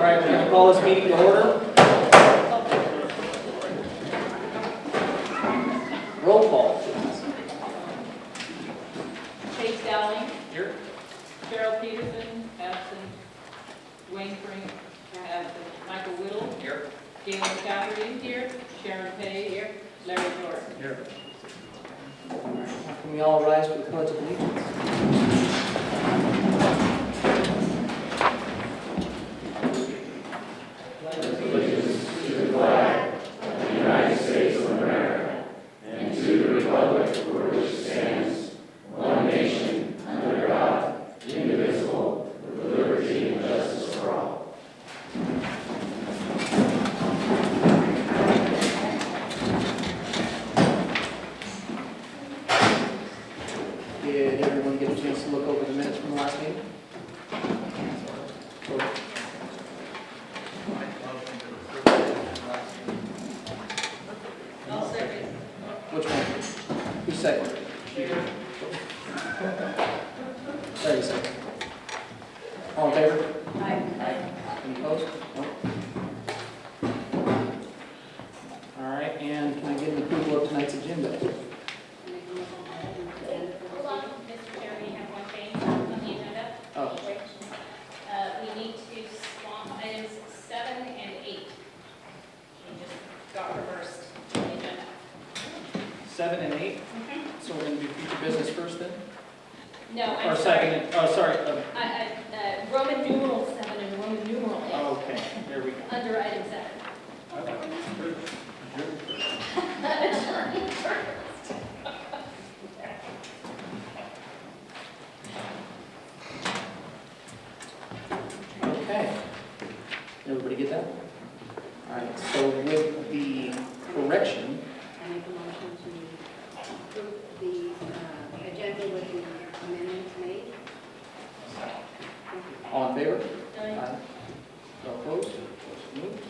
All right, we're going to call this meeting to order. Roll call, please. Chase Dowling. Here. Cheryl Peterson, absent. Dwayne Frank, absent. Michael Whittle. Here. Gail McCafferty. Here. Sharon Pay. Here. Larry Jordan. Here. Can we all rise for the pledge of allegiance? Did everyone get a chance to look over the minutes from the last meeting? I'll second. Which one? Who's second? Larry second. All in favor? Aye. Any opposed? No. All right, and can I get an approval of tonight's agenda? Hold on, Mr. Chair, we have one thing on the agenda. Oh. We need to swap items 7 and 8. They just got reversed on the agenda. 7 and 8? So we're going to do future business first then? No, Or I'm sorry. second? Oh, sorry. Roman numeral 7 and Roman numeral 8 Okay, there we go. under item 7. Okay. Everybody get that? All right, so with the correction, I make a motion to approve the agenda with the amendments made. all in favor? Aye. No opposed? Moved.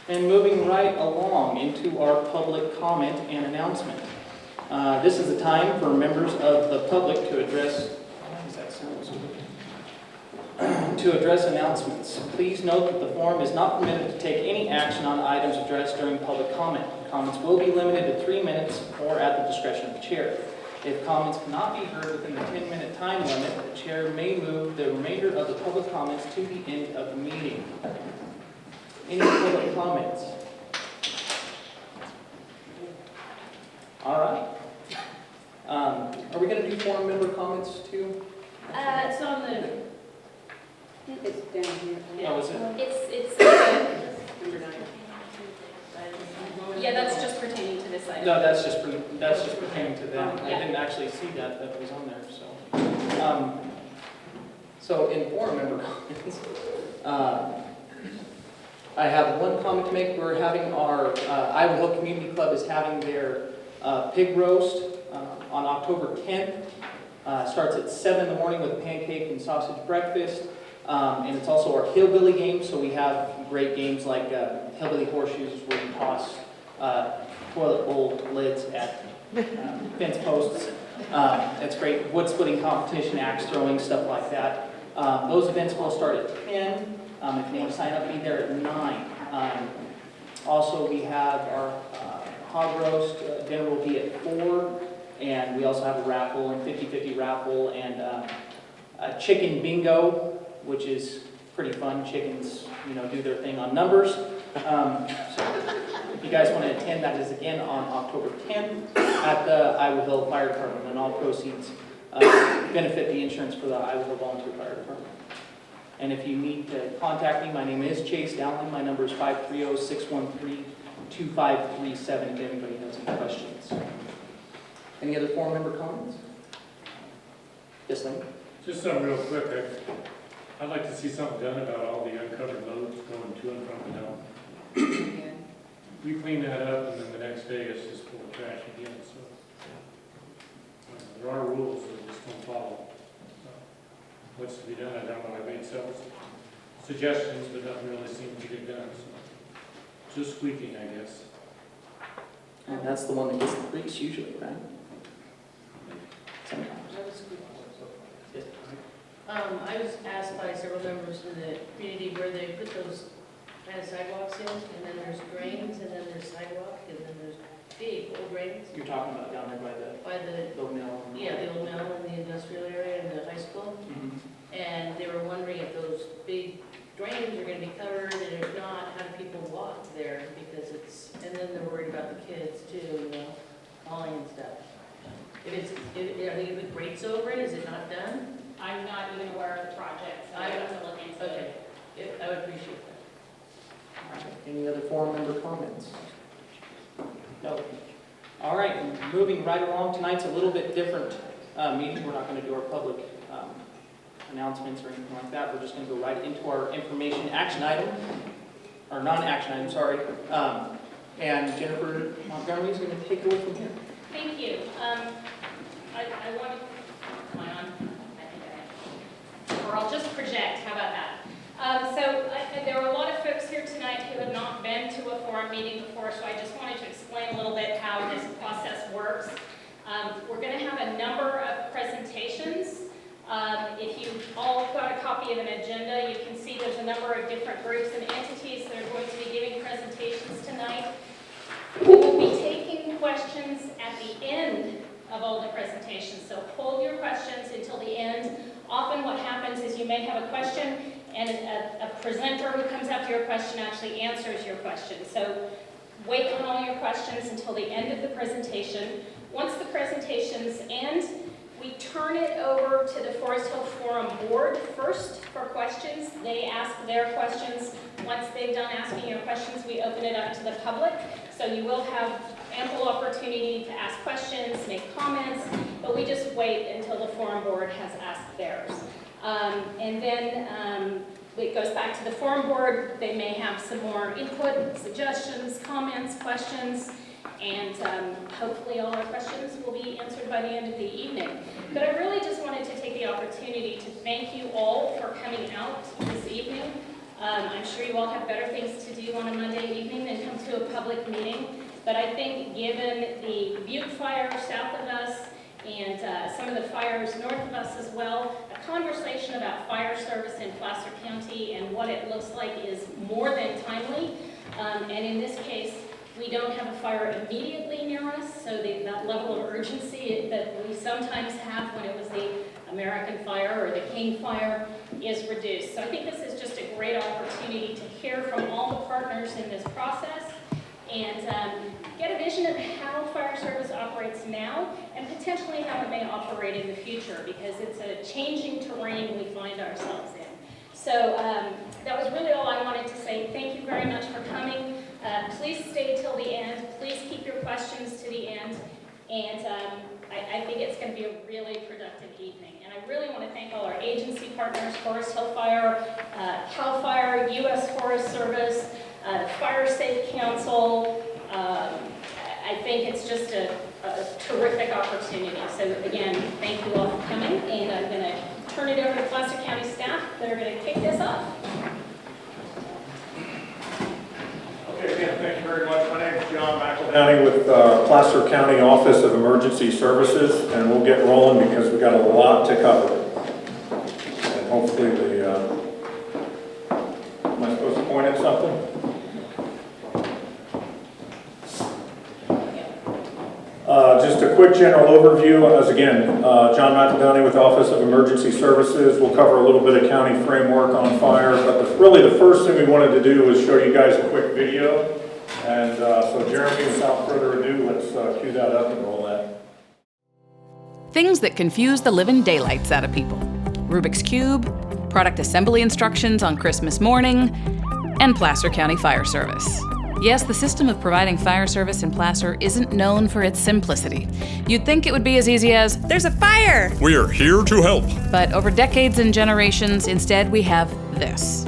And moving right along into our public comment and announcement. This is the time for members of the public to address, why does that sound so weird? To address announcements. Please note that the forum is not permitted to take any action on items addressed during public comment. Comments will be limited to 3 minutes or at the discretion of the chair. If comments cannot be heard within the 10-minute time limit, the chair may move the remainder of the public comments to the end of the meeting. Any public comments? All right. Are we going to do forum member comments too? It's on the, I think it's down here. Oh, is it? it's, Number 9. yeah, that's just pertaining to this item. No, that's just pertaining to them. I Yeah. didn't actually see that was on there. So in forum member comments, I have one comment to make. We're having our Iowa Hill Community Club is having their pig roast on October 10th. Starts at 7 in the morning with a pancake and sausage breakfast. And it's also our hillbilly game, so we have great games like hillbilly horseshoes where you toss toilet bowl lids at fence posts. It's great. Wood splitting competition, axe throwing, stuff like that. Those events will start at 10. If you want to sign up, be there at 9. Also, we have our hog roast. Dinner will be at 4. And we also have a raffle, and 50-50 raffle, and a chicken bingo, which is pretty fun. Chickens, do their thing on numbers. So if you guys want to attend, that is again on October 10th at the Iowa Hill Fire Department, and all proceeds benefit the insurance for the Iowa Hill Volunteer Fire Department. And if you need to contact me, my name is Chase Dowling. My number is 530-613-2537 if anybody has any questions. Any other forum member comments? Yes, Lane? Just something real quick. I'd like to see something done about all the uncovered loads going to and from the dump. We clean that up, and then the next day it's just full of trash again. So there are rules that we just don't follow. So, what's to be done? I don't know. I made several suggestions, but nothing really seems to get done. So just squeaking, I guess. And that's the one that gets the grease usually, right? Sometimes. I was asked by several members in the community where they put those kind of sidewalks in, and then there's drains, and then there's sidewalk, and then there's big old drains You're talking about down there by the, the old mill? the old mill and the industrial area and the high school. Mhm. And they were wondering if those big drains are gonna be covered, and if not, how do people walk there? Because it's, and then they're worried about the kids too, falling and stuff. If it's, I think if the grate's over it, is it not done? I'm not even aware of the project, so I have to look into Okay, it. I would appreciate that. All right. Any other forum member comments? No. All right, moving right along, tonight's a little bit different meeting. We're not going to do our public announcements or anything like that. We're just going to go right into our information action item, or non-action item, sorry. And Jennifer Montgomery is going to take it away from here. Thank you. I want to, am I on? I think I am. Or I'll just project, how about that? There were a lot of folks here tonight who have not been to a forum meeting before, so I just wanted to explain a little bit how this process works. We're going to have a number of presentations. If you all got a copy of an agenda, you can see there's a number of different groups and entities that are going to be giving presentations tonight. We will be taking questions at the end of all the presentations, so hold your questions until the end. Often what happens is you may have a question and a presenter who comes after your question actually answers your question. So wait on all your questions until the end of the presentation. Once the presentations end, we turn it over to the Foresthill Forum Board first for questions. They ask their questions. Once they've done asking your questions, we open it up to the public. So you will have ample opportunity to ask questions, make comments, but we just wait until the Forum Board has asked theirs. And then it goes back to the Forum Board. They may have some more input, suggestions, comments, questions, and hopefully all our questions will be answered by the end of the evening. But I really just wanted to take the opportunity to thank you all for coming out this evening. I'm sure you all have better things to do on a Monday evening than come to a public meeting, but I think given the Butte fire south of us and some of the fires north of us as well, a conversation about fire service in Placer County and what it looks like is more than timely. And in this case, we don't have a fire immediately near us, so that level of urgency that we sometimes have when it was the American fire or the King fire is reduced. So I think this is just a great opportunity to hear from all the partners in this process and get a vision of how fire service operates now and potentially how it may operate in the future, because it's a changing terrain we find ourselves in. So that was really all I wanted to say. Thank you very much for coming. Please stay till the end. Please keep your questions to the end. And I think it's going to be a really productive evening. And I really want to thank all our agency partners, Foresthill Fire, CAL FIRE, U.S. Forest Service, Fire Safe Council. I think it's just a terrific opportunity. So again, thank you all for coming. And I'm going to turn it over to Placer County staff that are going to kick this off. Okay, again, thank you very much. My name is John McEldowney with Placer County Office of Emergency Services, and we'll get rolling because we've got a lot to cover. And hopefully am I supposed to point at something? Just a quick general overview. As again, John McEldowney with Office of Emergency Services. We'll cover a little bit of county framework on fire, but really the first thing we wanted to do was show you guys a quick video. And so Jeremy, without further ado, let's cue that up and roll that. Things that confuse the living daylights out of people. Rubik's Cube, product assembly instructions on Christmas morning, and Placer County Fire Service. Yes, the system of providing fire service in Placer isn't known for its simplicity. You'd think it would be as easy as, there's a fire! We're here to help. But over decades and generations, instead we have this.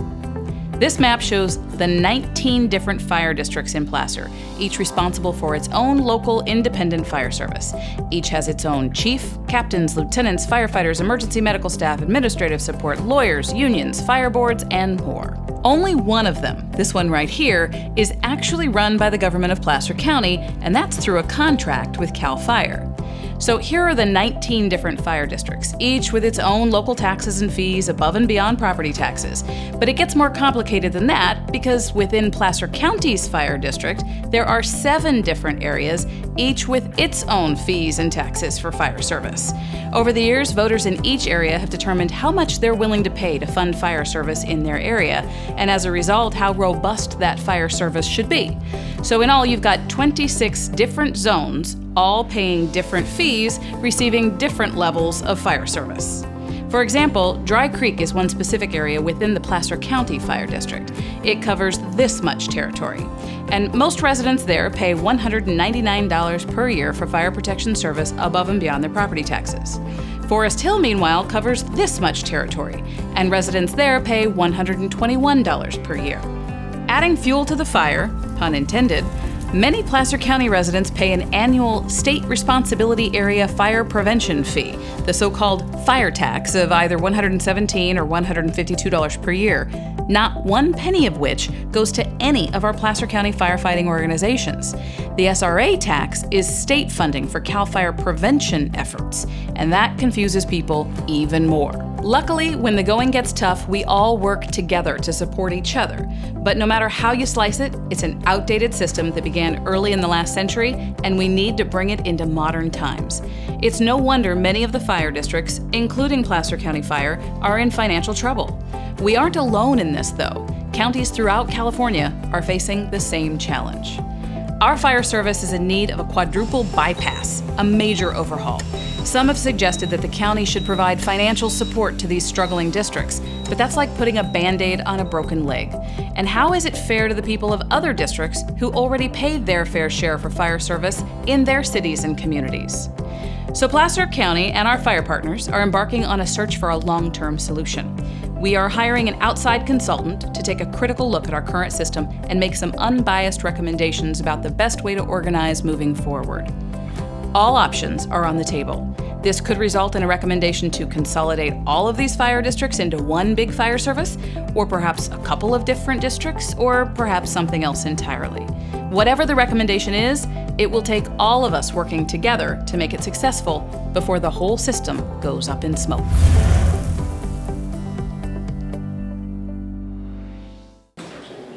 This map shows the 19 different fire districts in Placer, each responsible for its own local independent fire service. Each has its own chief, captains, lieutenants, firefighters, emergency medical staff, administrative support, lawyers, unions, fire boards, and more. Only one of them, this one right here, is actually run by the government of Placer County, and that's through a contract with CAL FIRE. So here are the 19 different fire districts, each with its own local taxes and fees above and beyond property taxes. But it gets more complicated than that because within Placer County's fire district, there are 7 different areas, each with its own fees and taxes for fire service. Over the years, voters in each area have determined how much they're willing to pay to fund fire service in their area, and as a result, how robust that fire service should be. So in all, you've got 26 different zones, all paying different fees, receiving different levels of fire service. For example, Dry Creek is one specific area within the Placer County Fire District. It covers this much territory. And most residents there pay $199 per year for fire protection service above and beyond their property taxes. Foresthill, meanwhile, covers this much territory, and residents there pay $121 per year. Adding fuel to the fire, pun intended, many Placer County residents pay an annual State Responsibility Area Fire Prevention Fee, the so-called fire tax of either $117 or $152 per year, not one penny of which goes to any of our Placer County firefighting organizations. The SRA tax is state funding for CAL FIRE prevention efforts, and that confuses people even more. Luckily, when the going gets tough, we all work together to support each other. But no matter how you slice it, it's an outdated system that began early in the last century, and we need to bring it into modern times. It's no wonder many of the fire districts, including Placer County Fire, are in financial trouble. We aren't alone in this, though. Counties throughout California are facing the same challenge. Our fire service is in need of a quadruple bypass, a major overhaul. Some have suggested that the county should provide financial support to these struggling districts, but that's like putting a Band-Aid on a broken leg. And how is it fair to the people of other districts who already paid their fair share for fire service in their cities and communities? So Placer County and our fire partners are embarking on a search for a long-term solution. We are hiring an outside consultant to take a critical look at our current system and make some unbiased recommendations about the best way to organize moving forward. All options are on the table. This could result in a recommendation to consolidate all of these fire districts into one big fire service, or perhaps a couple of different districts, or perhaps something else entirely. Whatever the recommendation is, it will take all of us working together to make it successful before the whole system goes up in smoke.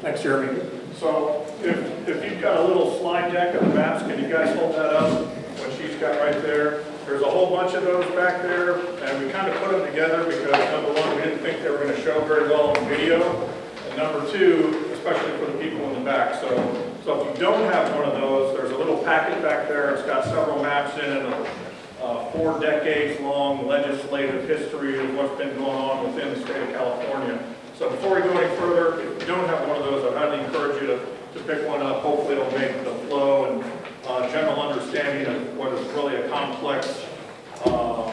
Thanks, Jeremy. So if you've got a little slide deck of the maps, can you guys hold that up? What she's got right there. There's a whole bunch of those back there, and we kind of put them together because, number one, we didn't think they were going to show very well on video, and number two, especially for the people in the back. So if you don't have one of those, there's a little packet back there. It's got several maps in it, a 4 decades long legislative history of what's been going on within the state of California. So before we go any further, if you don't have one of those, I highly encourage you to pick one up. Hopefully it'll make the flow and general understanding of what is really a complex, a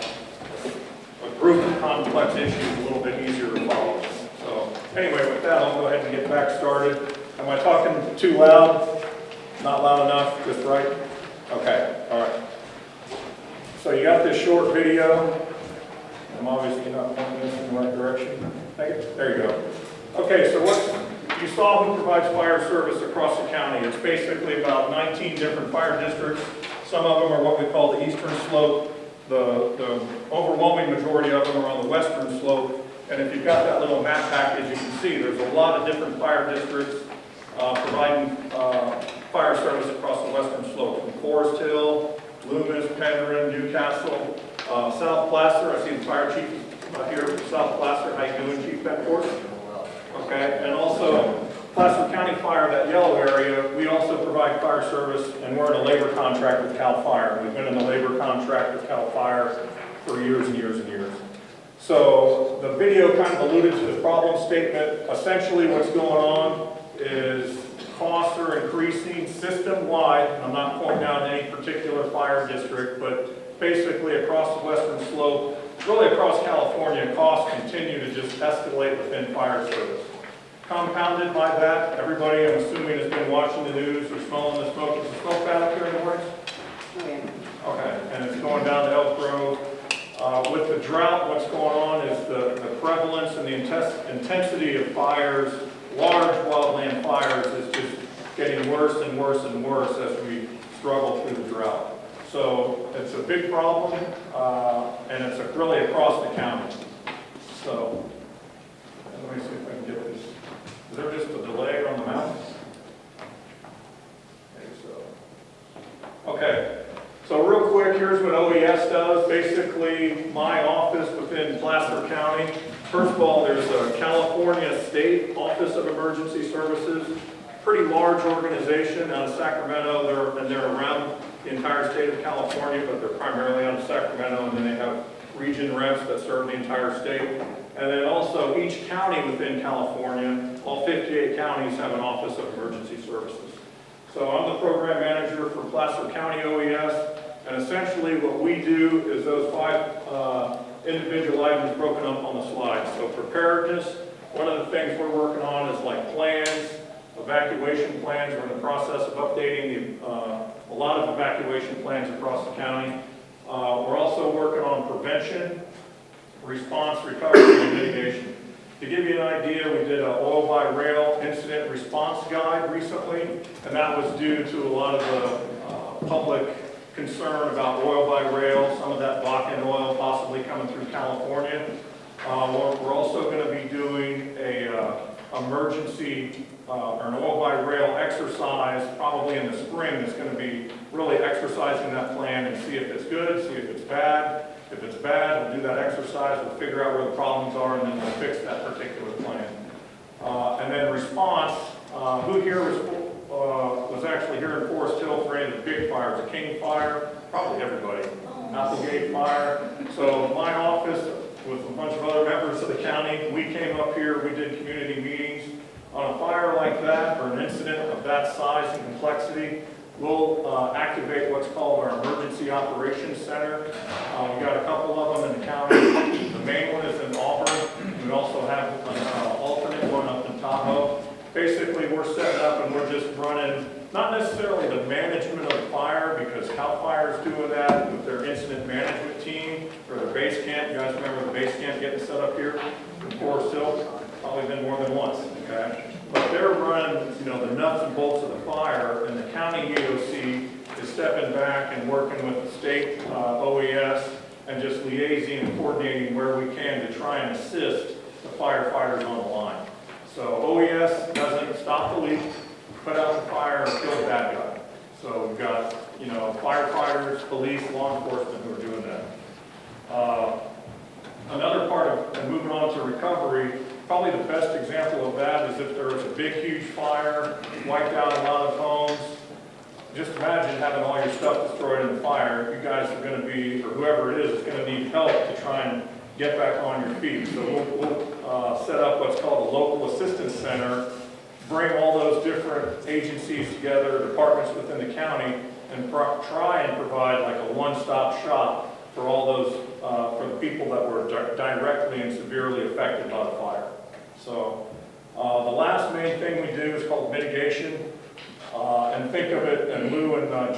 group of complex issues a little bit easier to follow. So anyway, with that, I'll go ahead and get back started. Am I talking too loud? Not loud enough? Just right? Okay, all right. So you got this short video. I'm obviously not pointing this in the right direction. There you go. Okay, so what you saw who provides fire service across the county. It's basically about 19 different fire districts. Some of them are what we call the eastern slope. The overwhelming majority of them are on the western slope. And if you've got that little map package, you can see there's a lot of different fire districts providing fire service across the western slope. From Foresthill, Loomis, Penryn, Newcastle, South Placer. I see the fire chief here from South Placer. How you doing, Chief Bedford? Okay, and also Placer County Fire, that yellow area, we also provide fire service, and we're in a labor contract with CAL FIRE. We've been in a labor contract with CAL FIRE for years and years and years. So the video kind of alluded to the problem statement. Essentially what's going on is costs are increasing system-wide. I'm not pointing out any particular fire district, but basically across the western slope, really across California, costs continue to just escalate within fire service. Compounded by that, everybody, I'm assuming, has been watching the news or smelling the smoke. Is the smoke bad up here in the mornings? Oh, yeah. Okay, and it's going down to Elk Grove. With the drought, what's going on is the prevalence and the intensity of fires, large wildland fires, is just getting worse and worse and worse as we struggle through the drought. So it's a big problem, and it's really across the county. So let me see if I can get this. Is there just a delay on the mouse? Okay, so real quick, here's what OES does. Basically, my office within Placer County. First of all, there's a California State Office of Emergency Services, pretty large organization out of Sacramento. They're around the entire state of California, but they're primarily out of Sacramento, and then they have region reps that serve the entire state. And then also each county within California, all 58 counties have an Office of Emergency Services. So I'm the program manager for Placer County OES, and essentially what we do is those 5 individual items broken up on the slide. So preparedness, one of the things we're working on is like plans, evacuation plans. We're in the process of updating a lot of evacuation plans across the county. We're also working on prevention, response, recovery, and mitigation. To give you an idea, we did an oil by rail incident response guide recently, and that was due to a lot of the public concern about oil by rail, some of that Bakken oil possibly coming through California. We're also going to be doing a emergency or an oil by rail exercise probably in the spring that's going to be really exercising that plan and see if it's good, see if it's bad. If it's bad, we'll do that exercise, we'll figure out where the problems are, and then we'll fix that particular plan. And then response, who here was actually here in Foresthill for any of the big fires, the King Fire? Probably everybody. Applegate Fire. So my office, with a bunch of other members of the county, we came up here, we did community meetings. On a fire like that, or an incident of that size and complexity, we'll activate what's called our Emergency Operations Center. We've got a couple of them in the county. The main one is in Auburn. We also have an alternate one up in Tahoe. Basically, we're setting up and we're just running, not necessarily the management of the fire, because CAL FIRE is doing that with their incident management team, or their base camp. You guys remember the base camp getting set up here in Foresthill? Probably been more than once, okay? But they're running, you know, the nuts and bolts of the fire, and the county EOC is stepping back and working with the state OES and just liaising and coordinating where we can to try and assist the firefighters on the line. So OES doesn't stop the leak, put out the fire, and kill the bad guy. So we've got, you know, firefighters, police, law enforcement who are doing that. Another part of, and moving on to recovery, probably the best example of that is if there was a big, huge fire, wiped out a lot of homes. Just imagine having all your stuff destroyed in the fire. You guys are going to be, or whoever it is going to need help to try and get back on your feet. So we'll set up what's called a local assistance center, bring all those different agencies together, departments within the county, and try and provide like a one-stop shop for all those, for the people that were directly and severely affected by the fire. So the last main thing we do is called mitigation. And think of it, and Lou and Luana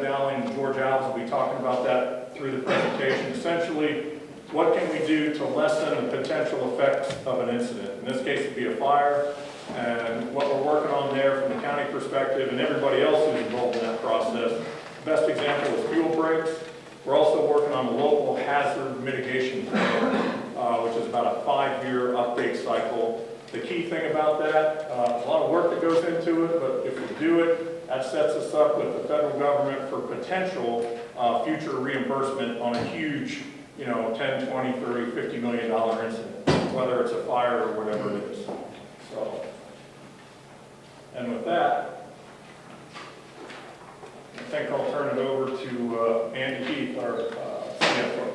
Dowling and George Alves will be talking about that through the presentation. Essentially, what can we do to lessen the potential effects of an incident? In this case, it'd be a fire. And what we're working on there from the county perspective and everybody else who's involved in that process, the best example is fuel breaks. We're also working on a local hazard mitigation plan, which is about a 5-year update cycle. The key thing about that, a lot of work that goes into it, but if we do it, that sets us up with the federal government for potential future reimbursement on a huge, you know, 10, 20, 30, $50 million incident, whether it's a fire or whatever it is. So, and with that, I think I'll turn it over to Andy Heath, our CFO.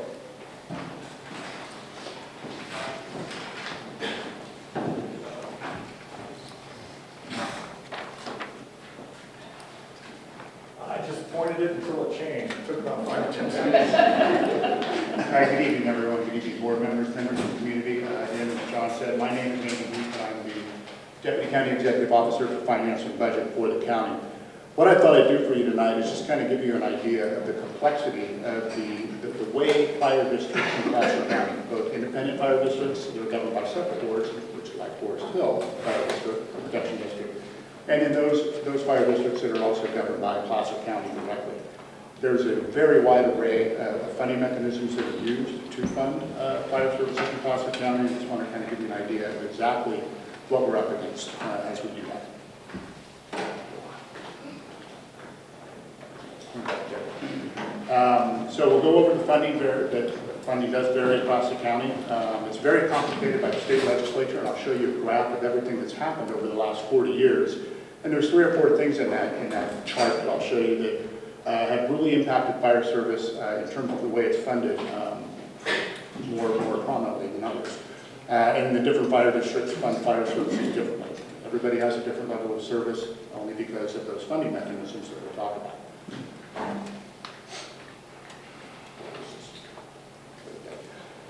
I just pointed it until it changed. It took about 5 or 10 seconds. Hi, good evening, everyone. Good evening, board members, members of the community. Again, as John said, my name is Andy Heath, and I'm the Deputy County Executive Officer for Finance and Budget for the county. What I thought I'd do for you tonight is just kind of give you an idea of the complexity of the way fire districts in Placer County, both independent fire districts that are governed by separate boards, which are like Foresthill Fire District, or Protection District, and in those fire districts that are also governed by Placer County directly. There's a very wide array of funding mechanisms that are used to fund fire services in Placer County. I just want to kind of give you an idea of exactly what we're up against as we do that. So we'll go over the funding. The funding does vary across the county. It's very complicated by the state legislature, and I'll show you a graph of everything that's happened over the last 40 years. And there's 3 or 4 things in that chart that I'll show you that have really impacted fire service in terms of the way it's funded more prominently than others. And the different fire districts fund fire services differently. Everybody has a different level of service only because of those funding mechanisms that we'll talk about.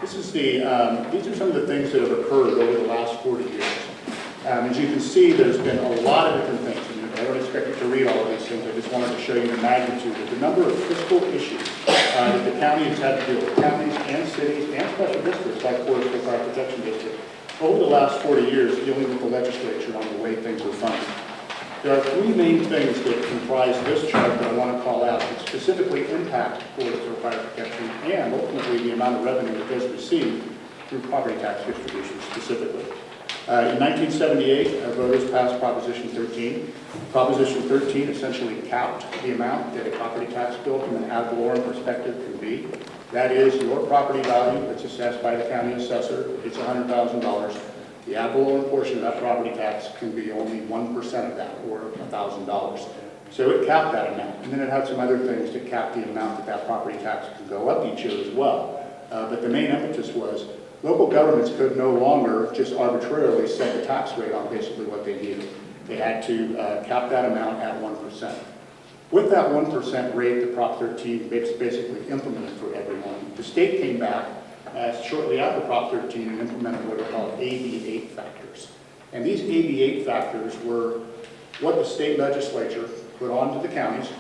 This is these are some of the things that have occurred over the last 40 years. As you can see, there's been a lot of different things. And I don't expect you to read all of these things. I just wanted to show you the magnitude of the number of fiscal issues that the county has had to deal with. Counties and cities and special districts like Foresthill Fire Protection District over the last 40 years dealing with the legislature on the way things were funded. There are 3 main things that comprise this chart that I want to call out that specifically impact Foresthill Fire Protection and ultimately the amount of revenue it does receive through property tax distribution specifically. In 1978, voters passed Proposition 13. Proposition 13 essentially capped the amount that a property tax bill from an ad valorem perspective can be. That is, your property value that's assessed by the county assessor, it's $100,000. The ad valorem portion of that property tax can be only 1% of that, or $1,000. So it capped that amount. And then it had some other things to cap the amount that that property tax could go up each year as well. But the main impetus was local governments could no longer just arbitrarily set the tax rate on basically what they needed. They had to cap that amount at 1%. With that 1% rate that Prop 13 basically implemented for everyone, the state came back shortly after Prop 13 and implemented what are called AB8 factors. And these AB8 factors were what the state legislature put onto the counties.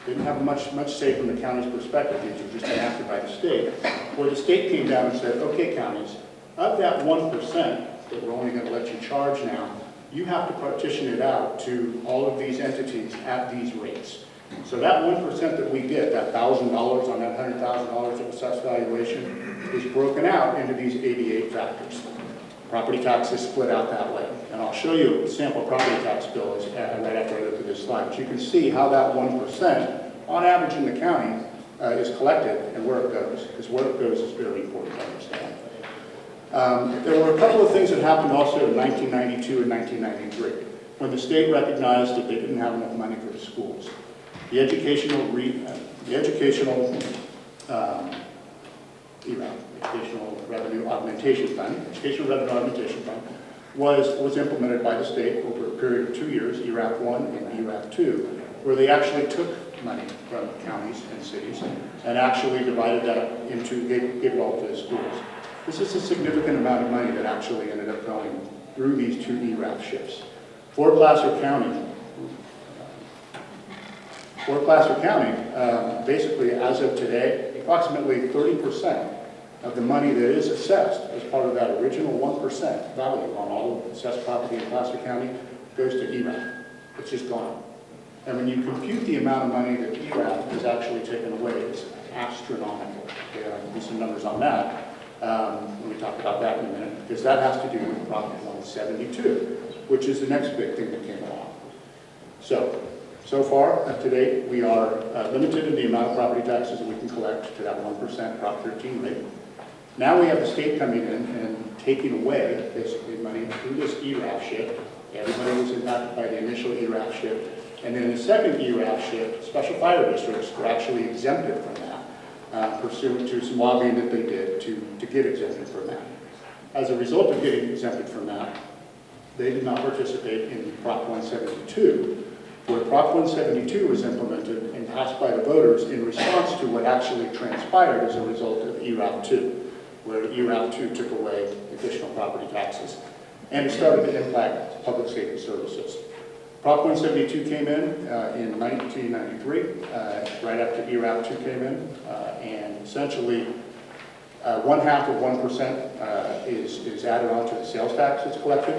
Didn't have much say from the county's perspective. These were just enacted by the state. Where the state came down and said, okay, counties, of that 1% that we're only going to let you charge now, you have to partition it out to all of these entities at these rates. So that 1% that we get, that $1,000 on that $100,000 of assessed valuation, is broken out into these 88 factors. Property tax is split out that way. And I'll show you a sample property tax bill right after I look at this slide. But you can see how that 1%, on average in the county, is collected and where it goes. Because where it goes is very important to understand. There were a couple of things that happened also in 1992 and 1993, when the state recognized that they didn't have enough money for the schools. The educational Revenue Augmentation Fund, was implemented by the state over a period of 2 years, ERAF 1 and ERAF 2, where they actually took money from counties and cities and actually divided that into, gave it all to the schools. This is a significant amount of money that actually ended up going through these 2 ERAF shifts. For Placer County, basically as of today, approximately 30% of the money that is assessed as part of that original 1% value on all of assessed property in Placer County goes to ERAF. It's just gone. And when you compute the amount of money that ERAF has actually taken away, it's astronomical. Okay, I'll give you some numbers on that when we talk about that in a minute, because that has to do with Prop 172, which is the next big thing that came along. So far, to date, we are limited in the amount of property taxes that we can collect to that 1% Prop 13 rate. Now we have the state coming in and taking away basically money through this ERAF shift. Everybody was impacted by the initial ERAF shift. And then in the second ERAF shift, special fire districts were actually exempted from that, pursuant to some lobbying that they did to get exempted from that. As a result of getting exempted from that, they did not participate in Prop 172, where Prop 172 was implemented and passed by the voters in response to what actually transpired as a result of ERAF 2, where ERAF 2 took away additional property taxes. And it started to impact public safety services. Prop 172 came in 1993, right after ERAF 2 came in, and essentially 1/2 of 1% is added on to the sales tax that's collected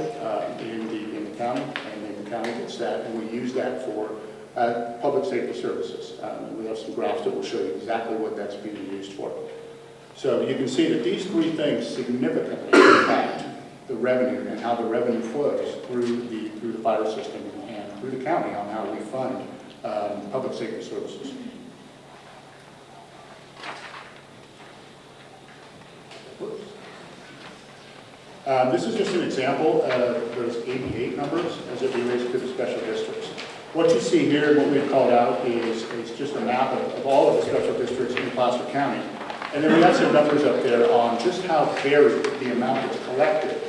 in the county, and then the county gets that, and we use that for Public safety services. And we have some graphs that will show you exactly what that's being used for. So you can see that these three things significantly impact the revenue and how the revenue flows through the fire system and through the county on how we fund public safety services. This is just an example of those 88 numbers as it relates to the special districts. What you see here, what we've called out, is just a map of all of the special districts in Placer County. And then we have some numbers up there on just how varied the amount that's collected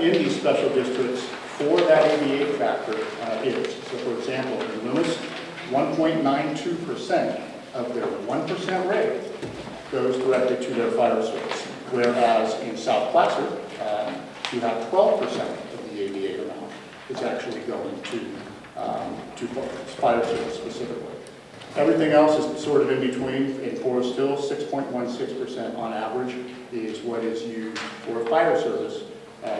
in these special districts for that 88 factor is. So for example, in Loomis, 1.92% of their 1% rate goes directly to their fire service. Whereas in South Placer, you have 12% of the 88 amount is actually going to fire service specifically. Everything else is sort of in between. In Foresthill, 6.16% on average is what is used for fire service,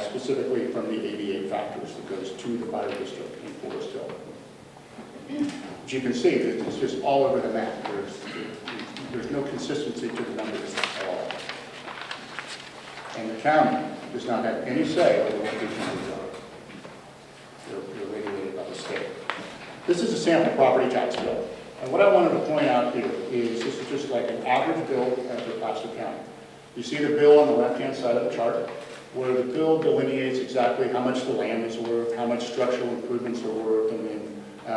specifically from the 88 factors that goes to the fire district in Foresthill. As you can see, it's just all over the map. There's no consistency to the numbers at all. And the county does not have any say over what these numbers are. They're regulated by the state. This is a sample property tax bill. And what I wanted to point out here is this is just like an average bill for Placer County. You see the bill on the left-hand side of the chart, where the bill delineates exactly how much the land is worth, how much structural improvements are worth, and then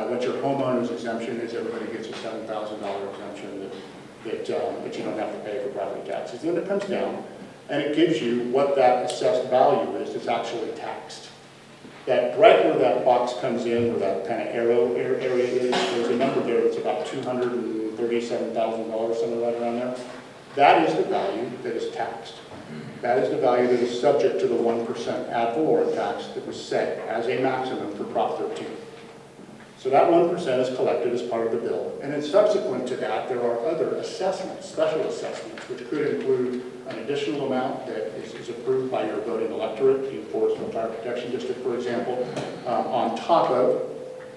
what your homeowner's exemption is. Everybody gets a $7,000 exemption that you don't have to pay for property taxes. Then it comes down, and it gives you what that assessed value is that's actually taxed. That right where that box comes in, where that kind of arrow area is, there's a number there that's about $237,000, something right around there. That is the value that is taxed. That is the value that is subject to the 1% ad valorem tax that was set as a maximum for Prop 13. So that 1% is collected as part of the bill. And then subsequent to that, there are other assessments, special assessments, which could include an additional amount that is approved by your voting electorate, the Foresthill Fire Protection District, for example, on top of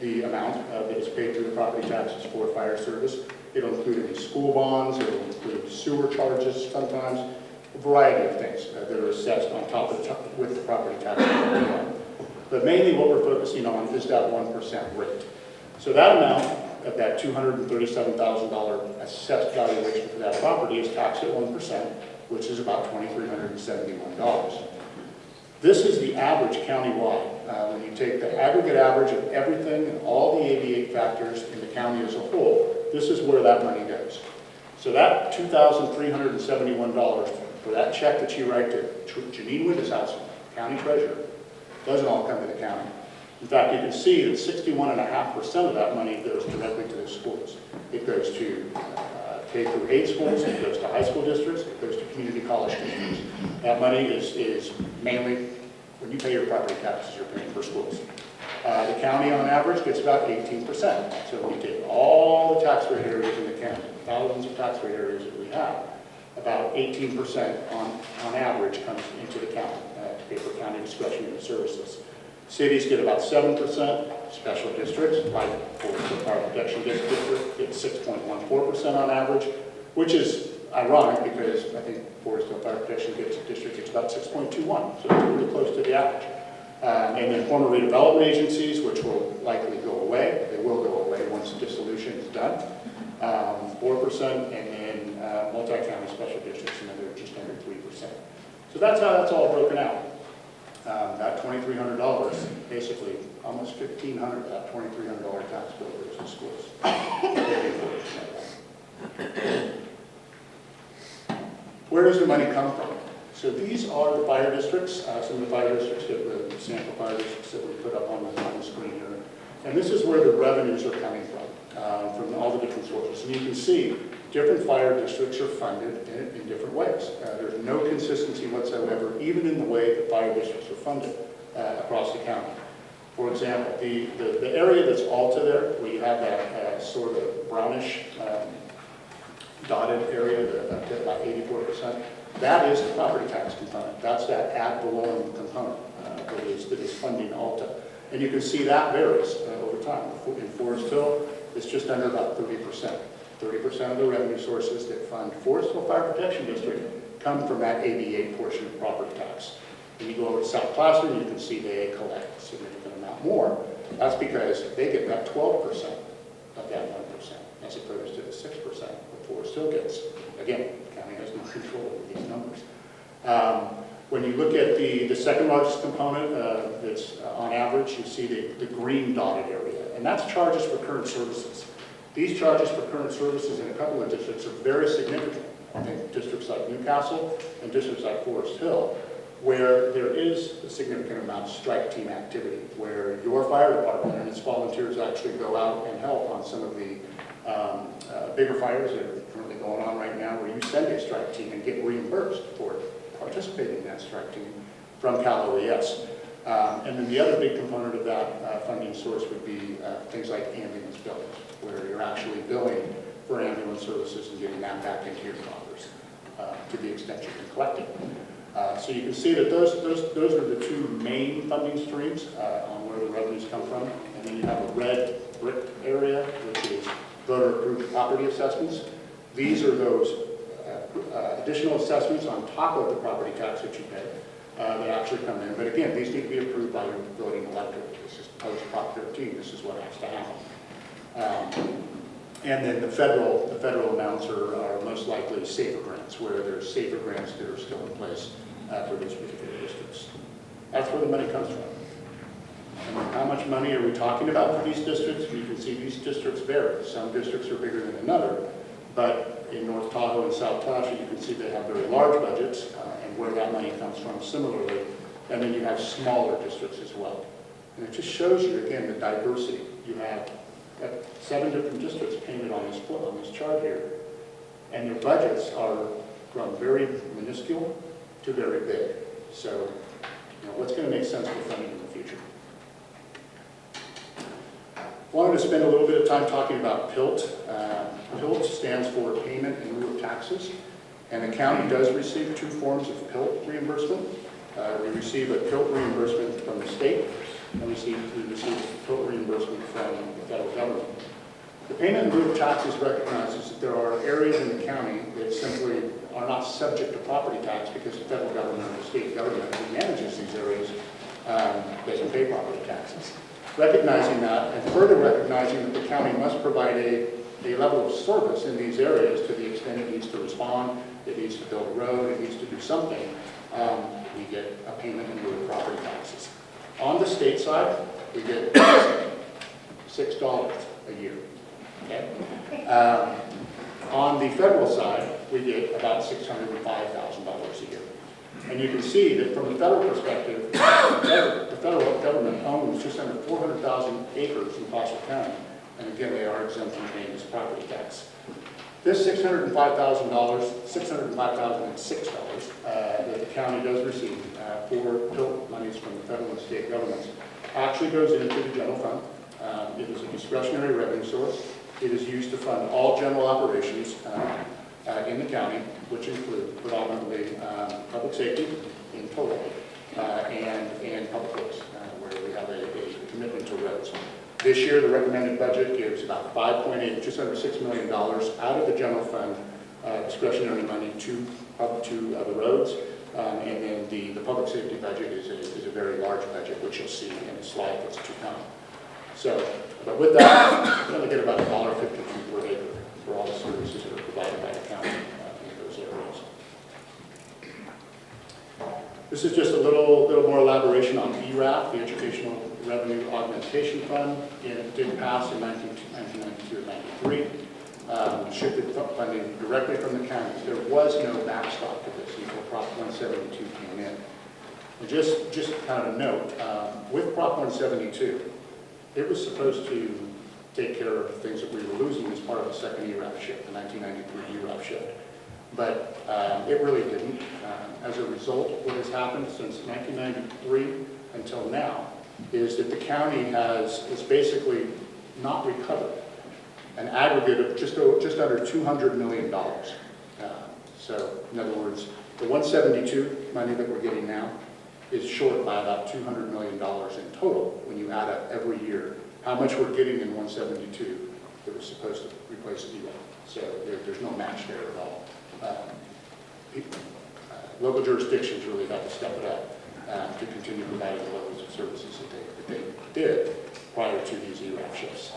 the amount that is paid through the property taxes for fire service. It'll include any school bonds, it'll include sewer charges sometimes, a variety of things that are assessed on top of with the property tax. But mainly what we're focusing on is that 1% rate. So that amount of that $237,000 assessed valuation for that property is taxed at 1%, which is about $2,371. This is the average countywide. When you take the aggregate average of everything and all the 88 factors in the county as a whole, this is where that money goes. So that $2,371 for that check that you write to Janine Windeshausen, county treasurer, doesn't all come to the county. In fact, you can see that 61.5% of that money goes directly to the schools. It goes to K through 8 schools, it goes to high school districts, it goes to community college districts. That money is mainly, when you pay your property taxes, you're paying for schools. The county on average gets about 18%. So when you take all the tax rate areas in the county, thousands of tax rate areas that we have, about 18% on average comes into the county to pay for county discretionary services. Cities get about 7%, special districts, like Foresthill Fire Protection District, get 6.14% on average, which is ironic because I think Foresthill Fire Protection District gets about 6.21, so it's really close to the average. And then former redevelopment agencies, which will likely go away. They will go away once the dissolution is done. 4%, and then multi-county special districts, another just under 3%. So that's how that's all broken out. That $2,300, basically almost $1,500 of that $2,300 tax bill goes to schools. Where does the money come from? So these are the fire districts, some of the fire districts, the sample fire districts that we put up on the screen here. And this is where the revenues are coming from all the different sources. And you can see different fire districts are funded in different ways. There's no consistency whatsoever, even in the way that fire districts are funded across the county. For example, the area that's Alta there, where you have that sort of brownish dotted area, about 84%, that is the property tax component. That's that ad valorem component that is funding Alta. And you can see that varies over time. In Foresthill, it's just under about 30%. 30% of the revenue sources that fund Foresthill Fire Protection District come from that 88 portion of property tax. When you go over to South Placer, you can see they collect a significant amount more. That's because they get that 12% of that 1%, as opposed to the 6% that Foresthill gets. Again, the county has no control over these numbers. When you look at the second largest component that's on average, you see the green dotted area, and that's charges for current services. These charges for current services in a couple of districts are very significant. I think districts like Newcastle and districts like Foresthill, where there is a significant amount of strike team activity, where your fire department and its volunteers actually go out and help on some of the bigger fires that are currently going on right now, where you send a strike team and get reimbursed for participating in that strike team from Cal OES. And then the other big component of that funding source would be things like ambulance billing, where you're actually billing for ambulance services and getting that back into your coffers to the extent you can collect it. So you can see that those are the two main funding streams on where the revenues come from. And then you have a red brick area, which is voter-approved property assessments. These are those additional assessments on top of the property tax that you pay that actually come in. But again, these need to be approved by your voting electorate. This is post Prop 13. This is what has to happen. And then the federal amounts are most likely safer grants, where there's safer grants that are still in place for these particular districts. That's where the money comes from. And how much money are we talking about for these districts? You can see these districts vary. Some districts are bigger than another, but in North Tahoe and South Placer, you can see they have very large budgets and where that money comes from similarly. And then you have smaller districts as well. And it just shows you, again, the diversity. You have 7 different districts painted on this chart here, and their budgets are from very minuscule to very big. So, what's going to make sense for funding in the future? Wanted to spend a little bit of time talking about PILT. PILT stands for Payment in Lieu of Taxes, and the county does receive 2 forms of PILT reimbursement. We receive a PILT reimbursement from the state, and we receive PILT reimbursement from the federal government. The payment in lieu of taxes recognizes that there are areas in the county that simply are not subject to property tax because the federal government or the state government who manages these areas doesn't pay property taxes. Recognizing that, and further recognizing that the county must provide a level of service in these areas to the extent it needs to respond, it needs to build a road, it needs to do something, we get a payment in lieu of property taxes. On the state side, we get $6 a year. Okay? On the federal side, we get about $605,000 a year. And you can see that from the federal perspective, the federal government owns just under 400,000 acres in Placer County. And again, they are exempt from paying this property tax. This $605,006 that the county does receive for PILT monies from the federal and state governments actually goes into the general fund. It is a discretionary revenue source. It is used to fund all general operations in the county, which include predominantly public safety in total and public works, where we have a commitment to roads. This year, the recommended budget gives about $5.8, just under $6 million out of the general fund discretionary money to the roads. And then the public safety budget is a very large budget, which you'll see in a slide that's to come. So, but with that, we're going to get about $1.52 per acre for all the services that are provided by the county in those areas. This is just a little more elaboration on ERAF, the Educational Revenue Augmentation Fund. Again, it did pass in 1992 and 93. Shifted funding directly from the counties. There was no backstop to this until Prop 172 came in. And just kind of a note, with Prop 172, it was supposed to take care of things that we were losing as part of the second ERAF shift, the 1993 ERAF shift. But it really didn't. As a result, what has happened since 1993 until now is that the county has basically not recovered an aggregate of just under $200 million. So, in other words, the 172 money that we're getting now is short by about $200 million in total when you add up every year how much we're getting in 172 that was supposed to replace ERAF. So there's no match there at all. Local jurisdictions really have to step it up to continue providing the levels of services that they did prior to these ERAF shifts.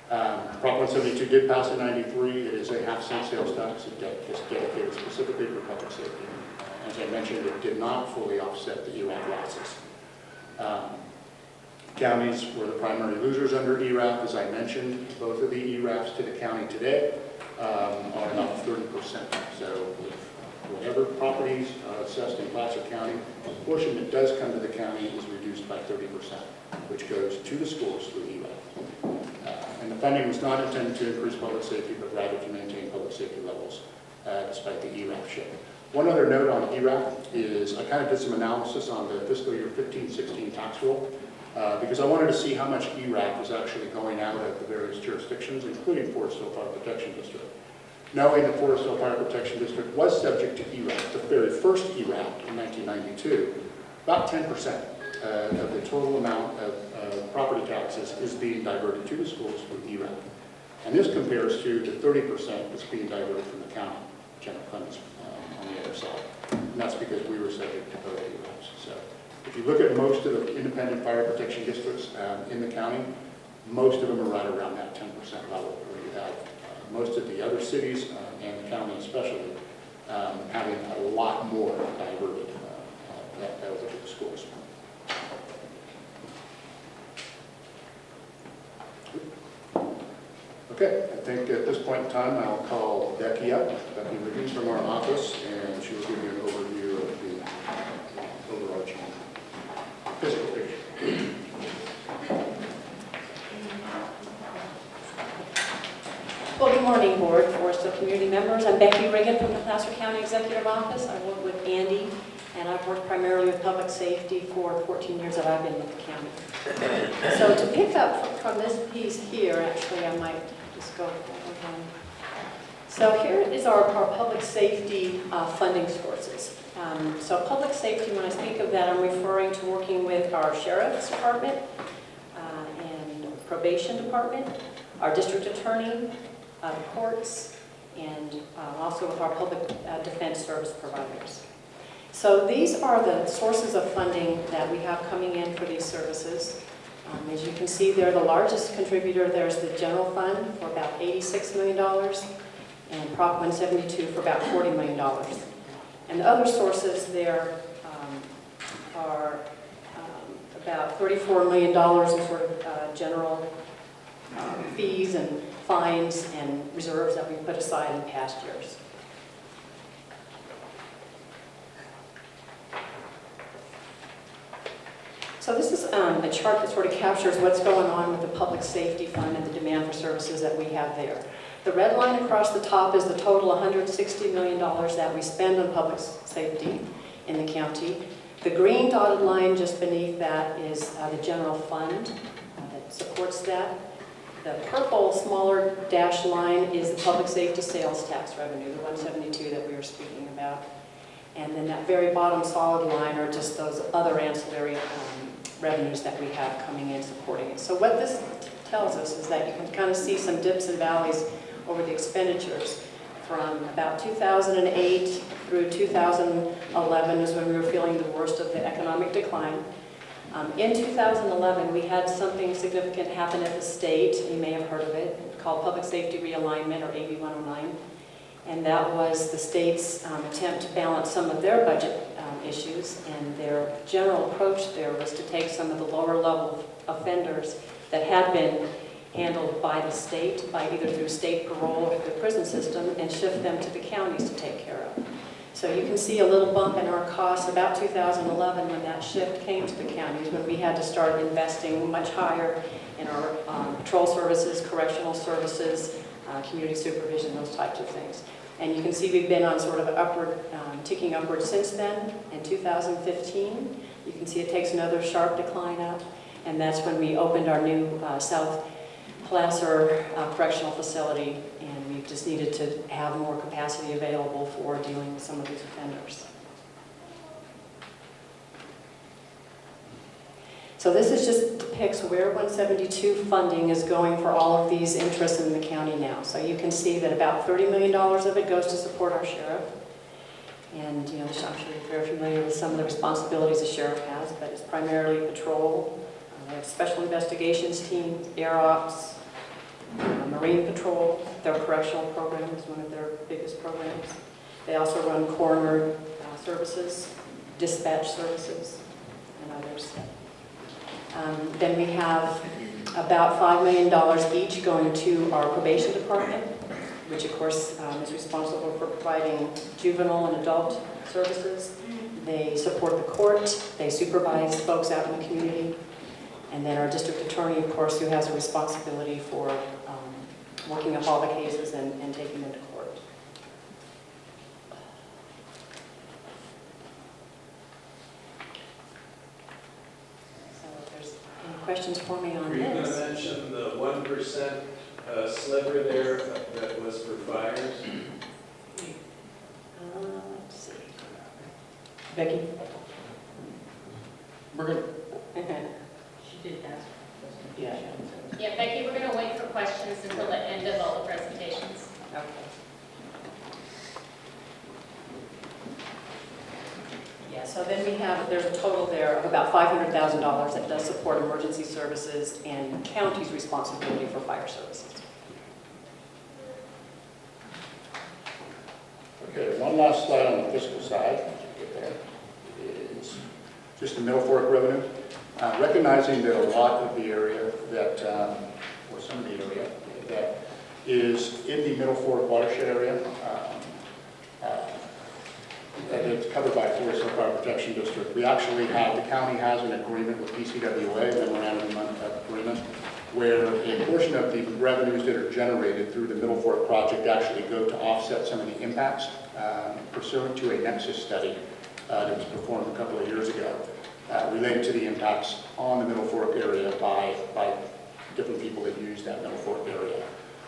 Prop 172 did pass in 93. It is a half-cent sales tax. It's dedicated specifically for public safety. As I mentioned, it did not fully offset the ERAF losses. Counties were the primary losers under ERAF. As I mentioned, both of the ERAFs to the county today are about 30%. So whatever properties are assessed in Placer County, the portion that does come to the county is reduced by 30%, which goes to the schools through ERAF. And the funding was not intended to increase public safety, but rather to maintain public safety levels despite the ERAF shift. One other note on ERAF is I kind of did some analysis on the fiscal year 15-16 tax roll because I wanted to see how much ERAF was actually going out of the various jurisdictions, including Foresthill Fire Protection District. Knowing that Foresthill Fire Protection District was subject to ERAF, the very first ERAF in 1992, about 10% of the total amount of property taxes is being diverted to the schools through ERAF. And this compares to the 30% that's being diverted from the county general funds on the other side. And that's because we were subject to both ERAFs. So if you look at most of the independent fire protection districts in the county, most of them are right around that 10% level, where you have most of the other cities and the county especially having a lot more diverted over to the schools. Okay, I think at this point in time I'll call Becky up, Becky Riggins from our office, and she will give you an overview of the overarching physical picture. Well, good morning, Board, Foresthill community members. I'm Becky Riggin from the Placer County Executive Office. I work with Andy, and I've worked primarily with public safety for 14 years that I've been with the county. So to pick up from this piece here, actually, I might just go forward one. So here is our public safety funding sources. So public safety, when I speak of that, I'm referring to working with our Sheriff's Department and Probation Department, our District Attorney, the courts, and also with our public defense service providers. So these are the sources of funding that we have coming in for these services. As you can see there, the largest contributor there is the general fund for about $86 million and Prop 172 for about $40 million. And the other sources there are about $34 million in sort of general fees and fines and reserves that we put aside in past years. So this is a chart that sort of captures what's going on with the public safety fund and the demand for services that we have there. The red line across the top is the total $160 million that we spend on public safety in the county. The green dotted line just beneath that is the general fund that supports that. The purple smaller dashed line is the public safety sales tax revenue, the 172 that we were speaking about. And then that very bottom solid line are just those other ancillary revenues that we have coming in supporting it. So what this tells us is that you can kind of see some dips and valleys over the expenditures from about 2008 through 2011 is when we were feeling the worst of the economic decline. In 2011, we had something significant happen at the state. You may have heard of it, called Public Safety Realignment, or AB 109. And that was the state's attempt to balance some of their budget issues. And their general approach there was to take some of the lower level offenders that had been handled by the state, by either through state parole or the prison system, and shift them to the counties to take care of. So you can see a little bump in our costs about 2011 when that shift came to the counties, when we had to start investing much higher in our patrol services, correctional services, community supervision, those types of things. And you can see we've been on sort of an upward, ticking upward since then. In 2015, you can see it takes another sharp decline up, and that's when we opened our new South Placer Correctional Facility, and we just needed to have more capacity available for dealing with some of these offenders. So this is just depicts where 172 funding is going for all of these interests in the county now. So you can see that about $30 million of it goes to support our sheriff. And, you know, I'm sure you're very familiar with some of the responsibilities the sheriff has, but it's primarily patrol. They have special investigations team, air ops, marine patrol. Their correctional program is one of their biggest programs. They also run coroner services, dispatch services, and others. Then we have about $5 million each going to our probation department, which of course is responsible for providing juvenile and adult services. They support the court, they supervise folks out in the community, and then our district attorney, of course, who has a responsibility for working up all the cases and taking them to court. So if there's any questions for me on Were you going to this? mention the 1% sliver there that was for fires? Let's see. Becky? We're gonna, She did ask. yeah. Yeah, Becky, we're going to wait for questions until the end of all the presentations. Okay. Yeah, so then we have, there's a total there of about $500,000 that does support emergency services and county's responsibility for fire services. Okay, one last slide on the fiscal side, get there, is just the Middle Fork revenue. Recognizing that a lot of the area that, or some of the area that is in the Middle Fork watershed area, that it's covered by Foresthill Fire Protection District. We actually have, the county has an agreement with PCWA, memorandum of agreement, where a portion of the revenues that are generated through the Middle Fork project actually go to offset some of the impacts pursuant to a nexus study that was performed a couple of years ago related to the impacts on the Middle Fork area by different people that use that Middle Fork area.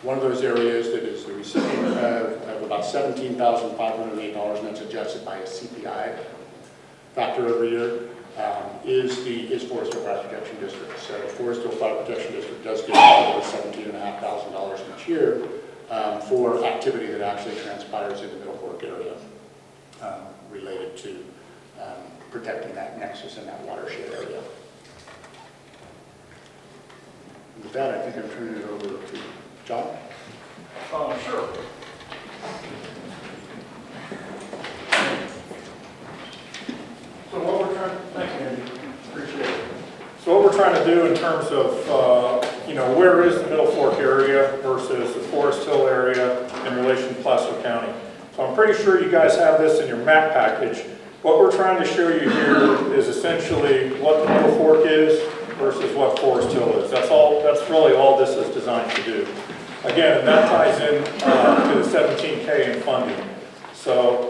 One of those areas that is the recipient of about $17,508, and that's adjusted by a CPI factor every year, is Foresthill Fire Protection District. So Foresthill Fire Protection District does get over $17,500 each year for activity that actually transpires in the Middle Fork area related to protecting that nexus in that watershed area. With that, I think I'm turning it over to John. Sure. So what we're trying, thank you, Andy, appreciate it. So what we're trying to do in terms of, where is the Middle Fork area versus the Foresthill area in relation to Placer County. So I'm pretty sure you guys have this in your map package. What we're trying to show you here is essentially what the Middle Fork is versus what Foresthill is. That's really all this is designed to do. Again, and that ties in to the 17K in funding. So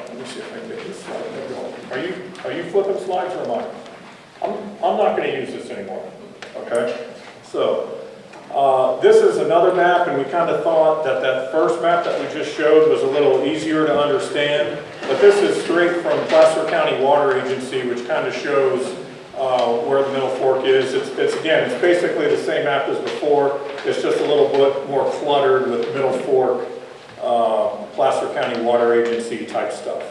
let me see if I can get this slide going. Are you flipping slides or am I? I'm not going to use this anymore. Okay. So this is another map, and we kind of thought that that first map that we just showed was a little easier to understand. But this is straight from Placer County Water Agency, which kind of shows where the Middle Fork is. It's basically the same map as before. It's just a little bit more cluttered with Middle Fork, Placer County Water Agency type stuff.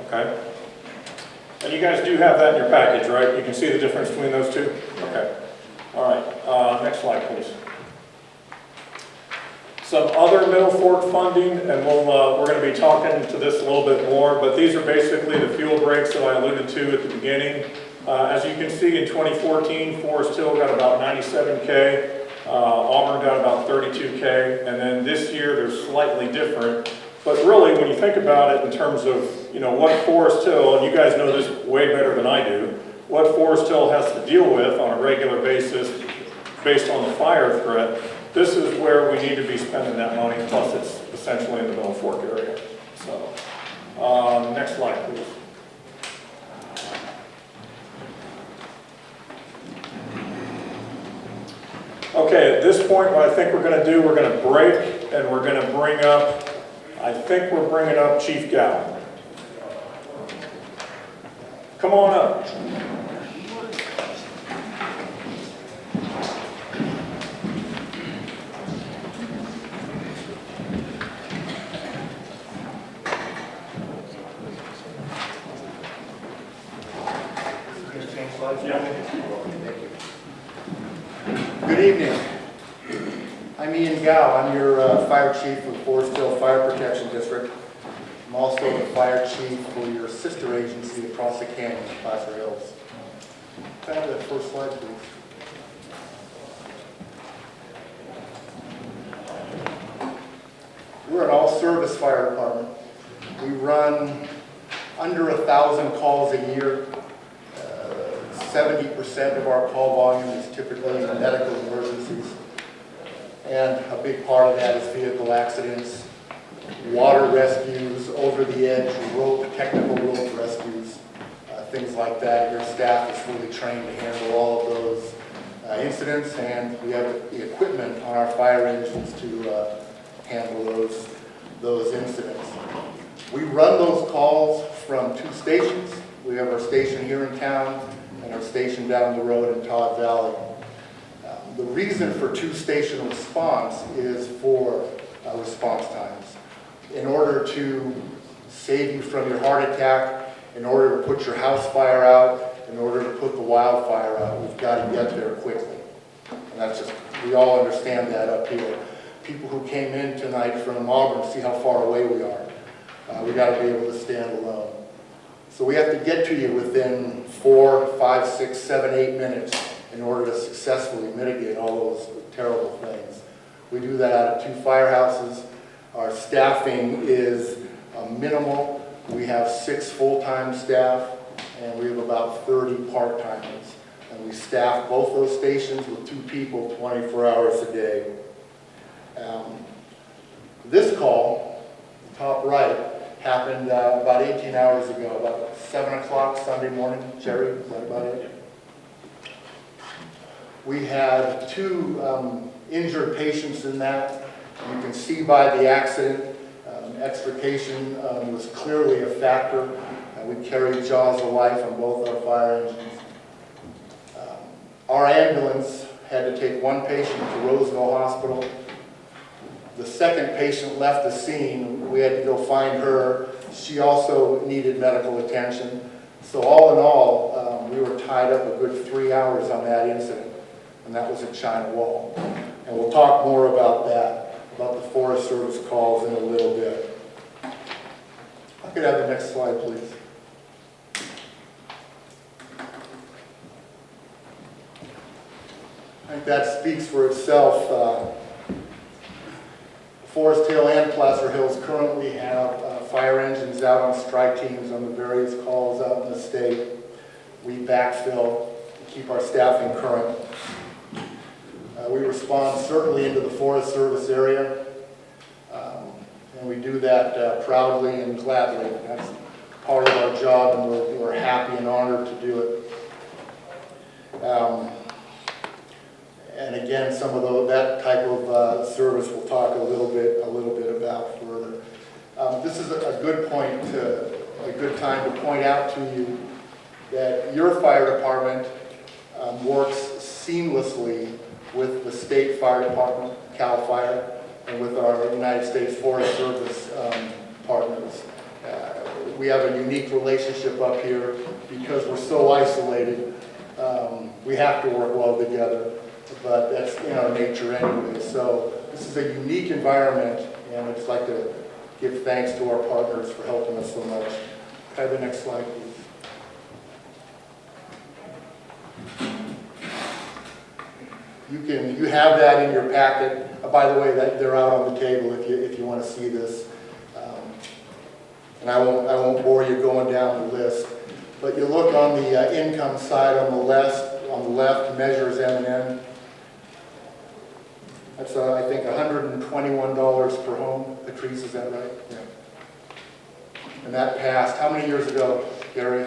Okay? And you guys do have that in your package, right? You can see the difference between those two? Okay. All right. Next slide, please. Some other Middle Fork funding, and we're going to be talking to this a little bit more, but these are basically the fuel breaks that I alluded to at the beginning. As you can see, in 2014, Foresthill got about 97K, Auburn got about 32K, and then this year they're slightly different. But really, when you think about it in terms of, what Foresthill, and you guys know this way better than I do, what Foresthill has to deal with on a regular basis based on the fire threat, this is where we need to be spending that money, plus it's essentially in the Middle Fork area. So, next slide, please. Okay, at this point, what I think we're going to do, we're going to break, and we're going to bring up, I think we're bringing up Chief Gow. Come on up. Thank you. Good evening. I'm Ian Gow. I'm your fire chief of Foresthill Fire Protection District. I'm also the fire chief for your sister agency across the canyon, Placer Hills. Can I have that first slide, please? We're an all-service fire department. We run under 1,000 calls a year. 70% of our call volume is typically in medical emergencies. And a big part of that is vehicle accidents, water rescues, over-the-edge technical rope rescues, things like that. Your staff is fully trained to handle all of those incidents, and we have the equipment on our fire engines to handle those incidents. We run those calls from 2 stations. We have our station here in town and our station down the road in Todd Valley. The reason for 2-station response is for response times. In order to save you from your heart attack, in order to put your house fire out, in order to put the wildfire out, we've got to get there quickly. And that's just, we all understand that up here. People who came in tonight from Auburn see how far away we are. We got to be able to stand alone. So we have to get to you within 4, 5, 6, 7, 8 minutes in order to successfully mitigate all those terrible things. We do that out of 2 firehouses. Our staffing is minimal. We have 6 full-time staff, and we have about 30 part-timers. And we staff both those stations with 2 people 24 hours a day. This call, top right, happened about 18 hours ago, about 7 o'clock Sunday morning. Jerry, is that about it? We had 2 injured patients in that. You can see by the accident, extrication was clearly a factor. We carried jaws of life on both our fire engines. Our ambulance had to take 1 patient to Roseville Hospital. The second patient left the scene. We had to go find her. She also needed medical attention. So all in all, we were tied up a good 3 hours on that incident, and that was at China Wall. And we'll talk more about that, about the Forest Service calls in a little bit. I could have the next slide, please. I think that speaks for itself. Foresthill and Placer Hills currently have fire engines out on strike teams on the various calls out in the state. We backfill to keep our staffing current. We respond certainly into the Forest Service area, and we do that proudly and gladly. That's part of our job, and we're happy and honored to do it. And again, some of that type of service we'll talk a little bit about further. This is a good time to point out to you that your fire department works seamlessly with the state fire department, CAL FIRE, and with our United States Forest Service partners. We have a unique relationship up here because we're so isolated. We have to work well together. But that's in our nature anyway. So this is a unique environment, and I'd just like to give thanks to our partners for helping us so much. Can I have the next slide, please? You have that in your packet. By the way, they're out on the table if you want to see this. And I won't bore you going down the list. But you look on the income side on the left measures M&M. That's, I think, $121 per home. Patrice, is that right? Yeah. And that passed, how many years ago, Gary?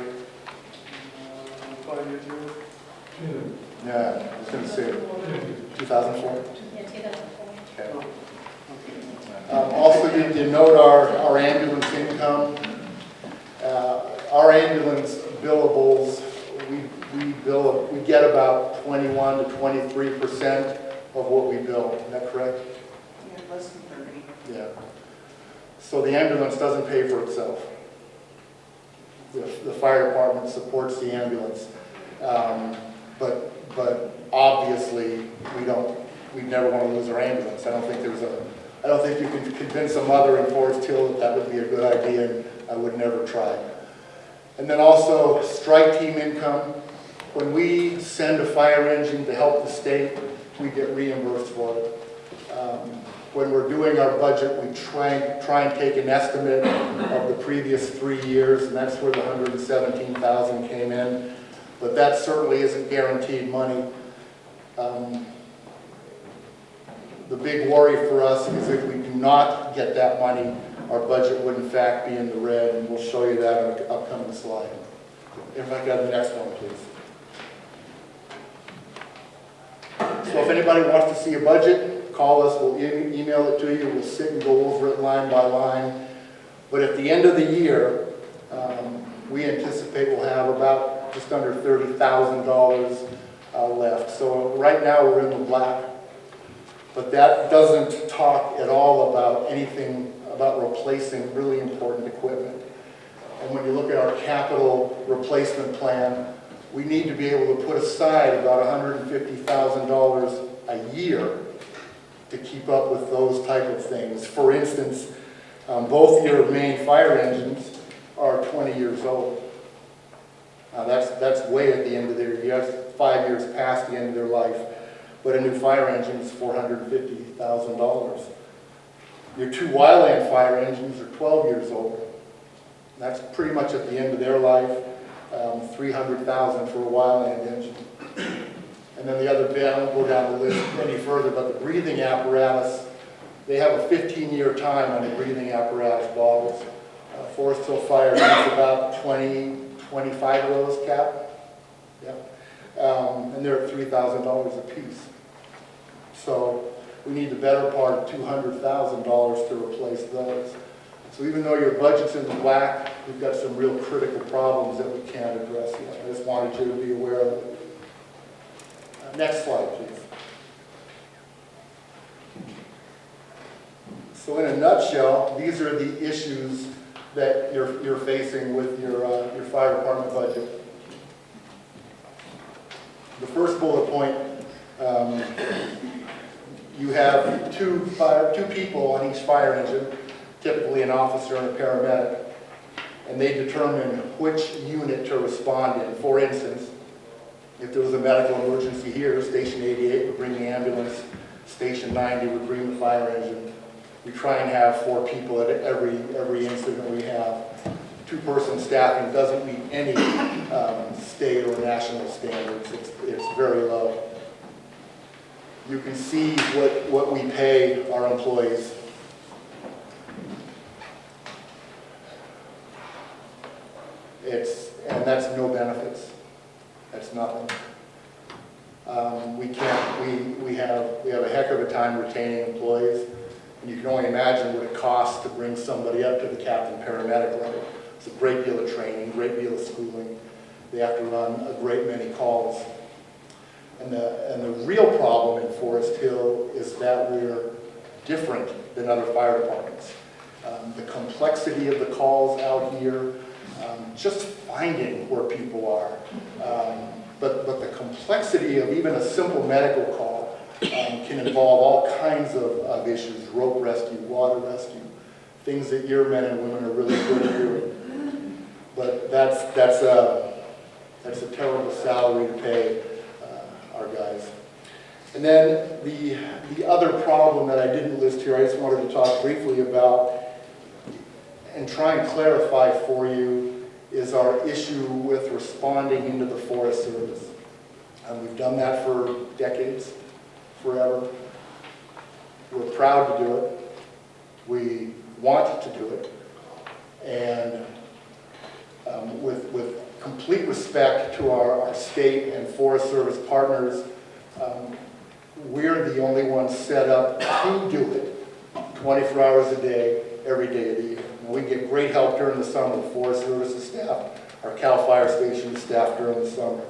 5 years ago. Yeah, I was going to say 2004? Yeah, 2004. Okay. Also, you note our ambulance income. Our ambulance billables, we get about 21 to 23% of what we bill. Is that correct? Yeah, less than 30. Yeah. So the ambulance doesn't pay for itself. The fire department supports the ambulance. But obviously, we never want to lose our ambulance. I don't think you can convince a mother in Foresthill that that would be a good idea, and I would never try. And then also, strike team income. When we send a fire engine to help the state, we get reimbursed for it. When we're doing our budget, we try and take an estimate of the previous 3 years, and that's where the $117,000 came in. But that certainly isn't guaranteed money. The big worry for us is if we do not get that money, our budget would in fact be in the red, and we'll show you that on an upcoming slide. If I got the next one, please. So if anybody wants to see a budget, call us, we'll email it to you, we'll sit and go over it line by line. But at the end of the year, we anticipate we'll have about just under $30,000 left. So right now we're in the black, but that doesn't talk at all about anything about replacing really important equipment. And when you look at our capital replacement plan, we need to be able to put aside about $150,000 a year to keep up with those type of things. For instance, both your main fire engines are 20 years old. Now that's way at the end of their year. That's 5 years past the end of their life. But a new fire engine is $450,000. Your two wildland fire engines are 12 years old. That's pretty much at the end of their life. $300,000 for a wildland engine. And then the other bit, I won't go down the list any further, but the breathing apparatus, they have a 15-year time on the breathing apparatus bottles. Foresthill Fire needs about 25 of those, Cap. Yeah. And they're at $3,000 a piece. So we need the better part of $200,000 to replace those. So even though your budget's in the black, we've got some real critical problems that we can't address yet. I just wanted you to be aware of it. Next slide, please. So in a nutshell, these are the issues that you're facing with your fire department budget. The first bullet point, you have two people on each fire engine, typically an officer and a paramedic, and they determine which unit to respond in. For instance, if there was a medical emergency here, Station 88 would bring the ambulance, Station 90 would bring the fire engine. We try and have 4 people at every incident we have. 2-person staffing doesn't meet any state or national standards. It's very low. You can see what we pay our employees. And that's no benefits. That's nothing. We have a heck of a time retaining employees, and you can only imagine what it costs to bring somebody up to the captain paramedic level. It's a great deal of training, great deal of schooling. They have to run a great many calls. And the real problem in Foresthill is that we're different than other fire departments. The complexity of the calls out here, just finding where people are. But the complexity of even a simple medical call can involve all kinds of issues, rope rescue, water rescue, things that your men and women are really good at doing. But that's a terrible salary to pay our guys. And then the other problem that I didn't list here, I just wanted to talk briefly about and try and clarify for you is our issue with responding into the Forest Service. We've done that for decades, forever. We're proud to do it. We want to do it. And with complete respect to our state and Forest Service partners, we're the only ones set up to do it 24 hours a day, every day of the year. And we get great help during the summer. The Forest Service's staff, our Cal Fire Station staff during the summer.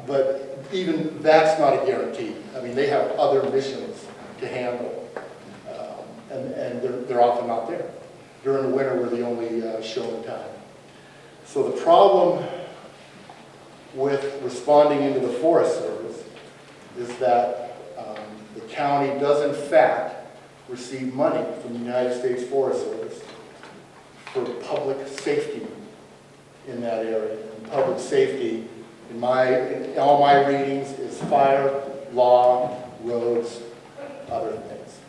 But even that's not a guarantee. I mean, they have other missions to handle, and they're often not there. During the winter, we're the only show in town. So the problem with responding into the Forest Service is that the county does in fact receive money from the United States Forest Service for public safety in that area. And public safety, in all my readings, is fire, law, roads, other things.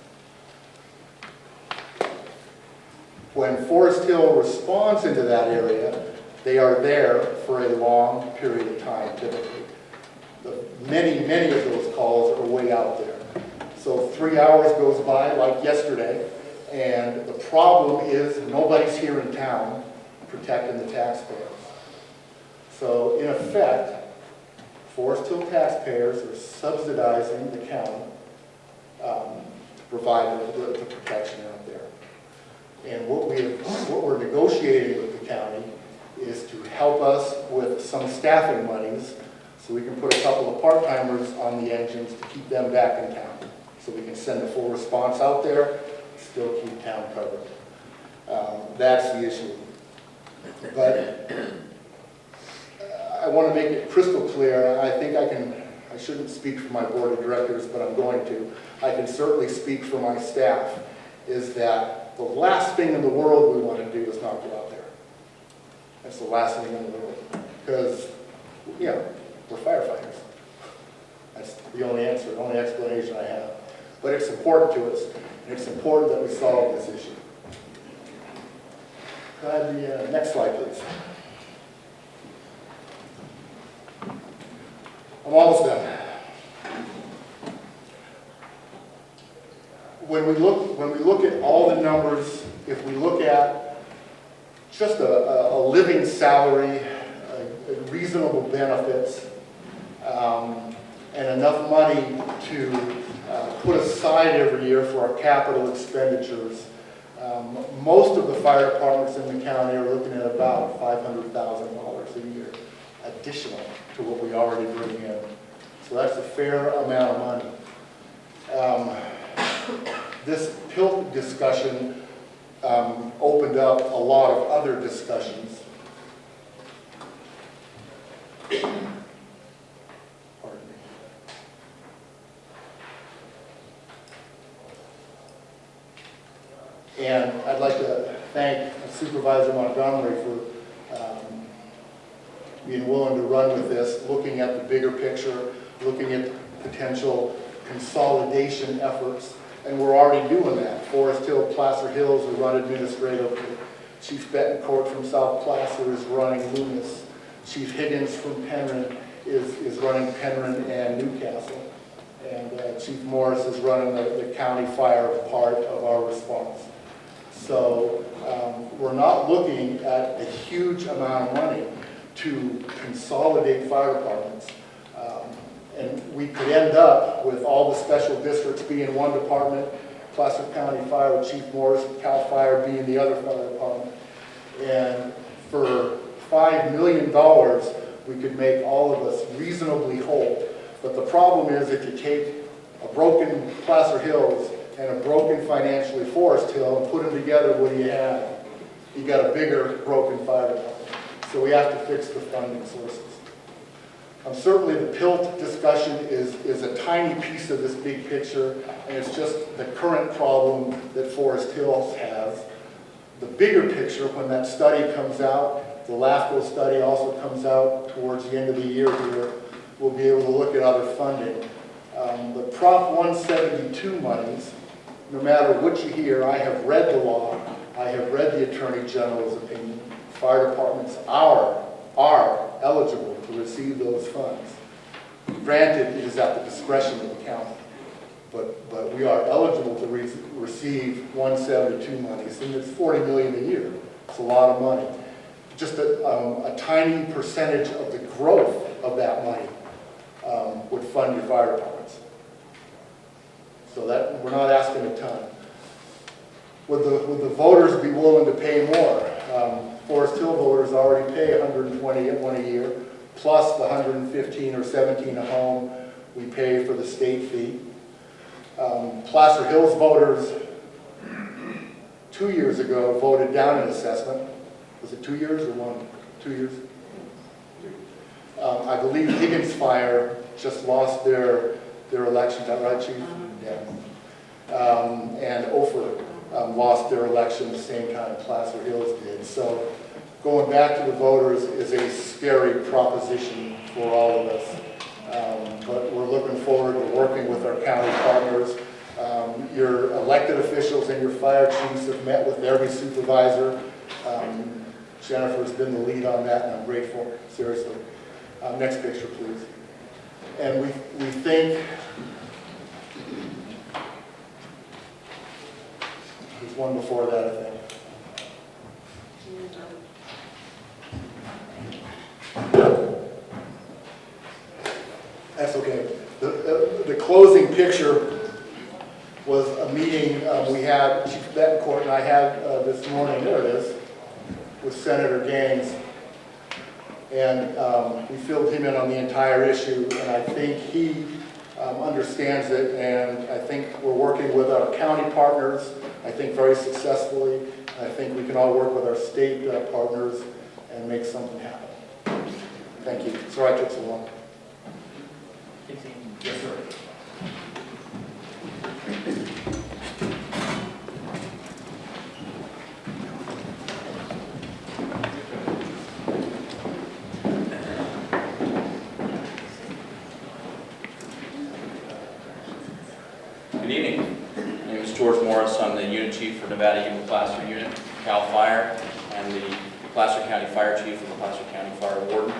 When Foresthill responds into that area, they are there for a long period of time, typically. Many of those calls are way out there. So 3 hours goes by, like yesterday, and the problem is nobody's here in town protecting the taxpayers. So in effect, Foresthill taxpayers are subsidizing the county to provide the protection out there. And what we're negotiating with the county is to help us with some staffing monies so we can put a couple of part-timers on the engines to keep them back in town. So we can send a full response out there, still keep town covered. That's the issue. But I want to make it crystal clear. I think I shouldn't speak for my board of directors, but I'm going to. I can certainly speak for my staff, is that the last thing in the world we want to do is not go out there. That's the last thing in the world. Because, yeah, we're firefighters. That's the only answer, the only explanation I have. But it's important to us, and it's important that we solve this issue. Could I have the next slide, please? I'm almost done. When we look at all the numbers, if we look at just a living salary, reasonable benefits, and enough money to put aside every year for our capital expenditures, most of the fire departments in the county are looking at about $500,000 a year, additional to what we already bring in. So that's a fair amount of money. This PILT discussion opened up a lot of other discussions. Pardon me. And I'd like to thank Supervisor Montgomery for being willing to run with this, looking at the bigger picture, looking at potential consolidation efforts, and we're already doing that. Foresthill, Placer Hills are run administratively. Chief Betancourt from South Placer is running Loomis. Chief Higgins from Penryn is running Penryn and Newcastle. And Chief Morris is running the county fire part of our response. So we're not looking at a huge amount of money to consolidate fire departments. And we could end up with all the special districts being one department, Placer County Fire with Chief Morris, Cal Fire being the other fire department. And for $5 million, we could make all of us reasonably whole. But the problem is if you take a broken Placer Hills and a broken financially Foresthill and put them together, what do you have? You got a bigger broken fire department. So we have to fix the funding sources. Certainly the PILT discussion is a tiny piece of this big picture, and it's just the current problem that Foresthill has. The bigger picture, when that study comes out, the LAFCO study also comes out towards the end of the year here, we'll be able to look at other funding. The Prop 172 monies, no matter what you hear, I have read the law, I have read the Attorney General's opinion. Fire departments are eligible to receive those funds. Granted, it is at the discretion of the county, but we are eligible to receive 172 monies, and it's $40 million a year. It's a lot of money. Just a tiny percentage of the growth of that money would fund your fire departments. So that we're not asking a ton. Would the voters be willing to pay more? Foresthill voters already pay $120 a year, plus the $115 or $17 a home we pay for the state fee. Placer Hills voters 2 years ago voted down an assessment. Was it 2 years or 1? 2 years? I believe Higgins Fire just lost their election, is that right, Chief? Yeah. And Ophir lost their election the same time Placer Hills did. So going back to the voters is a scary proposition for all of us. But we're looking forward to working with our county partners. Your elected officials and your fire chiefs have met with every supervisor. Jennifer's been the lead on that, and I'm grateful, seriously. Next picture, please. And we think, there's one before that, I think. That's okay. The closing picture was a meeting we had, Chief Betancourt and I had this morning, there it is, with Senator Gaines. And we filled him in on the entire issue, and I think he understands it, and I think we're working with our county partners, I think very successfully. I think we can all work with our state partners and make something happen. Thank you. Sorry I took so long. Yes, sir. Good evening. My name is George Morris. I'm the unit chief for Nevada Eagle Placer Unit, CAL FIRE, and the Placer County Fire Chief and the Placer County Fire Warden.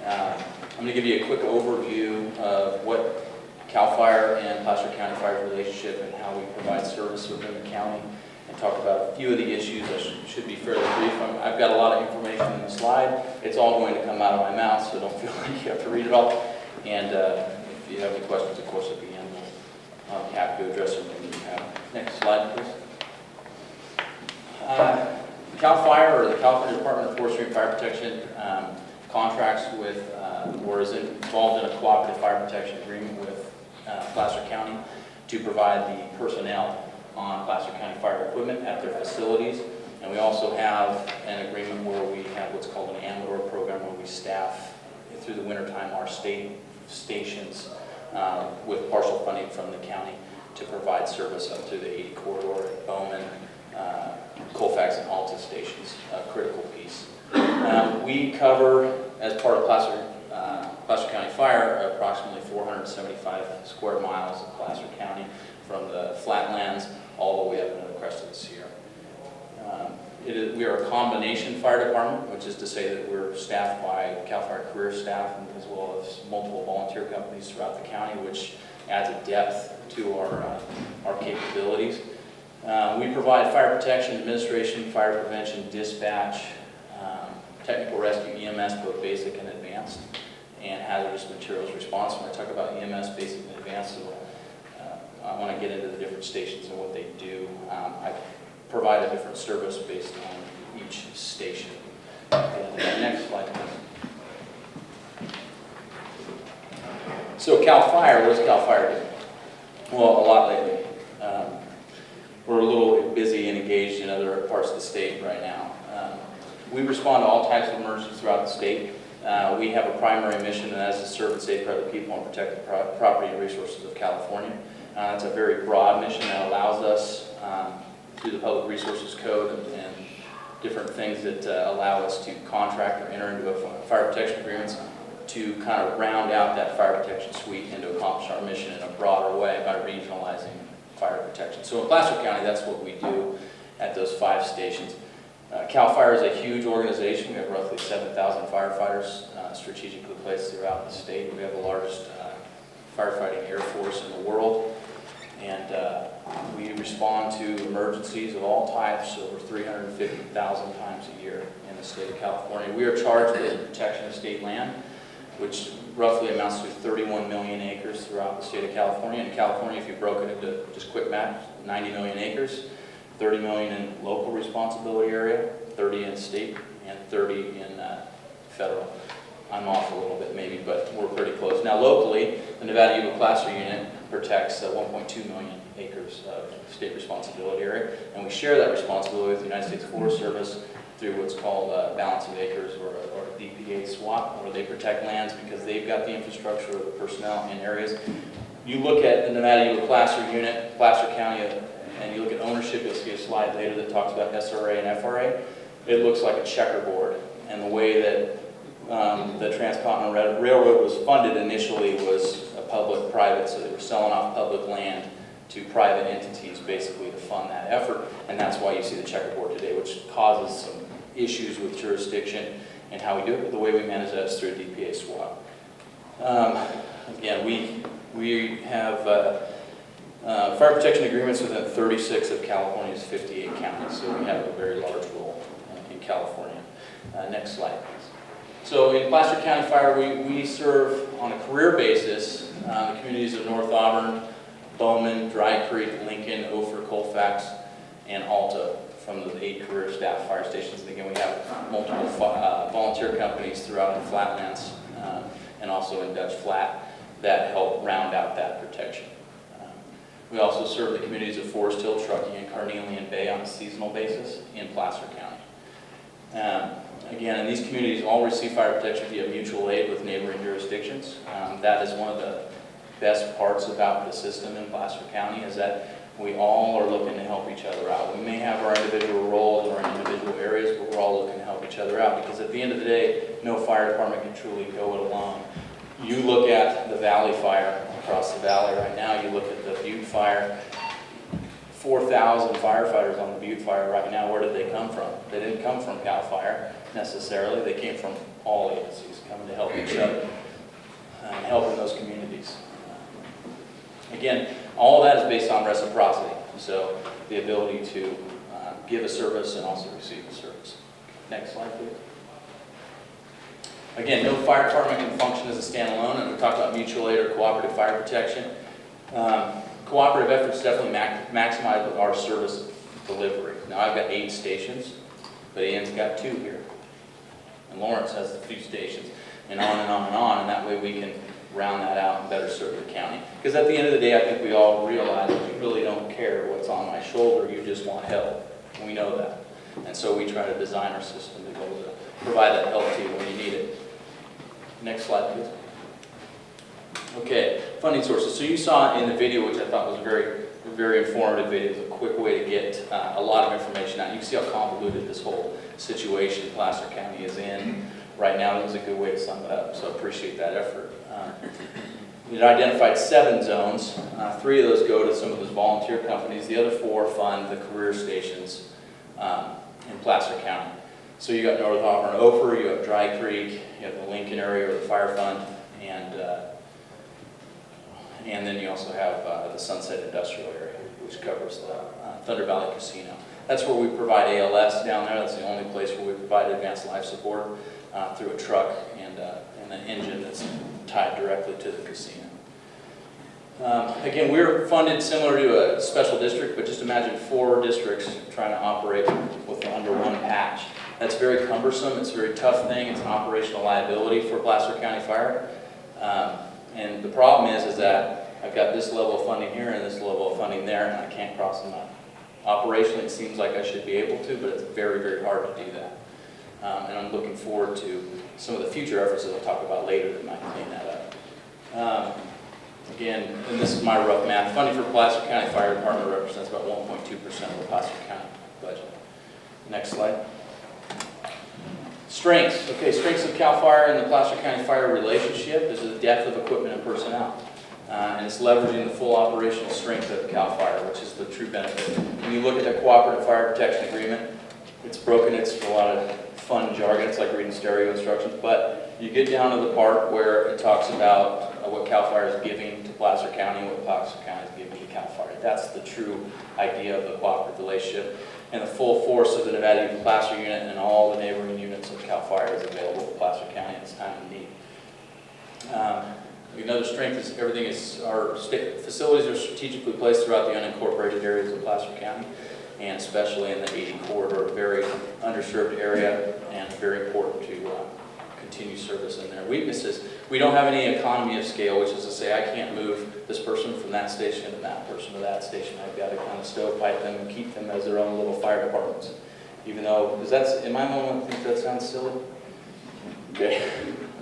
I'm going to give you a quick overview of what CAL FIRE and Placer County Fire's relationship and how we provide service within the county, and talk about a few of the issues. I should be fairly brief. I've got a lot of information in the slide. It's all going to come out of my mouth, so don't feel like you have to read it all. And if you have any questions, of course, at the end, I'm happy to address anything you have. Next slide, please. CAL FIRE, or the California Department of Forestry and Fire Protection, contracts with, or is involved in a cooperative fire protection agreement with Placer County to provide the personnel on Placer County fire equipment at their facilities. And we also have an agreement where we have what's called an Amador program, where we staff through the wintertime our state stations with partial funding from the county to provide service up to the 80 corridor at Bowman, Colfax, and Alta stations, a critical piece. We cover, as part of Placer County Fire, approximately 475 square miles of Placer County, from the flatlands all the way up into the crest of the Sierra. We are a combination fire department, which is to say that we're staffed by CAL FIRE career staff, as well as multiple volunteer companies throughout the county, which adds a depth to our capabilities. We provide fire protection, administration, fire prevention, dispatch, technical rescue, EMS, both basic and advanced, and hazardous materials response. When I talk about EMS, basic and advanced, so, I want to get into the different stations and what they do. I provide a different service based on each station. Next slide, please. So CAL FIRE, what does CAL FIRE do? Well, a lot lately. We're a little busy and engaged in other parts of the state right now. We respond to all types of emergencies throughout the state. We have a primary mission, and that is to serve and safeguard the people and protect the property and resources of California. It's a very broad mission that allows us, through the Public Resources Code and different things that allow us to contract or enter into a fire protection agreements, to kind of round out that fire protection suite and to accomplish our mission in a broader way by regionalizing fire protection. So in Placer County, that's what we do at those 5 stations. CAL FIRE is a huge organization. We have roughly 7,000 firefighters strategically placed throughout the state. We have the largest firefighting air force in the world. And we respond to emergencies of all types over 350,000 times a year in the state of California. We are charged with the protection of state land, which roughly amounts to 31 million acres throughout the state of California. In California, if you broke it into just quick math, 90 million acres, 30 million in local responsibility area, 30 in state, and 30 in federal. I'm off a little bit maybe, but we're pretty close. Now locally, the Nevada Eagle Placer Unit protects 1.2 million acres of state responsibility area, and we share that responsibility with the United States Forest Service, through what's called balance of acres or a DPA swap, where they protect lands because they've got the infrastructure or the personnel in areas. You look at the Nevada Eagle Placer unit, Placer County, and you look at ownership, you'll see a slide later that talks about SRA and FRA. It looks like a checkerboard. And the way that the Transcontinental Railroad was funded initially was a public-private, so they were selling off public land to private entities basically to fund that effort. And that's why you see the checkerboard today, which causes some issues with jurisdiction and how we do it. But the way we manage that is through a DPA swap. Again, we have fire protection agreements within 36 of California's 58 counties, so we have a very large role in California. Next slide, please. So in Placer County Fire, we serve on a career basis the communities of North Auburn, Bowman, Dry Creek, Lincoln, Ophir, Colfax, and Alta from the 8 career staff fire stations. And again, we have multiple volunteer companies throughout the flatlands and also in Dutch Flat that help round out that protection. We also serve the communities of Foresthill, Truckee, and Carnelian Bay on a seasonal basis in Placer County. Again, and these communities all receive fire protection via mutual aid with neighboring jurisdictions. That is one of the best parts about the system in Placer County, is that we all are looking to help each other out. We may have our individual roles or in individual areas, but we're all looking to help each other out, because at the end of the day, no fire department can truly go it alone. You look at the Valley Fire across the valley right now, you look at the Butte Fire, 4,000 firefighters on the Butte Fire right now. Where did they come from? They didn't come from CAL FIRE necessarily. They came from all agencies coming to help each other and helping those communities. Again, all of that is based on reciprocity. So the ability to give a service and also receive a service. Next slide, please. Again, no fire department can function as a standalone, and we talk about mutual aid or cooperative fire protection. Cooperative efforts definitely maximize our service delivery. Now I've got 8 stations, but Ian's got 2 here. And Lawrence has a few stations, and on and on and on, and that way we can round that out and better serve the county. Because at the end of the day, I think we all realize that you really don't care what's on my shoulder, you just want help. We know that. And so we try to design our system to be able to provide that help to you when you need it. Next slide, please. Okay, funding sources. So you saw in the video, which I thought was a very, very informative video. It's a quick way to get a lot of information out. You can see how convoluted this whole situation Placer County is in right now. It was a good way to sum it up, so I appreciate that effort. We identified 7 zones. 3 of those go to some of those volunteer companies. The other 4 fund the career stations in Placer County. So you got North Auburn, Ophir, you have Dry Creek, you have the Lincoln area or the Fire Fund, and then you also have the Sunset Industrial area, which covers the Thunder Valley Casino. That's where we provide ALS down there. That's the only place where we provide advanced life support through a truck and an engine that's tied directly to the casino. Again, we're funded similar to a special district, but just imagine 4 districts trying to operate with under one patch. That's very cumbersome. It's a very tough thing. It's an operational liability for Placer County Fire. And the problem is that I've got this level of funding here and this level of funding there, and I can't cross them up. Operationally, it seems like I should be able to, but it's very, very hard to do that. And I'm looking forward to some of the future efforts that I'll talk about later that might clean that up. Again, and this is my rough math, funding for Placer County Fire Department represents about 1.2% of the Placer County budget. Next slide. Strengths. Okay, strengths of CAL FIRE and the Placer County Fire relationship is the depth of equipment and personnel. And it's leveraging the full operational strength of CAL FIRE, which is the true benefit. When you look at the Cooperative Fire Protection Agreement, it's broken, it's a lot of fun jargon, it's like reading stereo instructions, but you get down to the part where it talks about what CAL FIRE is giving to Placer County, what Placer County is giving to CAL FIRE. That's the true idea of the cooperative relationship. And the full force of the Nevada Eagle Placer unit and all the neighboring units of CAL FIRE is available for Placer County at this time of need. Another strength is everything is, our facilities are strategically placed throughout the unincorporated areas of Placer County, and especially in the 80 corridor, a very underserved area, and very important to continue service in there. Weaknesses, we don't have any economy of scale, which is to say I can't move this person from that station to that person to that station. I've got to kind of stovepipe them and keep them as their own little fire departments. even though, am I the one that thinks that sounds silly? Okay,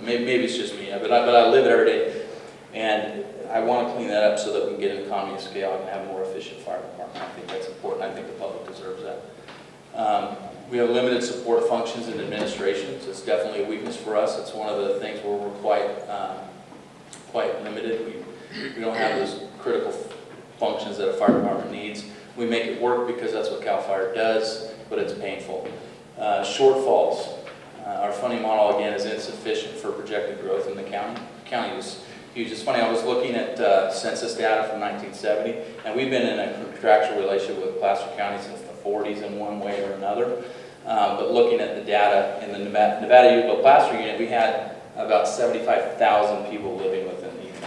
maybe it's just me, but I live it every day, and I want to clean that up so that we can get an economy of scale and have a more efficient fire department. I think that's important. I think the public deserves that. We have limited support functions in administration, so it's definitely a weakness for us. It's one of the things where we're quite limited. We don't have those critical functions that a fire department needs. We make it work because that's what CAL FIRE does, but it's painful. Shortfalls. Our funding model, again, is insufficient for projected growth in the county. The county is huge. It's funny, I was looking at census data from 1970, and we've been in a contractual relationship with Placer County since the 40s in one way or another. But looking at the data in the Nevada Utica Placer unit, we had about 75,000 people living within the unit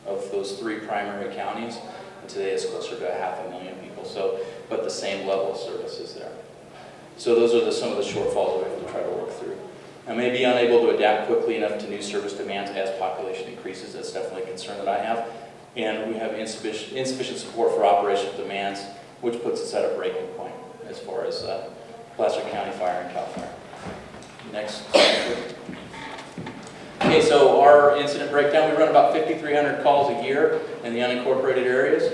of those 3 primary counties. And today it's closer to 500,000 people. So, but the same level of services there. So those are some of the shortfalls we have to try to work through. I may be unable to adapt quickly enough to new service demands as population increases. That's definitely a concern that I have. And we have insufficient support for operational demands, which puts us at a breaking point as far as Placer County Fire and CAL FIRE. Next slide, please. Okay, so our incident breakdown, we run about 5,300 calls a year in the unincorporated areas.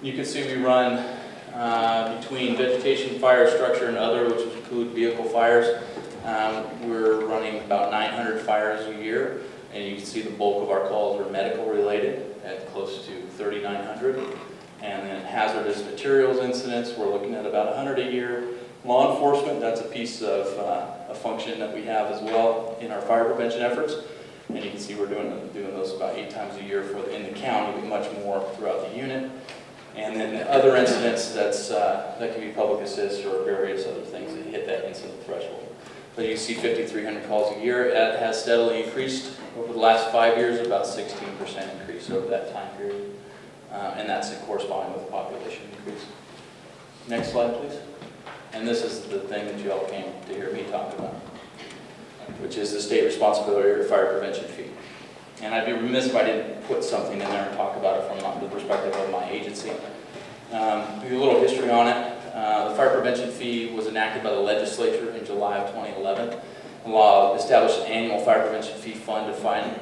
You can see we run between vegetation, fire, structure, and other, which include vehicle fires. We're running about 900 fires a year, and you can see the bulk of our calls are medical related at close to 3,900. And then hazardous materials incidents, we're looking at about 100 a year. Law enforcement, that's a piece of a function that we have as well in our fire prevention efforts. And you can see we're doing those about 8 times a year in the county, but much more throughout the unit. And then the other incidents, that can be public assist or various other things that hit that incident threshold. But you see 5,300 calls a year. It has steadily increased over the last 5 years, about 16% increase over that time period. And that's corresponding with the population increase. Next slide, please. And this is the thing that you all came to hear me talk about, which is the state responsibility or fire prevention fee. And I'd be remiss if I didn't put something in there and talk about it from the perspective of my agency. To give you a little history on it, the fire prevention fee was enacted by the legislature in July of 2011. The law established an annual fire prevention fee fund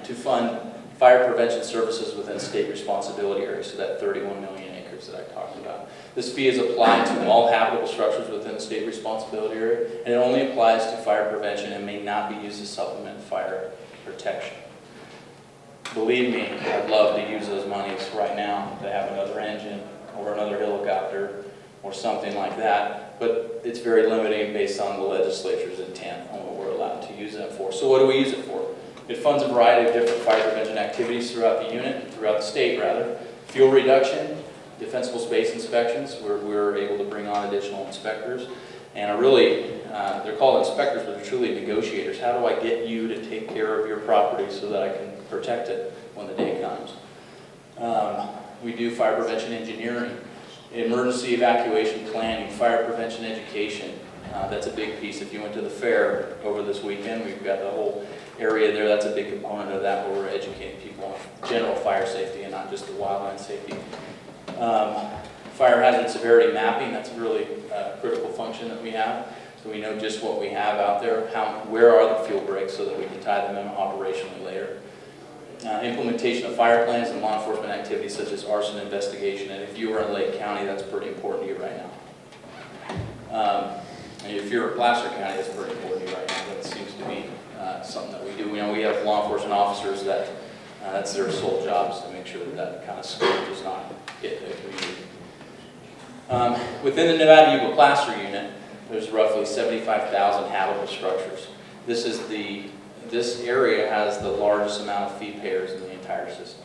to fund fire prevention services within state responsibility areas, so that 31 million acres that I talked about. This fee is applied to all habitable structures within the state responsibility area, and it only applies to fire prevention and may not be used to supplement fire protection. Believe me, I'd love to use those monies right now to have another engine or another helicopter or something like that, but it's very limiting based on the legislature's intent on what we're allowed to use them for. So what do we use it for? It funds a variety of different fire prevention activities throughout the unit, throughout the state rather. Fuel reduction, defensible space inspections, where we're able to bring on additional inspectors. And they're called inspectors, but they're truly negotiators. How do I get you to take care of your property so that I can protect it when the day comes? We do fire prevention engineering, emergency evacuation planning, fire prevention education. That's a big piece. If you went to the fair over this weekend, we've got the whole area there. That's a big component of that, where we're educating people on general fire safety and not just the wildland safety. Fire hazard severity mapping, that's a really critical function that we have. So we know just what we have out there, where are the fuel breaks so that we can tie them in operationally later. Implementation of fire plans and law enforcement activities such as arson investigation. And if you are in Lake County, that's pretty important to you right now. And if you're in Placer County, that's pretty important to you right now. That seems to be something that we do. We know we have law enforcement officers that that's their sole job, is to make sure that that kind of scope does not hit the community. Within the Nevada Utica Placer unit, there's roughly 75,000 habitable structures. This area has the largest amount of fee payers in the entire system.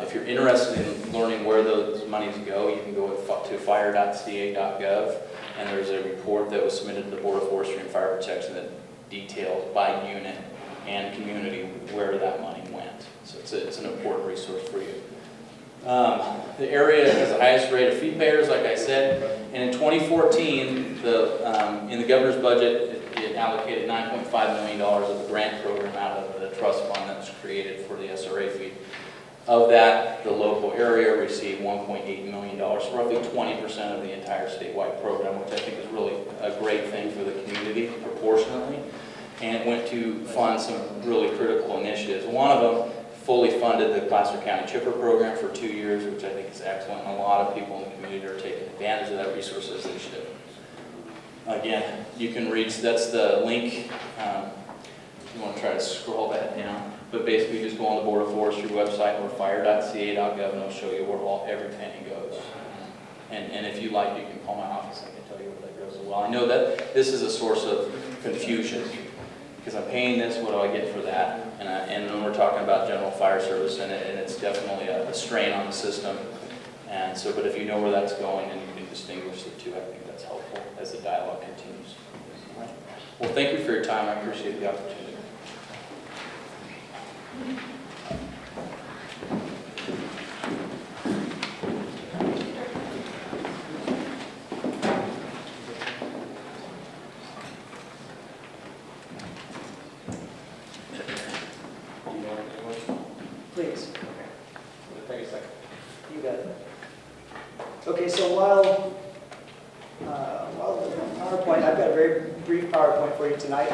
If you're interested in learning where those monies go, you can go to fire.ca.gov, and there's a report that was submitted to the Board of Forestry and Fire Protection that details by unit and community where that money went. So it's an important resource for you. The area has the highest rate of fee payers, like I said, and in 2014, in the governor's budget, it allocated $9.5 million of the grant program out of the trust fund that was created for the SRA fee. Of that, the local area received $1.8 million, so roughly 20% of the entire statewide program, which I think is really a great thing for the community proportionately, and it went to fund some really critical initiatives. One of them fully funded the Placer County Chipper program for 2 years, which I think is excellent, and a lot of people in the community are taking advantage of that resource as they should. Again, you can read, that's the link. You want to try to scroll that down. But basically, just go on the Board of Forestry website or fire.ca.gov, and it'll show you where every penny goes. And if you like, you can call my office. I can tell you where that goes as well. I know that this is a source of confusion because I'm paying this. What do I get for that? And then we're talking about general fire service, and it's definitely a strain on the system. And so, but if you know where that's going and you can distinguish the two, I think that's helpful as the dialogue continues. All right. Well, thank you for your time. I appreciate the opportunity. Please. Take a second. You got it. Okay, so while the PowerPoint, I've got a very brief PowerPoint for you tonight.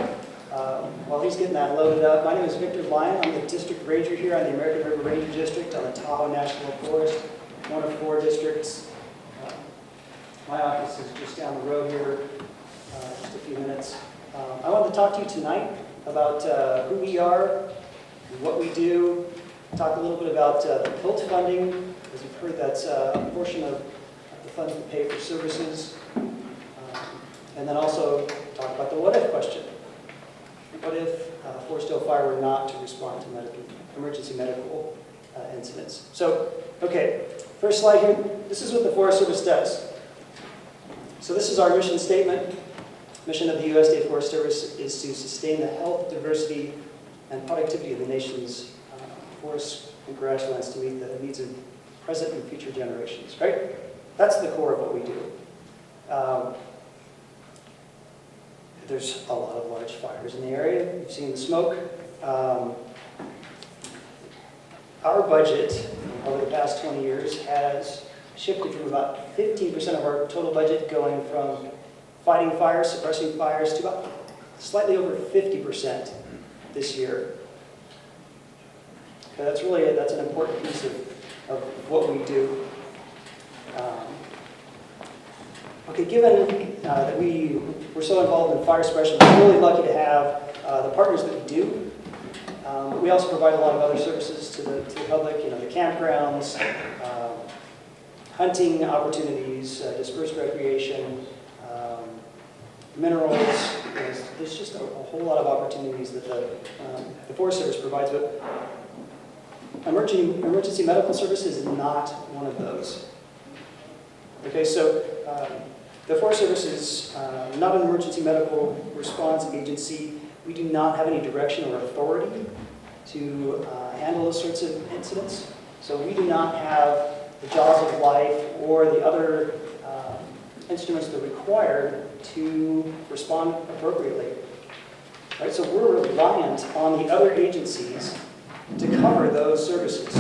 While he's getting that loaded up, my name is Victor Lyon. I'm the district ranger here on the American River Ranger District on the Tahoe National Forest, one of 4 districts. My office is just down the road here, just a few minutes. I wanted to talk to you tonight about who we are, what we do, talk a little bit about the PILT funding. As you've heard, that's a portion of the funds that pay for services. And then also talk about the what if question. What if Foresthill Fire were not to respond to emergency medical incidents? So, okay, first slide here. This is what the Forest Service does. So this is our mission statement. Mission of the U.S. State Forest Service is to sustain the health, diversity, and productivity of the nation's forests and grasslands to meet the needs of present and future generations, right? That's the core of what we do. There's a lot of large fires in the area. You've seen the smoke. Our budget over the past 20 years has shifted from about 15% of our total budget going from fighting fires, suppressing fires, to about slightly over 50% this year. Okay, that's an important piece of what we do. Okay, given that we're so involved in fire suppression, we're really lucky to have the partners that we do. We also provide a lot of other services to the public, the campgrounds, hunting opportunities, dispersed recreation, minerals. There's just a whole lot of opportunities that the Forest Service provides, but emergency medical services is not one of those. Okay, so the Forest Service is not an emergency medical response agency. We do not have any direction or authority to handle those sorts of incidents. So we do not have the jaws of life or the other instruments that are required to respond appropriately. Right? So we're reliant on the other agencies to cover those services.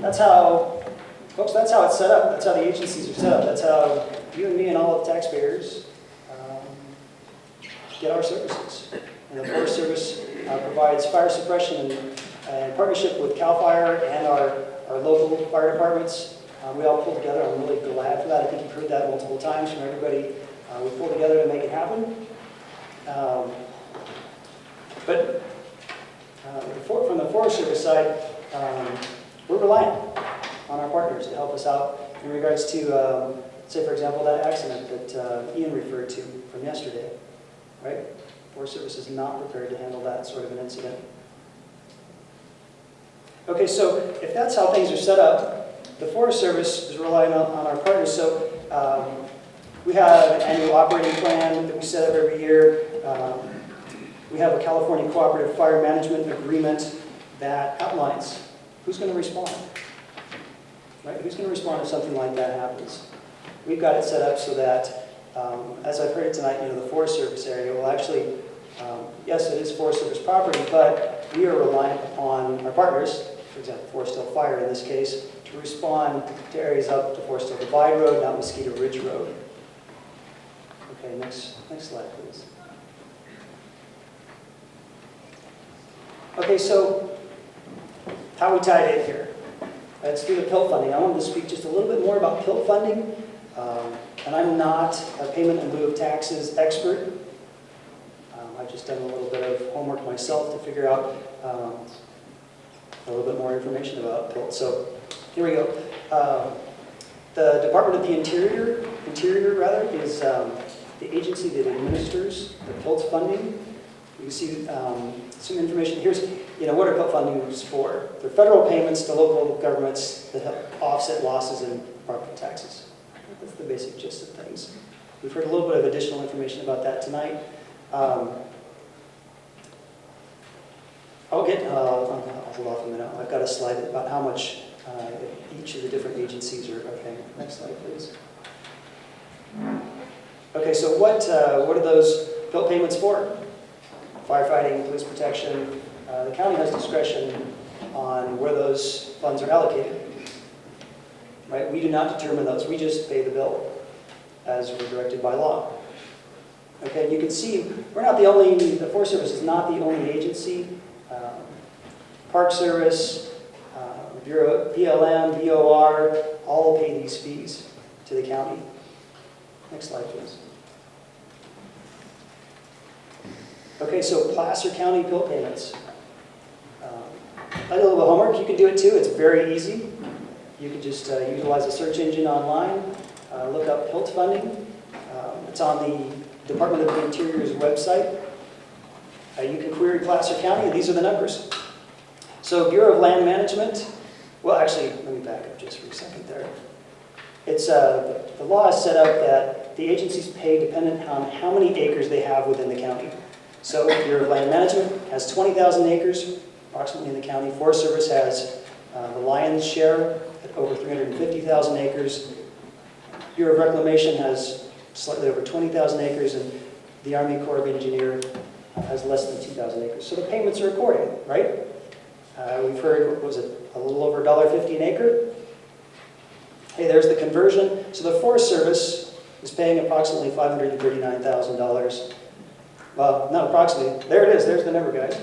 That's how, folks, that's how it's set up. That's how the agencies are set up. That's how you and me and all of the taxpayers get our services. And the Forest Service provides fire suppression in partnership with CAL FIRE and our local fire departments. We all pull together. I'm really glad for that. I think you've heard that multiple times from everybody. We pull together to make it happen. But from the Forest Service side, we're reliant on our partners to help us out in regards to, say, for example, that accident that Ian referred to from yesterday, right? Forest Service is not prepared to handle that sort of an incident. Okay, so if that's how things are set up, the Forest Service is relying on our partners. So we have an annual operating plan that we set up every year. We have a California Cooperative Fire Management Agreement that outlines who's going to respond. Right? Who's going to respond if something like that happens? We've got it set up so that, as I've heard it tonight, the Forest Service area will actually, yes, it is Forest Service property, but we are reliant upon our partners for example, Foresthill Fire in this case, to respond to areas up to Foresthill Divide Road, not Mosquito Ridge Road. Okay, next slide, please. Okay, so how we tied in here. Let's do the PILT funding. I wanted to speak just a little bit more about PILT funding. And I'm not a payment in lieu of taxes expert. I've just done a little bit of homework myself to figure out a little bit more information about PILT. So here we go. The Department of the Interior is the agency that administers the PILT funding. You can see some information. Here's, what are PILT funding used for? They're federal payments to local governments that help offset losses in property taxes. That's the basic gist of things. We've heard a little bit of additional information about that tonight. I'll hold off a minute. I've got a slide about how much each of the different agencies are paying. Next slide, please. Okay, so what are those PILT payments for? Firefighting, police protection. The county has discretion on where those funds are allocated. Right? We do not determine those. We just pay the bill as we're directed by law. Okay, and you can see we're not the Forest Service is not the only agency. Park Service, Bureau, BLM, BOR, all pay these fees to the county. Next slide, please. Okay, so Placer County PILT payments. I did a little homework. You can do it too. It's very easy. You can just utilize a search engine online, look up PILT funding. It's on the Department of the Interior's website. You can query Placer County, and these are the numbers. So Bureau of Land Management, well actually, let me back up just for a second there. It's, the law is set up that the agencies pay dependent on how many acres they have within the county. So Bureau of Land Management has 20,000 acres approximately in the county. Forest Service has the lion's share at over 350,000 acres. Bureau of Reclamation has slightly over 20,000 acres, and the Army Corps of Engineers has less than 2,000 acres. So the payments are according, right? We've heard, what was it, a little over $1.50 an acre? Hey, there's the conversion. So the Forest Service is paying approximately $539,000. Well, not approximately. There it is. There's the number, guys.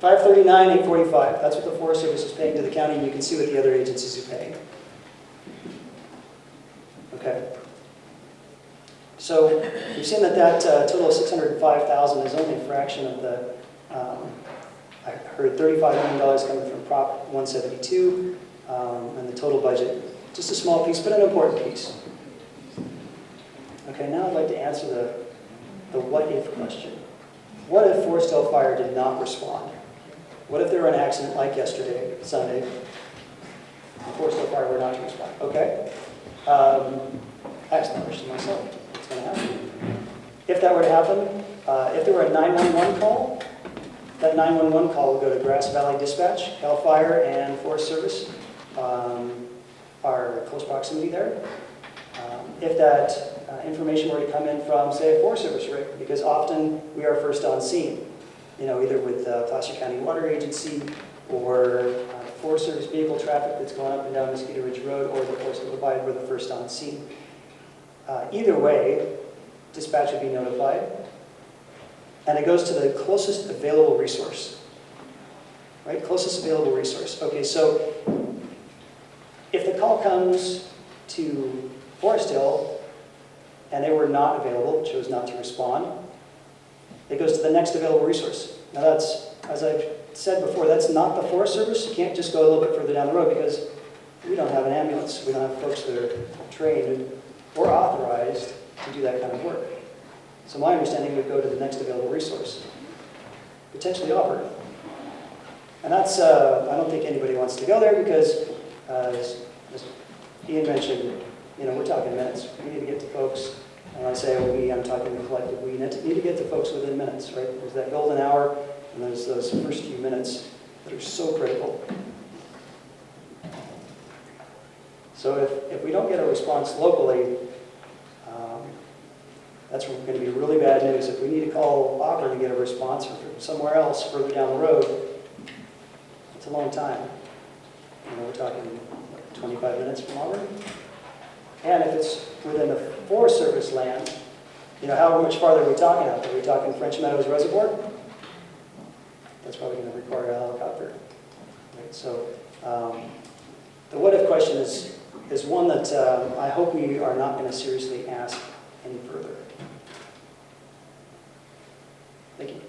$539,845. That's what the Forest Service is paying to the county, and you can see what the other agencies are paying. Okay. So we've seen that total of $605,000 is only a fraction of the, I heard $35 million coming from Prop 172, and the total budget. Just a small piece, but an important piece. Okay, now I'd like to answer the what-if question. What if Foresthill Fire did not respond? What if there were an accident like yesterday, Sunday, and Foresthill Fire were not to respond? Okay. I asked that question myself. What's going to happen? If that were to happen, if there were a 911 call, that 911 call would go to Grass Valley Dispatch, CAL FIRE, and Forest Service are in close proximity there. If that information were to come in from, say, a Forest Service rig, because often we are first on scene, either with Placer County Water Agency or Forest Service vehicle traffic that's going up and down Mosquito Ridge Road, or the Foresthill Divide, we're the first on scene. Either way, dispatch would be notified, and it goes to the closest available resource. Right? Closest available resource. Okay, so if the call comes to Foresthill and they were not available, chose not to respond, it goes to the next available resource. Now that's, as I've said before, that's not the Forest Service. You can't just go a little bit further down the road because we don't have an ambulance. We don't have folks that are trained or authorized to do that kind of work. So my understanding would go to the next available resource, potentially Auburn. And that's, I don't think anybody wants to go there because, as Ian mentioned, we're talking minutes. We need to get to folks, and when I say we, I'm talking the collective we, need to get to folks within minutes, right? There's that golden hour, and there's those first few minutes that are so critical. So if we don't get a response locally, that's going to be really bad news. If we need to call Auburn to get a response or from somewhere else further down the road, it's a long time. we're talking what, 25 minutes from Auburn. And if it's within the Forest Service land, how much farther are we talking out there? Are we talking French Meadows Reservoir? That's probably going to require a helicopter. Right? So the what if question is one that I hope we are not going to seriously ask any further. Thank you.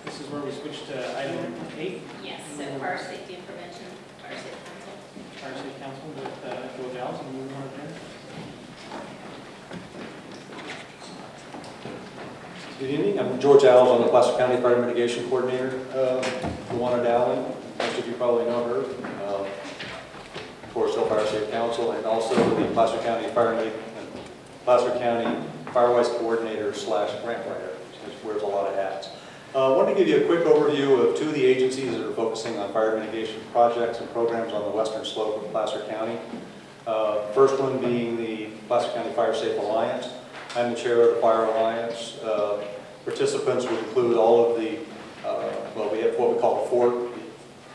This is where we switch to item 8, Yes, so fire safety and prevention, fire safety council. Fire Safety Council with George Alves, and move on there. Good evening, I'm George Alves, I'm the Placer County Fire Mitigation Coordinator. Luana Dowling, most of you probably know her, Foresthill Fire Safety Council, and also the Placer County Firewise Coordinator / grant writer, which wears a lot of hats. I wanted to give you a quick overview of 2 of the agencies that are focusing on fire mitigation projects and programs on the western slope of Placer County. First one being the Placer County Fire Safe Alliance. I'm the chair of the Fire Alliance. Participants would include all of the, we have what we call the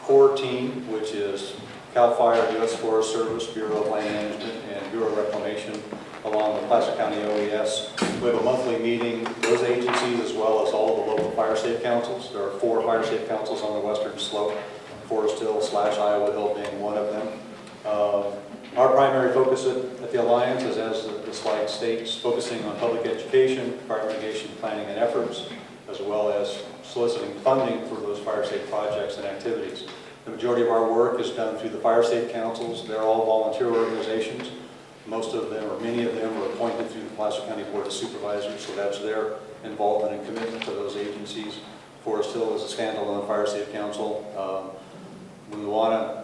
core team, which is CAL FIRE, U.S. Forest Service, Bureau of Land Management, and Bureau of Reclamation, along with Placer County OES. We have a monthly meeting, those agencies, as well as all of the local fire safe councils. There are 4 fire safe councils on the western slope, Foresthill / Iowa Hill being one of them. Our primary focus at the Alliance is, as the slide states, focusing on public education, fire mitigation planning and efforts, as well as soliciting funding for those fire safe projects and activities. The majority of our work is done through the fire safe councils. They're all volunteer organizations. Most of them, or many of them, are appointed through the Placer County Board of Supervisors, so that's their involvement and commitment to those agencies. Foresthill is a standalone fire safe council. We want to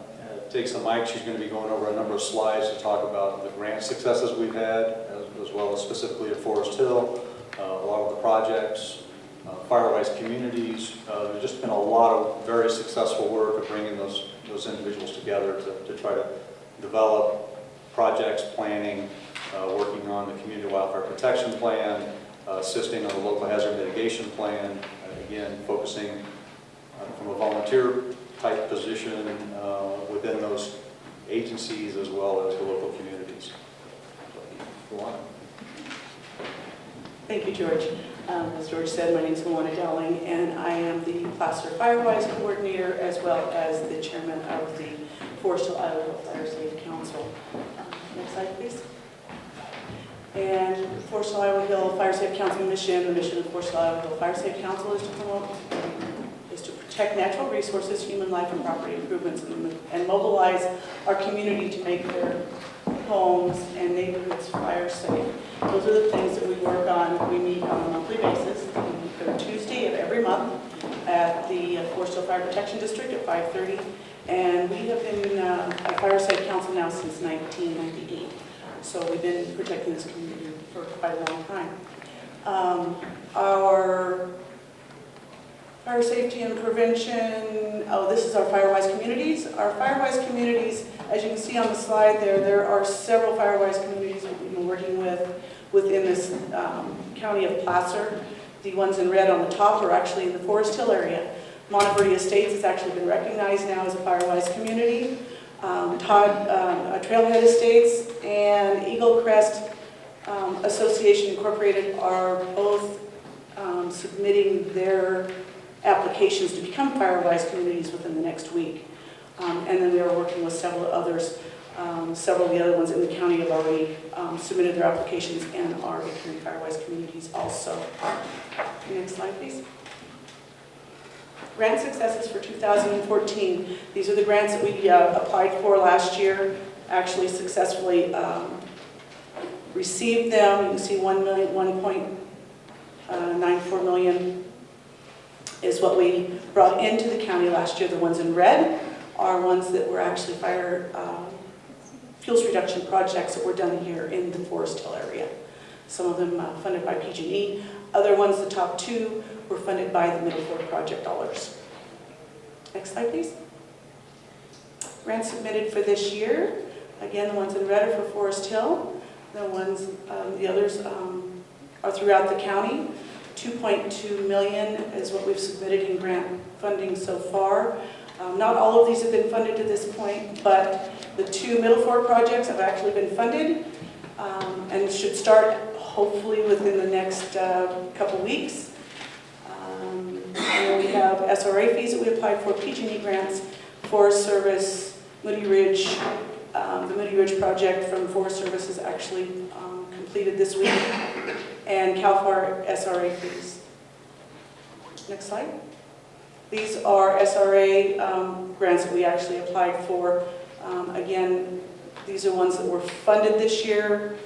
take some mic. She's going to be going over a number of slides to talk about the grant successes we've had, as well as specifically at Foresthill, a lot of the projects, Firewise communities. There's just been a lot of very successful work of bringing those individuals together to try to develop projects, planning, working on the Community Wildfire Protection Plan, assisting on the Local Hazard Mitigation Plan, again, focusing from a volunteer type position within those agencies as well as the local communities. Go on. Thank you, George. As George said, my name is Luana Dowling, and I am the Placer Firewise Coordinator as well as the Chairman of the Foresthill Iowa Hill Fire Safe Council. Next slide, please. And Foresthill Iowa Hill Fire Safe Council mission, the mission of Foresthill Iowa Hill Fire Safe Council is to protect natural resources, human life, and property improvements, and mobilize our community to make their homes and neighborhoods fire safe. Those are the things that we work on. We meet on a monthly basis, the 3rd Tuesday of every month at the Foresthill Fire Protection District at 5:30. And we have been a Fire Safe Council now since 1998. So we've been protecting this community for quite a long time. Our fire safety and prevention, this is our Firewise communities. Our Firewise communities, as you can see on the slide there are several Firewise communities that we've been working with within this county of Placer. The ones in red on the top are actually in the Foresthill area. Monteverde Estates has actually been recognized now as a Firewise community. Trailhead Estates and Eagle Crest Association Incorporated are both submitting their applications to become Firewise communities within the next week. And then we are working with several others. Several of the other ones in the county have already submitted their applications and are becoming Firewise communities also. Next slide, please. Grant successes for 2014. These are the grants that we applied for last year, actually successfully received them. You can see 1.94 million is what we brought into the county last year. The ones in red are ones that were actually fire fuels reduction projects that were done here in the Foresthill area. Some of them funded by PG&E. Other ones, the top 2, were funded by the Middle Fork project dollars. Next slide, please. Grants submitted for this year. Again, the ones in red are for Forest Hill. The others are throughout the county. 2.2 million is what we've submitted in grant funding so far. Not all of these have been funded to this point, but the 2 Middle Fork projects have actually been funded and should start hopefully within the next couple weeks. And we have SRA fees that we applied for, PG&E grants, Forest Service, Moody Ridge. The Moody Ridge project from Forest Service is actually completed this week, and CAL FIRE SRA fees. Next slide. These are SRA grants that we actually applied for. Again, these are ones that were funded this year.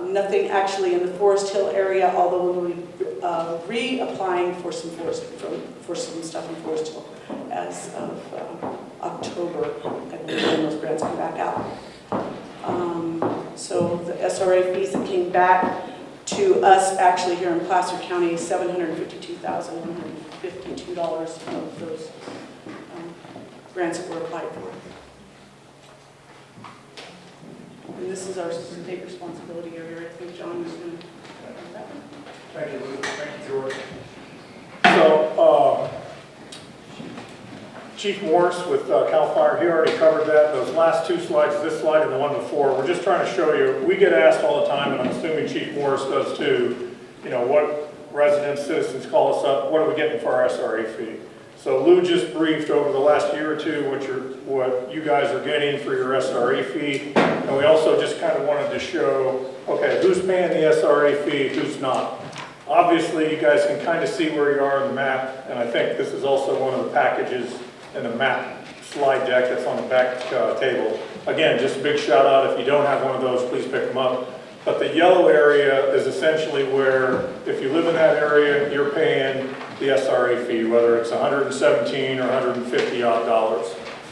Nothing actually in the Forest Hill area, although we'll be reapplying for some stuff in Forest Hill as of October, I believe, when those grants come back out. So the SRA fees that came back to us actually here in Placer County, $752,152 of those grants that were applied for. And this is our state responsibility area. I think John is going to cover that one. Thank you, Luke. Thank you, George. So, Chief Morris with CAL FIRE, he already covered that. Those last 2 slides, this slide and the one before, we're just trying to show you, we get asked all the time, and I'm assuming Chief Morris does too, you know, what residents, citizens call us up, what are we getting for our SRA fee? So Lou just briefed over the last year or two what you guys are getting for your SRA fee, and we also just kind of wanted to show, okay, who's paying the SRA fee, who's not. Obviously, you guys can kind of see where you are in the map, and I think this is also one of the packages in the map slide deck that's on the back table. Again, just a big shout out. If you don't have one of those, please pick them up. But the yellow area is essentially where, if you live in that area, you're paying the SRA fee, whether it's $117 or $150 odd.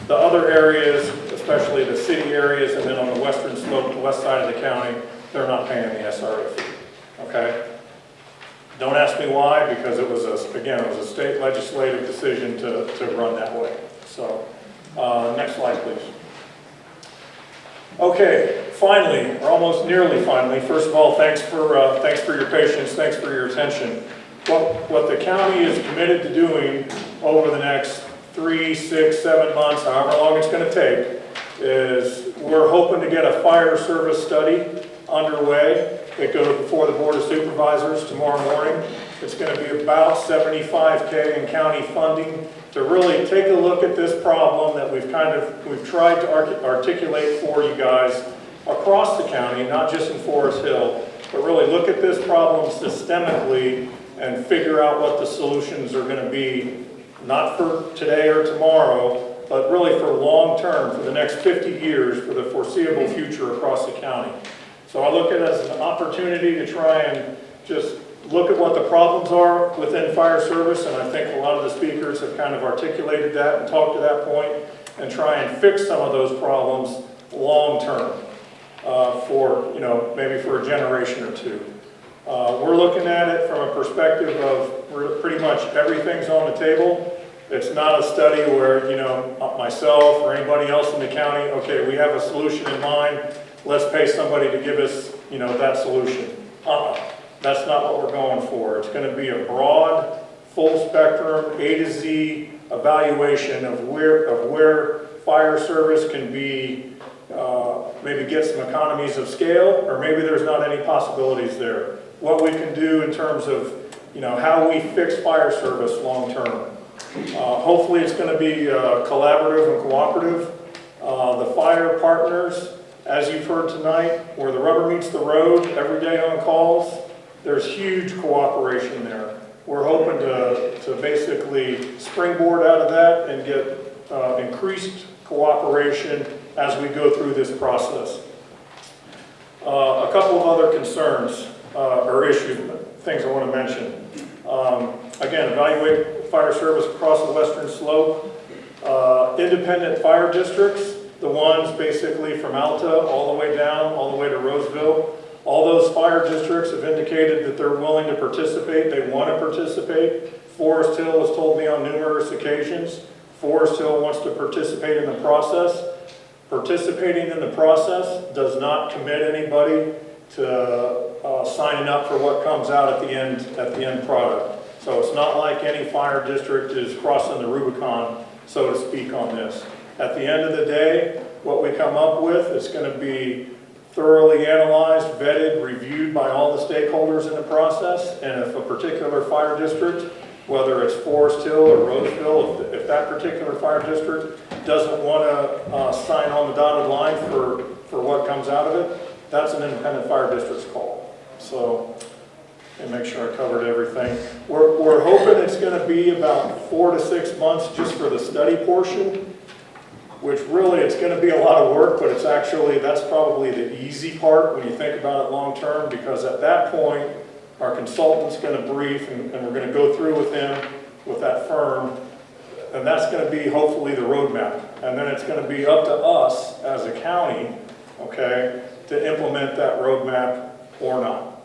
The other areas, especially the city areas, and then on the western slope, the west side of the county, they're not paying the SRA fee. Okay? Don't ask me why, because it was a state legislative decision to run that way. So, next slide, please. Okay, finally, or almost nearly finally. First of all, thanks for your patience. Thanks for your attention. What the county is committed to doing over the next 3, 6, 7 months, however long it's going to take, is we're hoping to get a fire service study underway. It goes before the Board of Supervisors tomorrow morning. It's going to be about $75K in county funding to really take a look at this problem that we've tried to articulate for you guys across the county, not just in Forest Hill, but really look at this problem systemically and figure out what the solutions are going to be, not for today or tomorrow, but really for long term, for the next 50 years, for the foreseeable future across the county. So I look at it as an opportunity to try and just look at what the problems are within fire service, and I think a lot of the speakers have kind of articulated that and talked to that point, and try and fix some of those problems long term for, maybe for a generation or two. We're looking at it from a perspective of pretty much everything's on the table. It's not a study where, myself or anybody else in the county, okay, we have a solution in mind, let's pay somebody to give us, that solution. That's not what we're going for. It's going to be a broad, full spectrum, A to Z evaluation of where fire service can be, maybe get some economies of scale, or maybe there's not any possibilities there. What we can do in terms of, how we fix fire service long term. Hopefully it's going to be collaborative and cooperative. The fire partners, as you've heard tonight, where the rubber meets the road every day on calls, there's huge cooperation there. We're hoping to basically springboard out of that and get increased cooperation as we go through this process. A couple of other concerns or issues, things I want to mention. Again, evaluate fire service across the western slope. Independent fire districts, the ones basically from Alta all the way down, all the way to Roseville. All those fire districts have indicated that they're willing to participate. They want to participate. Forest Hill has told me on numerous occasions, Forest Hill wants to participate in the process. Participating in the process does not commit anybody to signing up for what comes out at the end product. So it's not like any fire district is crossing the Rubicon, so to speak, on this. At the end of the day, what we come up with is going to be thoroughly analyzed, vetted, reviewed by all the stakeholders in the process, and if a particular fire district, whether it's Foresthill or Roseville, if that particular fire district doesn't want to sign on the dotted line for what comes out of it, that's an independent fire district's call. So, and make sure I covered everything. We're hoping it's going to be about 4 to 6 months just for the study portion, which really it's going to be a lot of work, but it's actually, that's probably the easy part when you think about it long term, because at that point, our consultant's going to brief and we're going to go through with him, with that firm, and that's going to be hopefully the roadmap. And then it's going to be up to us as a county, okay, to implement that roadmap or not.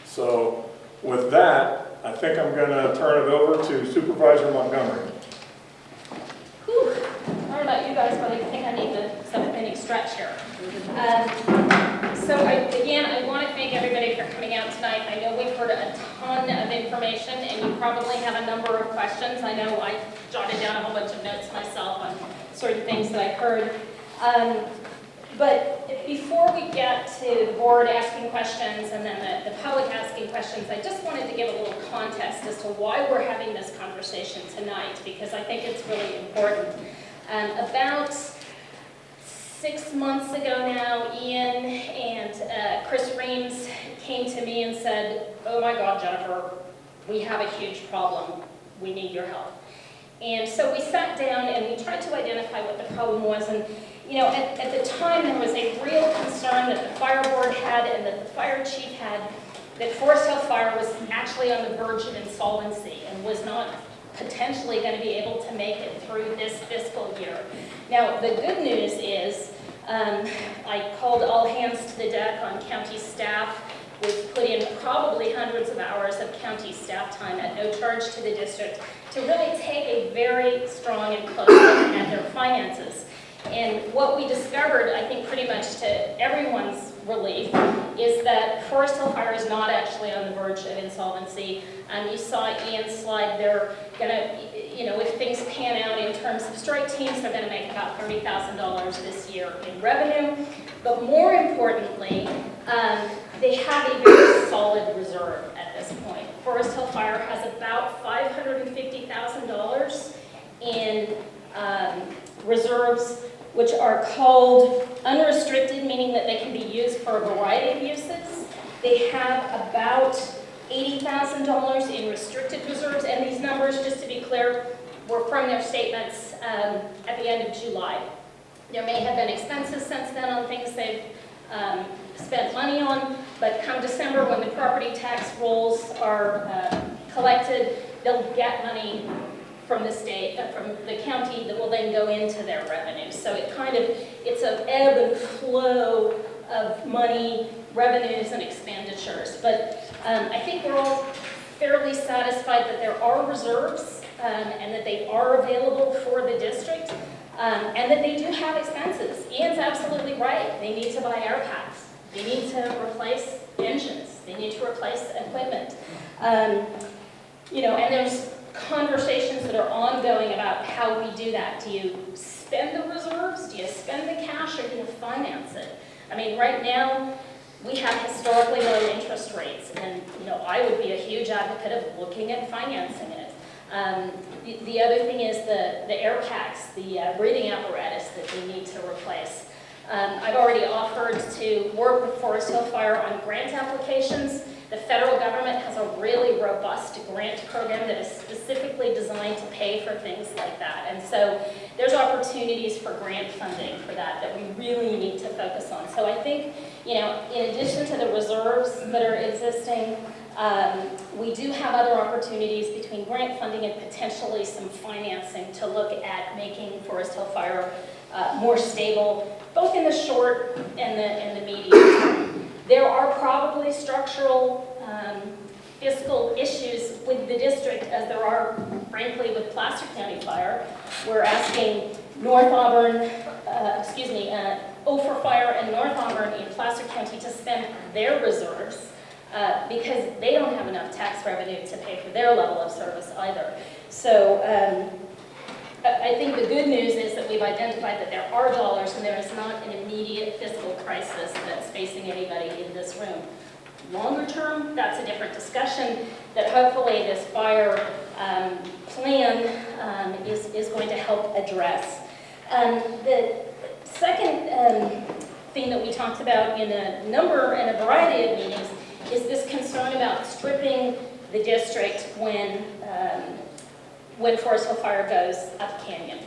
So with that, I think I'm going to turn it over to Supervisor Montgomery. Whew. I don't know about you guys, but I think I need the 7-inning stretch here. So again, I want to thank everybody for coming out tonight. I know we've heard a ton of information, and you probably have a number of questions. I know I jotted down a whole bunch of notes myself on certain things that I heard. But before we get to the board asking questions and then the public asking questions, I just wanted to give a little context as to why we're having this conversation tonight, because I think it's really important. About 6 months ago now, Ian and Chris Reams came to me and said, "Oh my God, Jennifer, we have a huge problem. We need your help." And so we sat down and we tried to identify what the problem was. And you know, at the time there was a real concern that the fire board had and that the fire chief had, that Foresthill Fire was actually on the verge of insolvency and was not potentially going to be able to make it through this fiscal year. Now, the good news is I called all hands to the deck on county staff. We've put in probably hundreds of hours of county staff time at no charge to the district to really take a very strong and close look at their finances. And what we discovered, I think pretty much to everyone's relief, is that Foresthill Fire is not actually on the verge of insolvency. You saw Ian's slide, they're gonna, you know, if things pan out in terms of strike teams, they're gonna make about $30,000 this year in revenue. But more importantly, they have a very solid reserve at this point. Foresthill Fire has about $550,000 in reserves, which are called unrestricted, meaning that they can be used for a variety of uses. They have about $80,000 in restricted reserves, and these numbers, just to be clear, were from their statements at the end of July. There may have been expenses since then on things they've spent money on, but come December, when the property tax rolls are collected, they'll get money from the state, from the county, that will then go into their revenue. So it kind of, it's an ebb and flow of money, revenues, and expenditures. But I think we're all fairly satisfied that there are reserves and that they are available for the district, and that they do have expenses. Ian's absolutely right. They need to buy air packs. They need to replace engines. They need to replace equipment. You know, and there's conversations that are ongoing about how we do that. Do you spend the reserves? Do you spend the cash, or do you finance it? I mean, right now, we have historically low interest rates, and you know, I would be a huge advocate of looking at financing it. The other thing is the air packs, the breathing apparatus that they need to replace. I've already offered to work with Foresthill Fire on grant applications. The federal government has a really robust grant program that is specifically designed to pay for things like that. And so there's opportunities for grant funding for that we really need to focus on. So I think, you know, in addition to the reserves that are existing, we do have other opportunities between grant funding and potentially some financing to look at making Foresthill Fire more stable, both in the short and the medium term. There are probably structural fiscal issues with the district, as there are, frankly, with Placer County Fire. We're asking North Auburn, Ophir Fire and North Auburn in Placer County to spend their reserves because they don't have enough tax revenue to pay for their level of service either. So I think the good news is that we've identified that there are dollars and there is not an immediate fiscal crisis that's facing anybody in this room. Longer term, that's a different discussion that hopefully this fire plan is going to help address. The second thing that we talked about in a number and a variety of meetings is this concern about stripping the district when Foresthill Fire goes up canyon.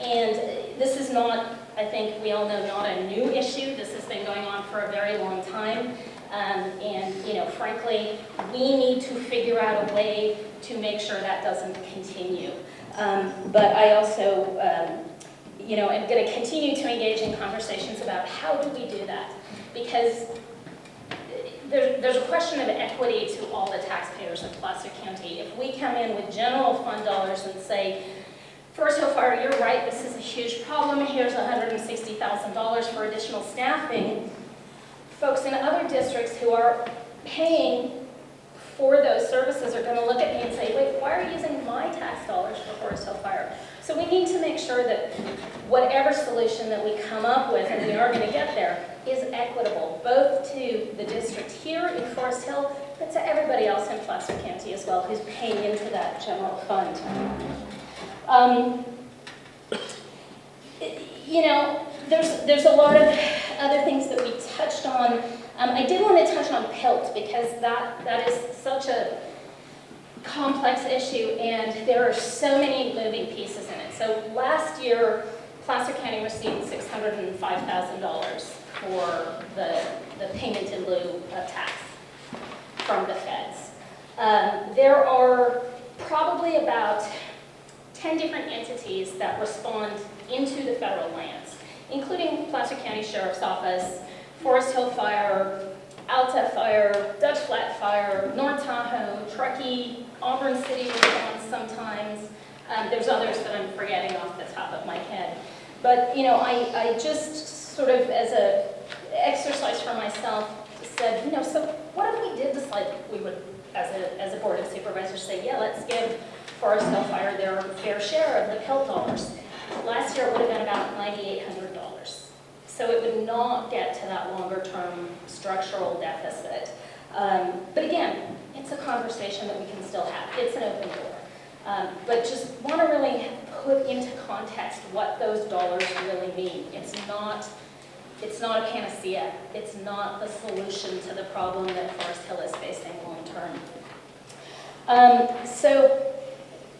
And this is not, I think we all know, not a new issue. This has been going on for a very long time. And you know, frankly, we need to figure out a way to make sure that doesn't continue. But I also, you know, am going to continue to engage in conversations about how do we do that? Because there's a question of equity to all the taxpayers of Placer County. If we come in with general fund dollars and say, Foresthill Fire, you're right, this is a huge problem, here's $160,000 for additional staffing, folks in other districts who are paying for those services are going to look at me and say, wait, why are you using my tax dollars for Foresthill Fire? So we need to make sure that whatever solution that we come up with, and we are going to get there, is equitable, both to the district here in Foresthill, but to everybody else in Placer County as well who's paying into that general fund. You know, there's a lot of other things that we touched on. I did want to touch on PILT because that is such a complex issue and there are so many moving pieces in it. So last year, Placer County received $605,000 for the payment in lieu of tax from the feds. There are probably about 10 different entities that respond into the federal lands, including Placer County Sheriff's Office, Foresthill Fire, Alta Fire, Dutch Flat Fire, North Tahoe, Truckee, Auburn City responds sometimes. There's others that I'm forgetting off the top of my head. But, you know, I just sort of, as an exercise for myself, said, you know, so what if we did decide we would, as a board of supervisors, say, yeah, let's give Foresthill Fire their fair share of the PILT dollars. Last year it would have been about $9,800. So it would not get to that longer-term structural deficit. But again, it's a conversation that we can still have. It's an open door. But just want to really put into context what those dollars really mean. It's not a panacea. It's not the solution to the problem that Foresthill is facing long-term. So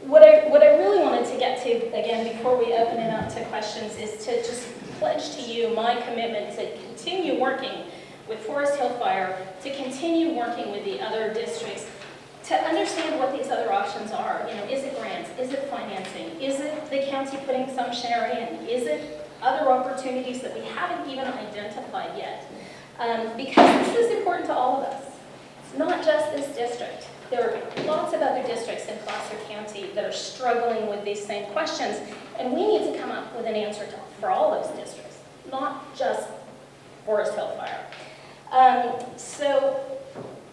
what I really wanted to get to, again, before we open it up to questions, is to just pledge to you my commitment to continue working with Foresthill Fire, to continue working with the other districts, to understand what these other options are. You know, is it grants? Is it financing? Is it the county putting some share in? Is it other opportunities that we haven't even identified yet? Because this is important to all of us. It's not just this district. There are lots of other districts in Placer County that are struggling with these same questions, and we need to come up with an answer for all those districts, not just Foresthill Fire. So,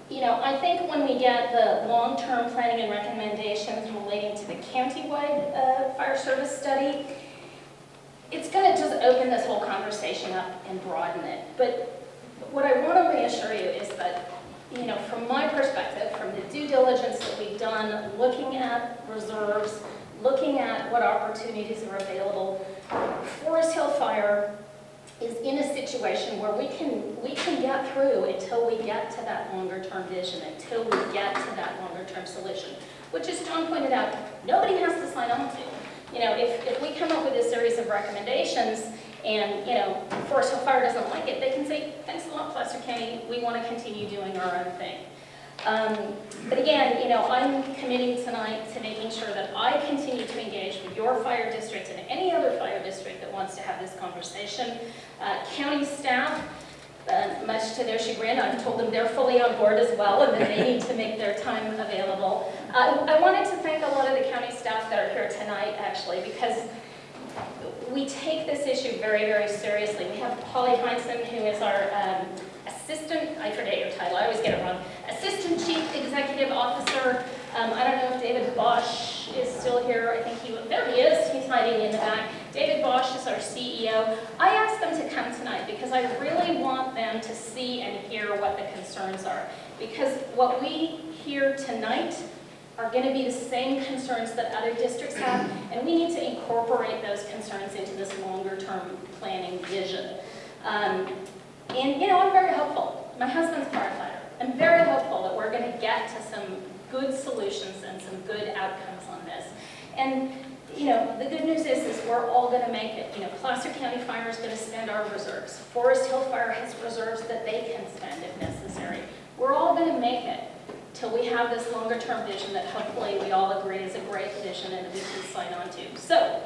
you know, I think when we get the long-term planning and recommendations relating to the county-wide fire service study, it's going to just open this whole conversation up and broaden it. But what I want to reassure you is that, you know, from my perspective, from the due diligence that we've done, looking at reserves, looking at what opportunities are available, Foresthill Fire is in a situation where we can get through until we get to that longer-term vision, until we get to that longer-term solution, which, as John pointed out, nobody has to sign on to. You know, if we come up with a series of recommendations and, you know, Foresthill Fire doesn't like it, they can say, thanks a lot, Placer County, we want to continue doing our own thing. But again, you know, I'm committing tonight to making sure that I continue to engage with your fire district and any other fire district that wants to have this conversation. County staff, much to their chagrin, I've told them they're fully on board as well and that they need to make their time available. I wanted to thank a lot of the county staff that are here tonight, actually, because we take this issue very, very seriously. We have Polly Heinsohn, who is our assistant, I forget your title, I always get it wrong, Assistant Chief Executive Officer. I don't know if David Bosch is still here. I think there he is, he's hiding in the back. David Bosch is our CEO. I asked them to come tonight because I really want them to see and hear what the concerns are. Because what we hear tonight are going to be the same concerns that other districts have, and we need to incorporate those concerns into this longer-term planning vision. And you know, I'm very hopeful. My husband's a firefighter. I'm very hopeful that we're going to get to some good solutions and some good outcomes on this. And you know, the good news is we're all going to make it. You know, Placer County Fire is going to spend our reserves. Foresthill Fire has reserves that they can spend if necessary. We're all going to make it till we have this longer-term vision that hopefully we all agree is a great vision and that we can sign on to. So,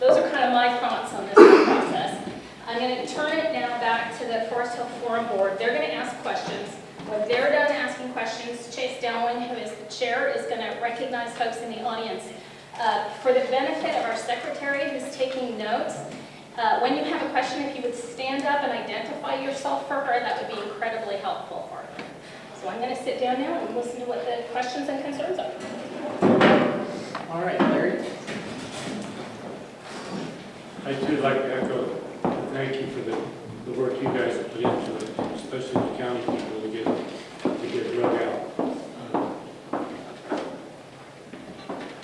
those are kind of my thoughts on this whole process. I'm going to turn it now back to the Foresthill Forum Board. They're going to ask questions. When they're done asking questions, Chase Dowling, who is the chair, is going to recognize folks in the audience. For the benefit of our secretary who's taking notes, when you have a question, if you would stand up and identify yourself for her, that would be incredibly helpful for her. So I'm going to sit down now and listen to what the questions and concerns are. All right, Larry. I too like to echo, thank you for the work you guys have put into it, especially the county people to get drug out.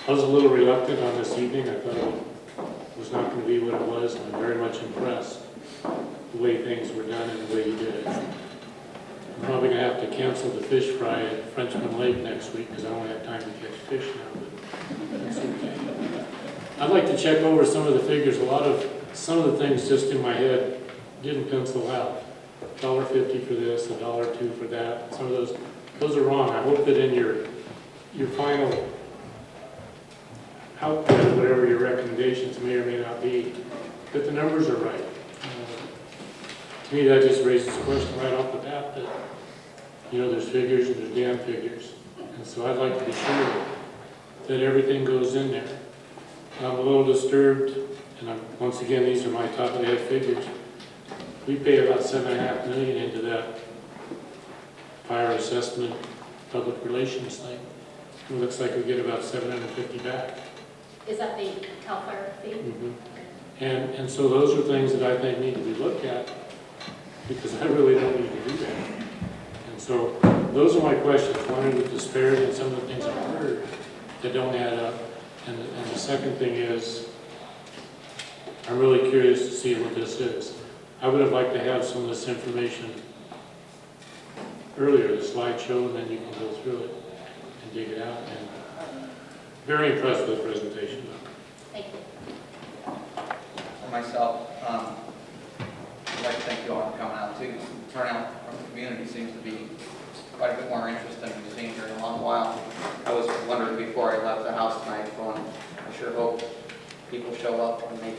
I was a little reluctant on this evening. I thought it was not going to be what it was, and I'm very much impressed the way things were done and the way you did it. I'm probably going to have to cancel the fish fry at Frenchman Lake next week because I don't have time to catch fish now, but that's okay. I'd like to check over some of the figures. Some of the things just in my head didn't pencil out. $1.50 for this, $1.02 for that. Some of those are wrong. I hope that in your final output, whatever your recommendations may or may not be, that the numbers are right. To me, that just raises the question right off the bat that, you know, there's figures and there's damn figures. And so I'd like to be sure that everything goes in there. I'm a little disturbed, and once again, these are my top of the head figures. We pay about $7.5 million into that fire assessment public relations thing. It looks like we get about $750 back. Is that the CAL FIRE fee? Mm-hmm. And so those are things that I think need to be looked at because I really don't need to do that. And so those are my questions. One are the disparity in some of the things I've heard that don't add up. And the second thing is, I'm really curious to see what this is. I would have liked to have some of this information earlier, the slideshow, and then you can go through it and dig it out. And very impressed with the presentation. Thank you. For myself, I'd like to thank you all for coming out too. The turnout from the community seems to be quite a bit more interest than we've seen here in a long while. I was wondering before I left the house tonight, going, I sure hope people show up and make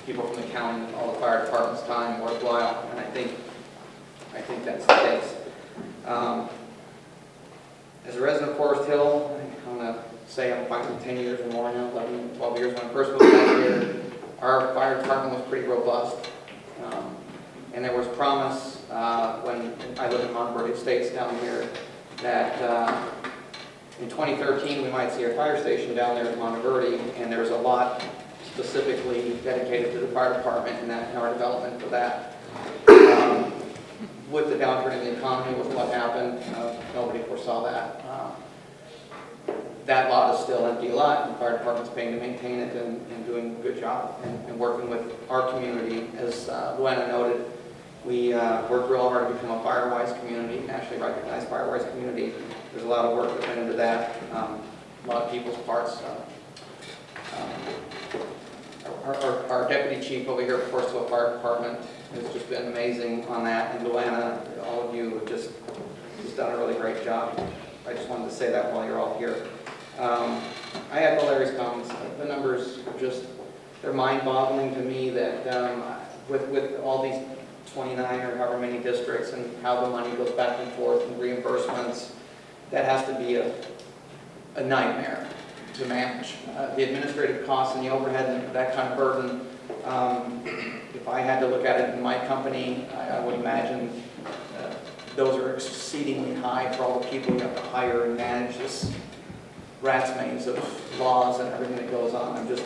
people from the county and all the fire department's time worthwhile, and I think that's the case. As a resident of Foresthill, I'm going to say I'm finally 10 years or more now, 11, 12 years. When I first moved back here, our fire department was pretty robust. And there was promise when I lived in Montverde Estates down here that in 2013 we might see a fire station down there in Montverde, and there's a lot specifically dedicated to the fire department and our development for that. With the downturn in the economy, with what happened, nobody foresaw that. That lot is still an empty lot, and the fire department's paying to maintain it and doing a good job and working with our community. As Luana noted, we worked real hard to become a Firewise community, nationally recognized Firewise community. There's a lot of work that went into that, a lot of people's parts. Our deputy chief over here at Foresthill Fire Department has just been amazing on that, and Luana, all of you have just done a really great job. I just wanted to say that while you're all here. I echo Larry's comments. The numbers are just, they're mind-boggling to me that with all these 29 or however many districts and how the money goes back and forth and reimbursements, that has to be a nightmare. to manage. The administrative costs and the overhead and that kind of burden, if I had to look at it in my company, I would imagine those are exceedingly high for all the people you have to hire and manage this rat's maze of laws and everything that goes on. I'm just,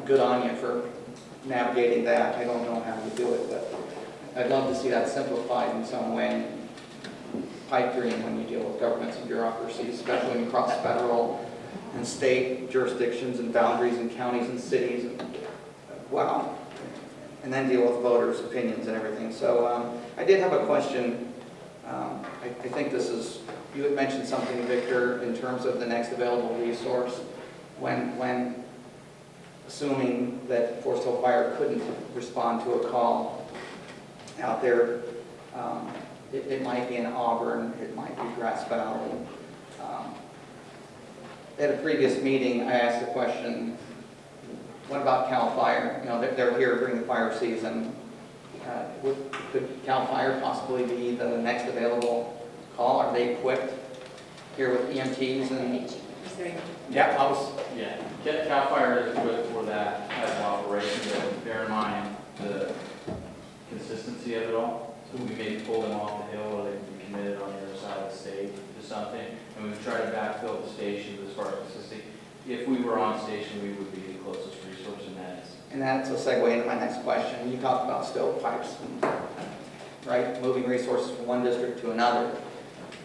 good on you for navigating that. I don't know how to do it, but I'd love to see that simplified in some way. Pipe dream when you deal with governments and bureaucracies, especially when you cross federal and state jurisdictions and boundaries and counties and cities. Wow. And then deal with voters' opinions and everything. So I did have a question. I think this is, you had mentioned something, Victor, in terms of the next available resource. When assuming that Foresthill Fire couldn't respond to a call out there, it might be in Auburn, it might be Grass Valley. At a previous meeting, I asked the question, what about CAL FIRE? They're here during the fire season. Could CAL FIRE possibly be the next available call? Are they equipped here with EMTs and? Yeah, CAL FIRE is equipped for that type of operation, but bear in mind the consistency of it all. So we may pull them off the hill, or they can be committed on the other side of the state to something, and we've tried to backfill the stations as far as consistency. If we were on station, we would be the closest resource in that. And that's a segue into my next question. You talked about stovepipes, right? Moving resources from one district to another.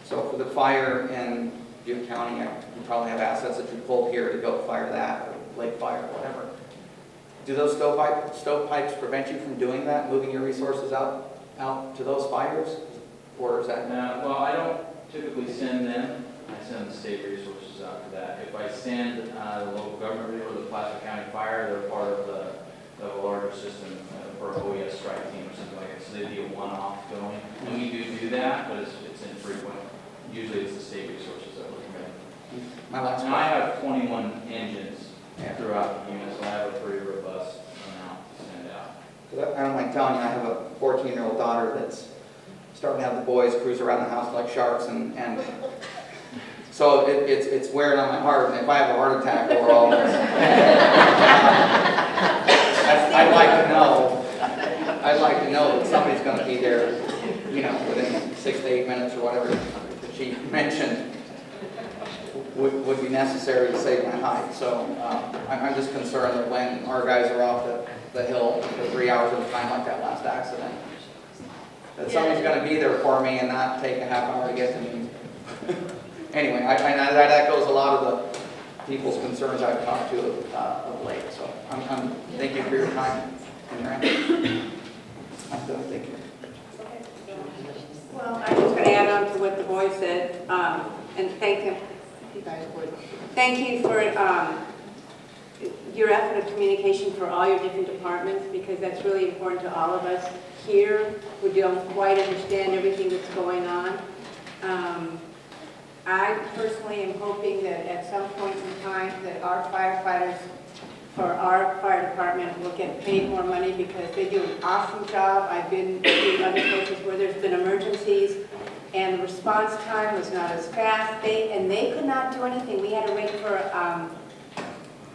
So for the fire in Butte County, you probably have assets that you pull here to go fire that, or lake fire, or whatever. Do those stovepipes prevent you from doing that, moving your resources out to those fires? Or is that? Well, I don't typically send them. I send the state resources out for that. If I send the local government or the Placer County Fire, they're part of a larger system for an OES strike team or something like that. So they'd be a one-off going. And we do that, but it's infrequent. Usually it's the state resources that we're committing. My last question. I have 21 engines throughout the unit, so I have a pretty robust amount to send out. I don't like telling you, I have a 14-year-old daughter that's starting to have the boys cruise around the house like sharks, and so it's wearing on my heart, and if I have a heart attack over all this, I'd like to know that somebody's going to be there, within 6 to 8 minutes or whatever the chief mentioned would be necessary to save my hide. So I'm just concerned that when our guys are off the hill for 3 hours at a time like that last accident, that somebody's going to be there for me and not take a half hour to get to me. Anyway, that goes a lot of the people's concerns I've talked to of late. So I'm thank you for your time and your answers. I'm done. Thank you. Well, I'm just going to add on to what the boy said, and thank him, if you guys would. Thank you for your effort of communication for all your different departments, because that's really important to all of us here who don't quite understand everything that's going on. I personally am hoping that at some point in time that our firefighters for our fire department will get paid more money, because they do an awesome job. I've been to other places where there's been emergencies and the response time was not as fast. They could not do anything. We had to wait for an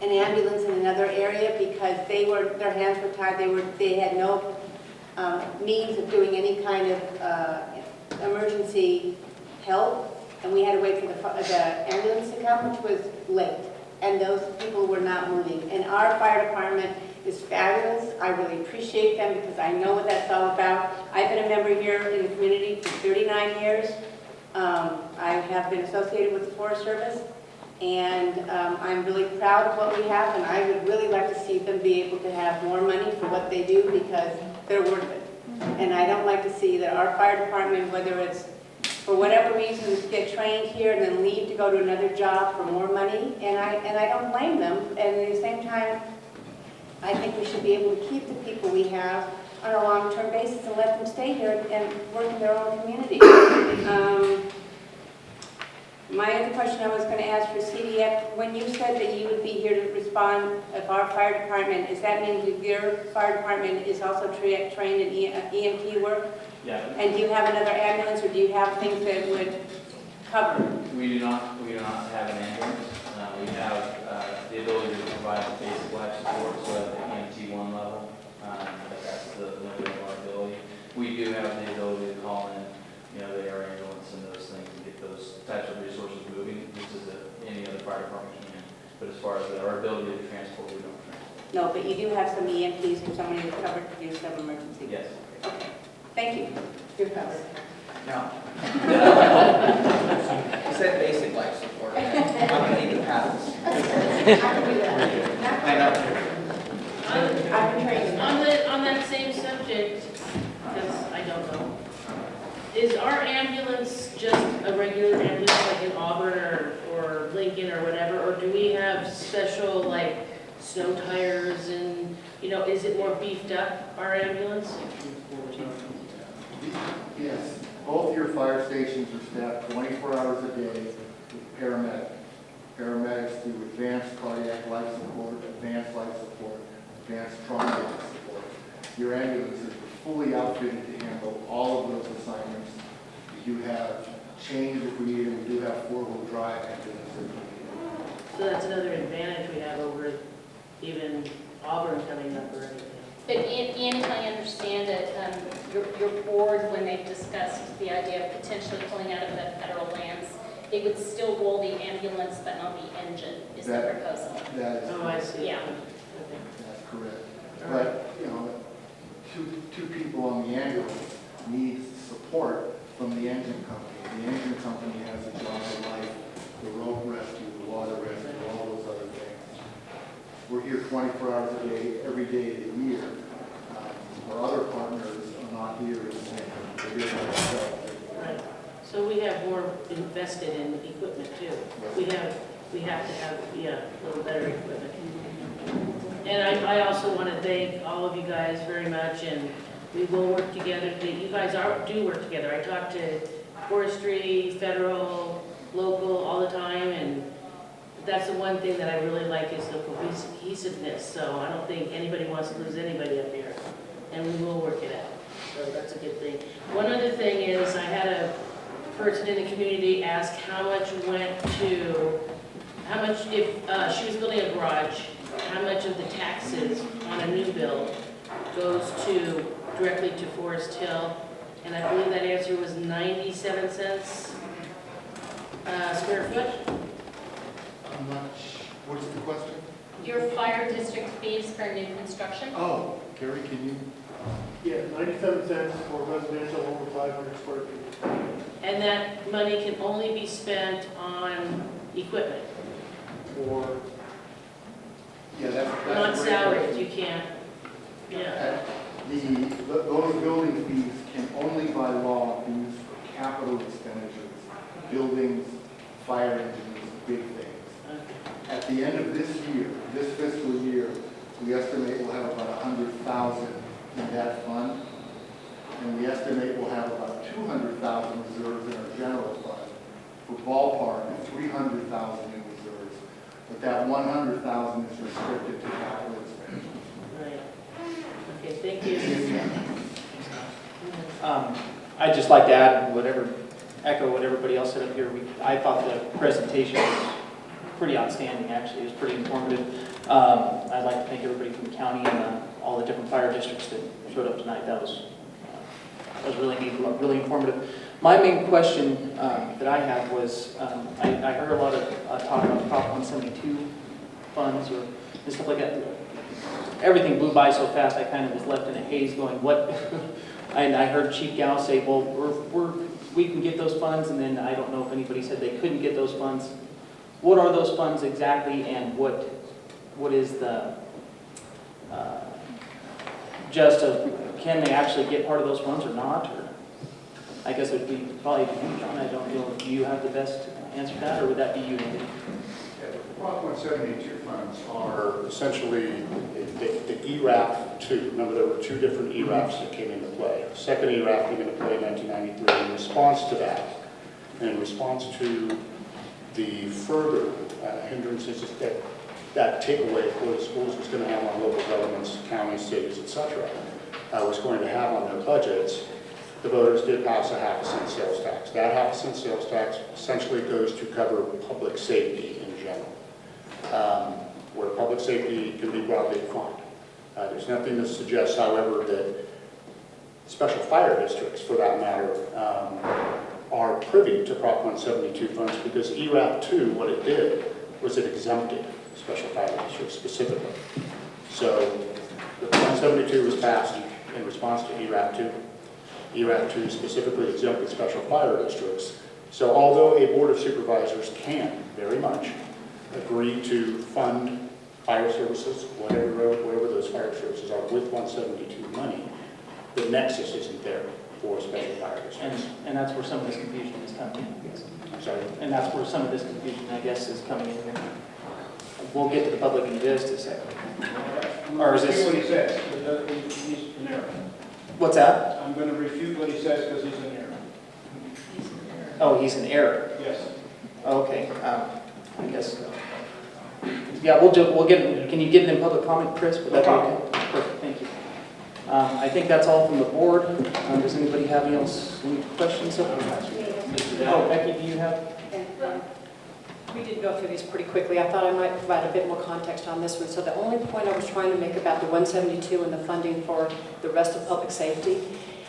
ambulance in another area because their hands were tied. They had no means of doing any kind of emergency help, and we had to wait for the ambulance to come, which was late, and those people were not moving. And our fire department is fabulous. I really appreciate them because I know what that's all about. I've been a member here in the community for 39 years. I have been associated with the Forest Service, and I'm really proud of what we have, and I would really like to see them be able to have more money for what they do, because they're worth it. And I don't like to see that our fire department, whether it's for whatever reasons, get trained here and then leave to go to another job for more money, and I don't blame them. And at the same time, I think we should be able to keep the people we have on a long-term basis and let them stay here and work in their own community. My other question I was going to ask for CDF, when you said that you would be here to respond of our fire department, does that mean that your fire department is also trained in EMT work? Yeah. And do you have another ambulance, or do you have things that would cover? We do not have an ambulance. We have the ability to provide basic life support, so at the EMT1 level, that's the limit of our ability. We do have the ability to call in, the air ambulance and those things and get those types of resources moving, just as any other fire department can. But as far as our ability to transport, we don't transport. No, but you do have some EMTs and somebody who's covered to do some emergency. Yes. Okay, thank you. You're covered. No. You said basic life support. I'm gonna need the paddles. I can do that. I know. I can train you. On that same subject, because I don't know, is our ambulance just a regular ambulance like in Auburn or Lincoln or whatever, or do we have special like snow tires and, is it more beefed up, our ambulance? Yes, both your fire stations are staffed 24 hours a day with paramedics do advanced cardiac life support, advanced life support, advanced trauma life support. Your ambulances are fully outfitted to handle all of those assignments. We do have chains if we need, and we do have four-wheel drive ambulances. So that's another advantage we have over even Auburn coming up or anything. But Ian, if I understand it, your board, when they've discussed the idea of potentially pulling out of the federal lands, it would still roll the ambulance but not the engine, is the proposal. That is I see. Yeah. That's correct. But, two people on the ambulance need support from the engine company. The engine company has a job of life, the road rescue, the water rescue, all those other things. We're here 24 hours a day, every day of the year. Our other partners are not here in the same. They're here by themselves. Right. So we have more invested in equipment too. We have to have, a little better equipment. And I also want to thank all of you guys very much, and we will work together. You guys do work together. I talk to forestry, federal, local all the time, and that's the one thing that I really like is the cohesiveness. So I don't think anybody wants to lose anybody up here, and we will work it out. So that's a good thing. One other thing is I had a person in the community ask how much if she was building a garage, how much of the taxes on a new build goes directly to Foresthill, and I believe that answer was 97 cents square foot. I'm not what is the question? Your fire district fees for new construction? Oh, Gary, can you? Yeah, 97 cents for residential over 500 square feet. And that money can only be spent on equipment, Or, yeah, that's not a great salaries. question. You can't, yeah. Those building fees can only by law be used for capital expenditures, buildings, fire engines, big things. At the end of this year, this fiscal year, we estimate we'll have about 100,000 in that fund, and we estimate we'll have about 200,000 reserves in our general fund for ballpark of 300,000 in reserves. But that 100,000 is restricted to capital expenditures. Right. Okay, thank you. I'd just like to add echo what everybody else said up here. I thought the presentation was pretty outstanding, actually. It was pretty informative. I'd like to thank everybody from the county and all the different fire districts that showed up tonight. That was really neat, really informative. My main question that I had was, I heard a lot of talk about Prop 172 funds and stuff like that. Everything blew by so fast, I kind of was left in a haze going, what? And I heard Chief Gal say, well, we can get those funds, and then I don't know if anybody said they couldn't get those funds. What are those funds exactly, and what is the can they actually get part of those funds or not? Or I guess it would be probably you, John. I don't know. Do you have the best answer to that, or would that be you, Andy? Prop 172 funds are essentially the ERAF 2. Remember, there were two different ERAFs that came into play. The second ERAF came into play in 1993. In response to that, and in response to the further hindrances that takeaway for the schools was going to have on local governments, counties, cities, etc., was going to have on their budgets, the voters did pass a 0.5 cent sales tax. That 0.5 cent sales tax essentially goes to cover public safety in general. where public safety can be broadly defined. There's nothing that suggests, however, that special fire districts, for that matter, are privy to Prop 172 funds, because ERAP 2, what it did was it exempted special fire districts specifically. So the 172 was passed in response to ERAP 2. ERAP 2 specifically exempted special fire districts. So although a board of supervisors can very much agree to fund fire services, whatever those fire services are, with 172 money, the nexus isn't there for special fire districts. And that's where some of this confusion is coming in, I guess. I'm sorry? And that's where some of this confusion, I guess, is coming in here. We'll get to the public in just a second. Or is this... what he says, he's in error. What's that? I'm going to refute what he says because he's in error. Oh, he's in error. Yes. Okay, I guess. Yeah, we'll get, can you get it in public comment, Chris? Would that be okay? Perfect, thank you. I think that's all from the board. Does anybody have any questions? Oh, Becky, do you have? We did go through these pretty quickly. I thought I might provide a bit more context on this one. So the only point I was trying to make about the 172 and the funding for the rest of public safety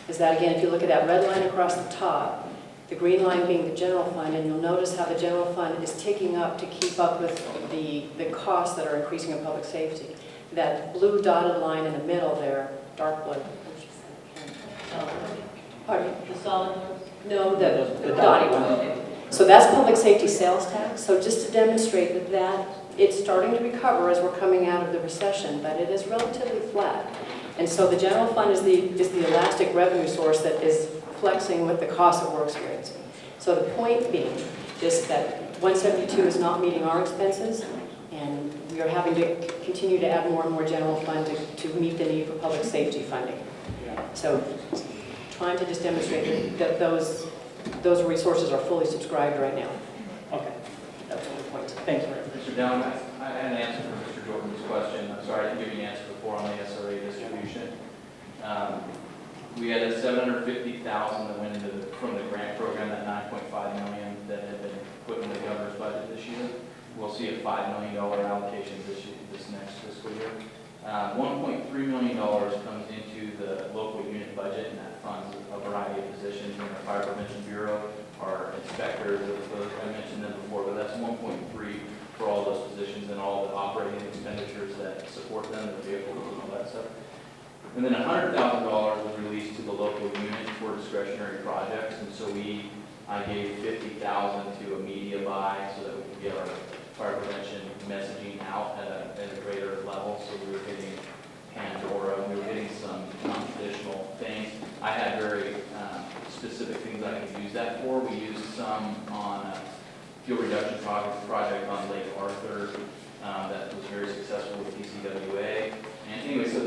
is that, again, if you look at that red line across the top, the green line being the general fund, and you'll notice how the general fund is ticking up to keep up with the costs that are increasing in public safety. That blue dotted line in the middle there, dark blue. Pardon? The solid ones? No, the dotted one. So that's public safety sales tax. So just to demonstrate that it's starting to recover as we're coming out of the recession, but it is relatively flat. And so the general fund is the elastic revenue source that is flexing with the cost that we're experiencing. So the point being is that 172 is not meeting our expenses, and we are having to continue to add more and more general fund to meet the need for public safety funding. So trying to just demonstrate that those resources are fully subscribed right now. Okay. That's the point. Thank you. Mr. Dowling, I had an answer for Mr. Jordan's question. I'm sorry I didn't give you an answer before on the SRA distribution. We had a $750,000 that went from the grant program, that $9.5 million that had been put in the governor's budget this year. We'll see a $5 million allocation this next fiscal year. $1.3 million comes into the local unit budget, and that funds a variety of positions in our Fire Prevention Bureau, our inspectors, I mentioned them before, but that's 1.3 for all those positions and all the operating expenditures that support them, the vehicles and all that stuff. And then $100,000 was released to the local unit for discretionary projects, and so I gave $50,000 to a media buy so that we could get our fire prevention messaging out at a greater level. So we were getting Pandora, we were getting some non-traditional things. I had very specific things I could use that for. We used some on a fuel reduction project on Lake Arthur that was very successful with TCWA. And anyway, so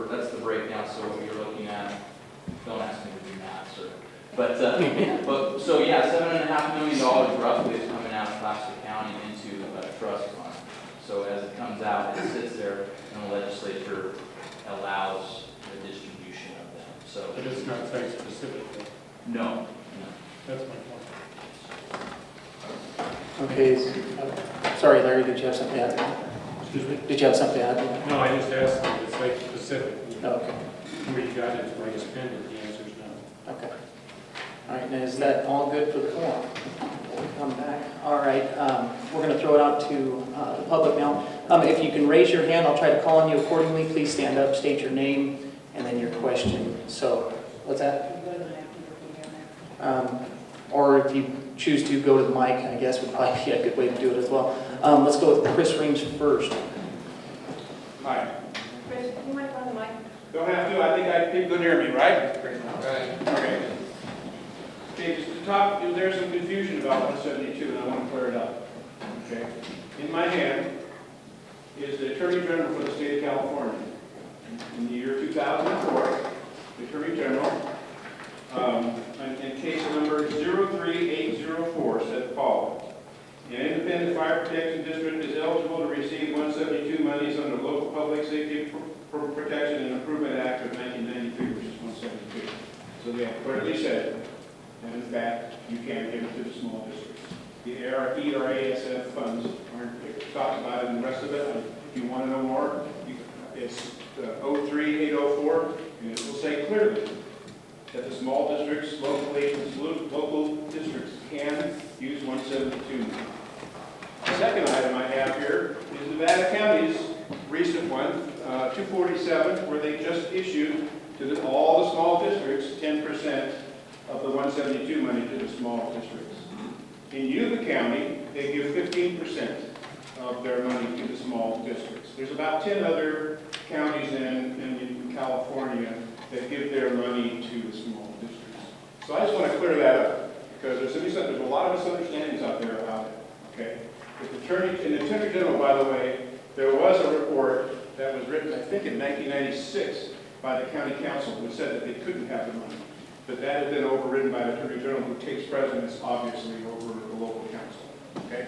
that's the breakdown. So what you're looking at, don't ask me to do math, sir. But so yeah, $7.5 million roughly is coming out of Placer County into a trust fund. So as it comes out, it sits there, and the legislature allows the distribution of them. So But it's not site specifically. no. That's my point. Okay. Sorry, Larry, did you have something to add? Excuse me? Did you have something to add? No, I just asked if it's site specific. No, okay. Where you got it, where you spend it, the answer is no. Okay. All right, now is that all good for the forum? We'll come back. All right, we're going to throw it out to the public now. If you can raise your hand, I'll try to call on you accordingly. Please stand up, state your name, and then your question. So, what's that? Or if you choose to go to the mic, I guess would probably be a good way to do it as well. Let's go with Chris Reams first. Hi. Chris, do you mind on the mic? Don't have to. I think people can hear me, right? Right. Okay. Okay, just to talk, there's some confusion about 172, and I want to clear it up. Okay. In my hand is the Attorney General for the state of California. In the year 2004, the Attorney General, in case number 03804, said the following. An independent fire protection district is eligible to receive 172 monies under the Local Public Safety Protection and Improvement Act of 1993, which is 172. So they have clearly said, and in fact, you can't give it to the small districts. The ERASF funds aren't talked about in the rest of it. If you want to know more, it's 03804, and it will say clearly that the small districts, local districts can use 172 money. The second item I have here is Nevada County's recent one, 247, where they just issued to all the small districts 10% of the 172 money to the small districts. In Yuba County, they give 15% of their money to the small districts. There's about 10 other counties in California that give their money to the small districts. So I just want to clear that up, because there's a lot of misunderstandings out there about it, okay? The Attorney General, by the way, there was a report that was written, I think, in 1996 by the county council, which said that they couldn't have the money. But that has been overridden by the Attorney General, who takes precedence, obviously, over the local council, okay?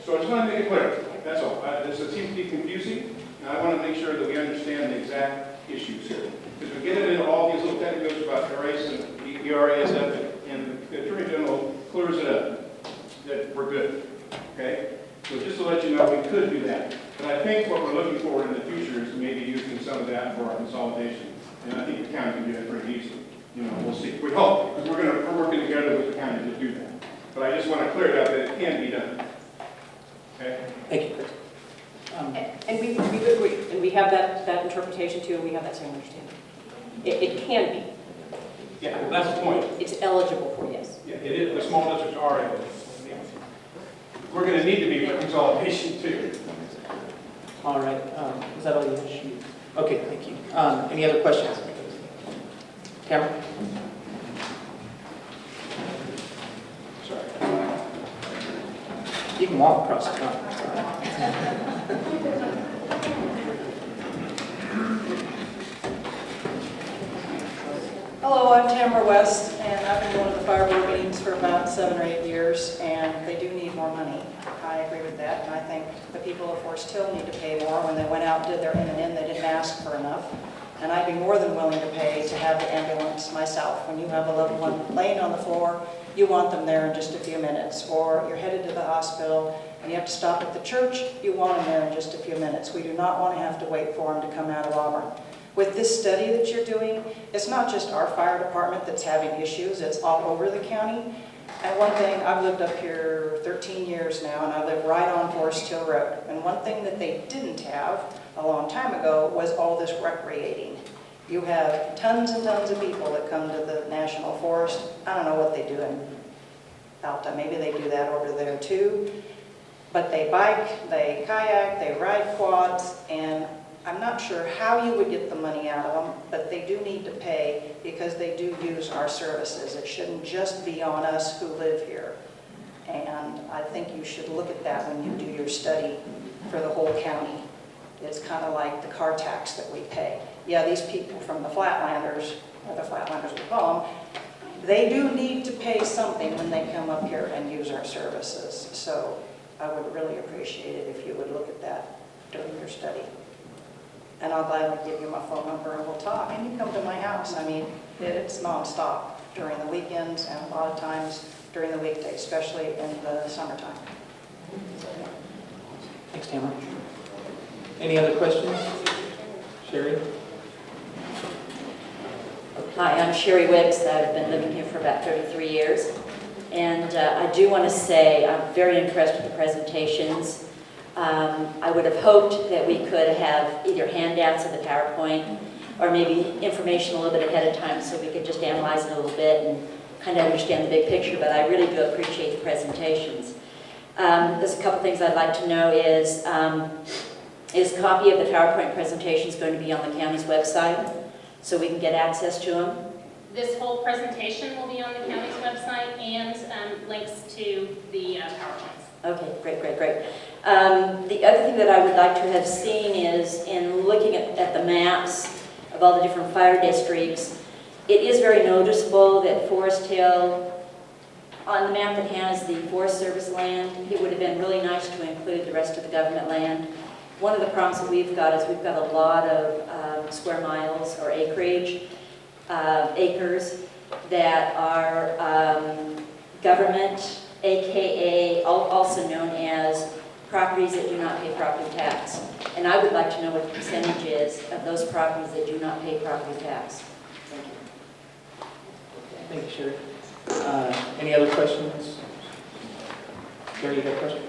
So I just want to make it clear, that's all. This seems to be confusing, and I want to make sure that we understand the exact issues here. Because we get into all these little technicals about ERASF, and the Attorney General clears it up, that we're good, okay? So just to let you know, we could do that. But I think what we're looking for in the future is maybe using some of that for our consolidation. And I think the county can do that pretty easily. You know, we'll see. We hope, because we're working together with the county to do that. But I just want to clear it up that it can be done. Okay? Thank you, Chris. And we agree, and we have that interpretation too, and we have that same understanding. It can be. Yeah, that's the point. It's eligible for, yes. Yeah, it is. The small districts are able. We're going to need to be for consolidation too. All right, is that all you have? Okay, thank you. Any other questions? Cameron? Sorry. You can walk across the front. Hello, I'm Tamara West, and I've been going to the fire board meetings for about 7 or 8 years, and they do need more money. I agree with that, and I think the people of Foresthill need to pay more. When they went out and did their N&N, they didn't ask for enough. And I'd be more than willing to pay to have the ambulance myself. When you have a loved one laying on the floor, you want them there in just a few minutes. Or you're headed to the hospital and you have to stop at the church, you want them there in just a few minutes. We do not want to have to wait for them to come out of Auburn. With this study that you're doing, it's not just our fire department that's having issues, it's all over the county. And one thing, I've lived up here 13 years now, and I live right on Foresthill Road. And one thing that they didn't have a long time ago was all this recreating. You have tons and tons of people that come to the National Forest. I don't know what they do in Alta. Maybe they do that over there too. But they bike, they kayak, they ride quads, and I'm not sure how you would get the money out of them, but they do need to pay because they do use our services. It shouldn't just be on us who live here. And I think you should look at that when you do your study for the whole county. It's kind of like the car tax that we pay. Yeah, these people from the Flatlanders, or the Flatlanders we call them, they do need to pay something when they come up here and use our services. So I would really appreciate it if you would look at that during your study. And I'll gladly give you my phone number and we'll talk. And you come to my house. I mean, it's nonstop during the weekends and a lot of times during the weekdays, especially in the summertime. Thanks, Tamara. Any other questions? Sherry? Hi, I'm Sherry Wicks. I've been living here for about 33 years. And I do want to say I'm very impressed with the presentations. I would have hoped that we could have either handouts of the PowerPoint or maybe information a little bit ahead of time so we could just analyze it a little bit and kind of understand the big picture, but I really do appreciate the presentations. There's a couple things I'd like to know is a copy of the PowerPoint presentations going to be on the county's website so we can get access to them? This whole presentation will be on the county's website and links to the PowerPoints. Okay, great, great, great. The other thing that I would like to have seen is in looking at the maps of all the different fire districts, it is very noticeable that Foresthill, on the map that has the Forest Service land, it would have been really nice to include the rest of the government land. One of the problems that we've got is we've got a lot of square miles or acreage, acres that are government AKA, also known as properties that do not pay property tax. And I would like to know what the percentage is of those properties that do not pay property tax. Thank you. Thank you, Sherry. Any other questions? Gary, you got a question?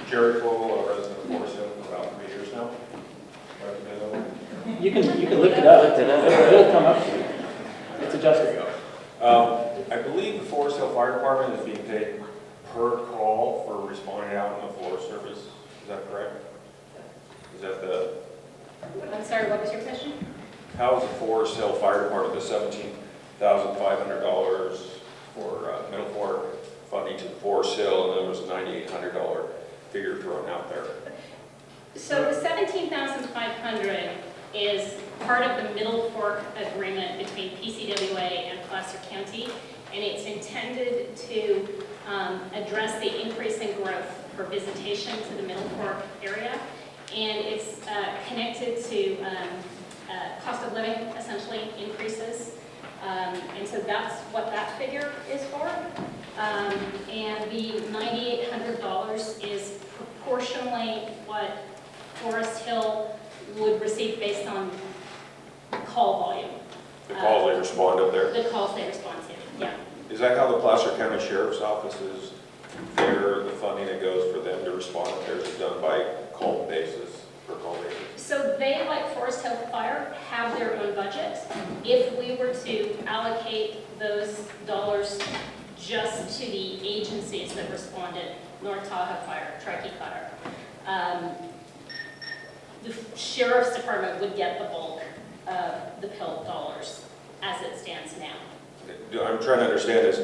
Jerry Cole, a resident of Foresthill for about 3 years now. You can lift it up. It'll come up to you. It's adjustable. I believe the Foresthill Fire Department is being paid per call for responding out in the Forest Service. Is that correct? Is that the? I'm sorry, what was your question? How is the Foresthill Fire Department, the $17,500 for Middle Fork funding to Foresthill, and then there was a $9,800 figure thrown out there? So the $17,500 is part of the Middle Fork agreement between PCWA and Placer County, and it's intended to address the increase in growth for visitation to the Middle Fork area, and it's connected to cost of living, essentially, increases, and so that's what that figure is for. And the $9,800 is proportionally what Foresthill would receive based on call volume. The calls they respond up there? The calls they respond to, yeah. Is that how the Placer County Sheriff's Office is, the funding that goes for them to respond up there is done by call basis, per call basis? So they, like Foresthill Fire, have their own budget. If we were to allocate those dollars just to the agencies that responded, North Tahoe Fire, Truckee Fire, the Sheriff's Department would get the bulk of the PILT dollars as it stands now. I'm trying to understand this.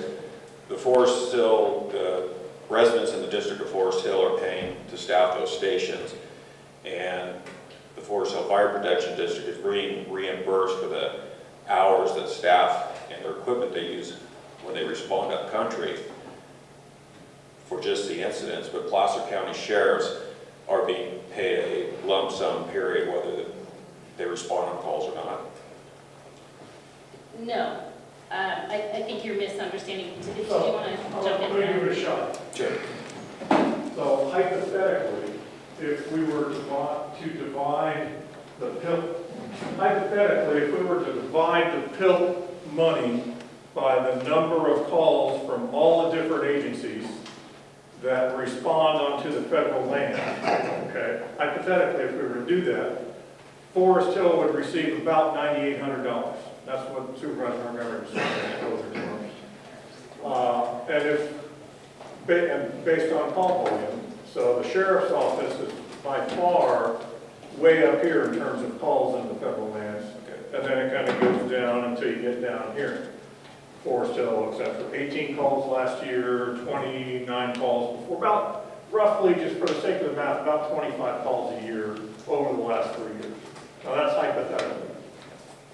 The Foresthill, the residents in the district of Foresthill are paying to staff those stations, and the Foresthill Fire Protection District is being reimbursed for the hours that staff and their equipment they use when they respond up country for just the incidents, but Placer County Sheriffs are being paid a lump sum period whether they respond on calls or not. No. I think you're misunderstanding. Do you want to jump in? I'll give it a shot. Sure. So hypothetically, if we were to divide the PILT, money by the number of calls from all the different agencies that respond onto the federal land, okay? Hypothetically, if we were to do that, Foresthill would receive about $9,800. That's what Supervisor Montgomery was saying. And based on call volume, so the sheriff's office is by far way up here in terms of calls in the federal lands. Okay. And then it kind of goes down until you get down here. Foresthill, et cetera. 18 calls last year, 29 calls before, about roughly, just for the sake of the math, about 25 calls a year over the last 3 years. Now that's hypothetical.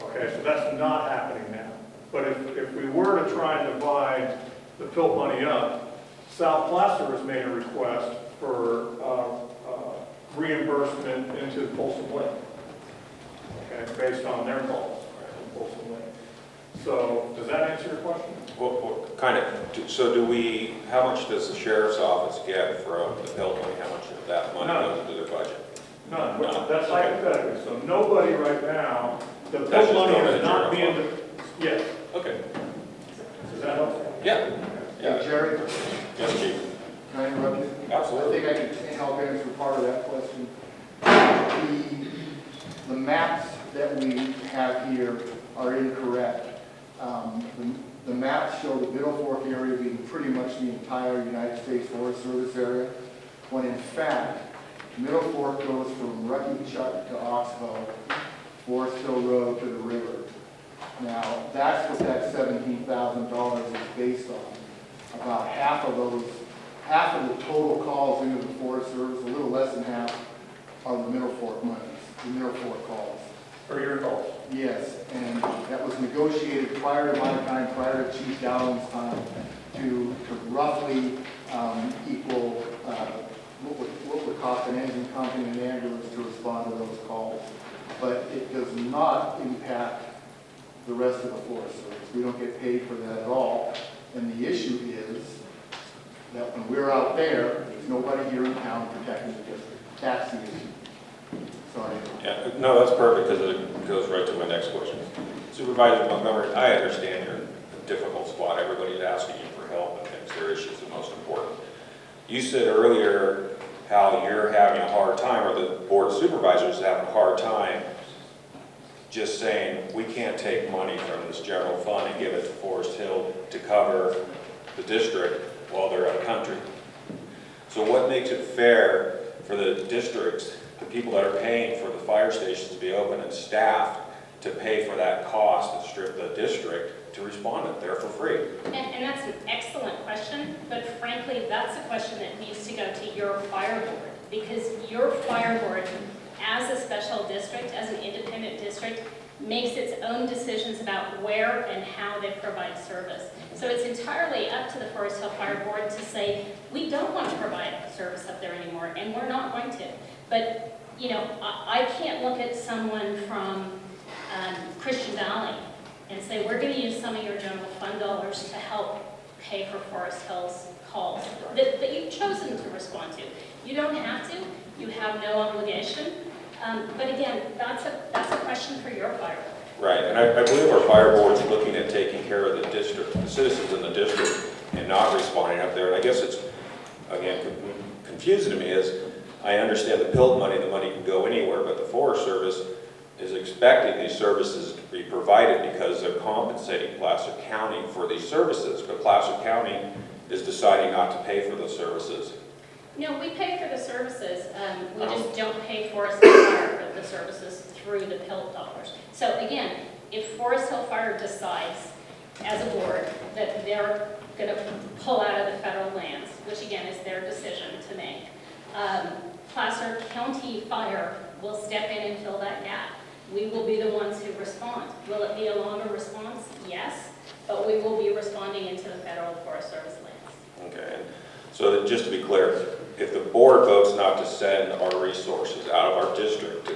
Okay, so that's not happening now. But if we were to try and divide the PILT money up, South Placer has made a request for reimbursement into Folsom Lake, okay, based on their calls in Folsom Lake. So does that answer your question? Well, kind of. So how much does the sheriff's office get from the PILT money? How much of that money goes into their budget? None. That's hypothetical. So nobody right now, the PILT money is not being, yes. Okay. Does that help? Yeah. Yeah. Hey, Jerry? Yes, Chief. Can I interrupt you? Absolutely. I think I can help answer part of that question. The maps that we have here are incorrect. The maps show the Middle Fork area being pretty much the entire United States Forest Service area, when in fact, Middle Fork goes from Rucky Chuck to Oxbow, Foresthill Road to the river. Now, that's what that $17,000 is based on. About half of the total calls into the Forest Service, a little less than half, are the Middle Fork monies, the Middle Fork calls. Or your calls? Yes, and that was negotiated prior to my time, prior to Chief Dowling's time, to roughly equal what would cost an engine company and an ambulance to respond to those calls. But it does not impact the rest of the Forest Service. We don't get paid for that at all. And the issue is that when we're out there, there's nobody here in town protecting the district. That's the issue. Sorry. Yeah, no, that's perfect because it goes right to my next question. Supervisor Montgomery, I understand you're in a difficult spot. Everybody's asking you for help and thinks their issue is the most important. You said earlier how you're having a hard time, or the board of supervisors is having a hard time just saying we can't take money from this general fund and give it to Forest Hill to cover the district while they're out of country. So what makes it fair for the districts, the people that are paying for the fire stations to be open and staffed, to pay for that cost to strip the district to respond up there for free? And that's an excellent question, but frankly, that's a question that needs to go to your fire board, because your fire board, as a special district, as an independent district, makes its own decisions about where and how they provide service. So it's entirely up to the Forest Hill Fire Board to say, we don't want to provide service up there anymore, and we're not going to. But, you know, I can't look at someone from Christian Valley and say, we're going to use some of your general fund dollars to help pay for Forest Hill's calls that you've chosen to respond to. You don't have to. You have no obligation. But again, that's a question for your fire board. Right, and I believe our fire board is looking at taking care of the district, the citizens in the district, and not responding up there. And I guess it's, again, confusing to me is, I understand the PILT money, the money can go anywhere, but the Forest Service is expecting these services to be provided because they're compensating Placer County for these services, but Placer County is deciding not to pay for those services. No, we pay for the services. We just don't pay Forest Hill Fire for the services through the PILT dollars. So again, if Forest Hill Fire decides, as a board, that they're going to pull out of the federal lands, which again is their decision to make, Placer County Fire will step in and fill that gap. We will be the ones who respond. Will it be a longer response? Yes, but we will be responding into the federal Forest Service lands. Okay, so that, just to be clear, if the board votes not to send our resources out of our district to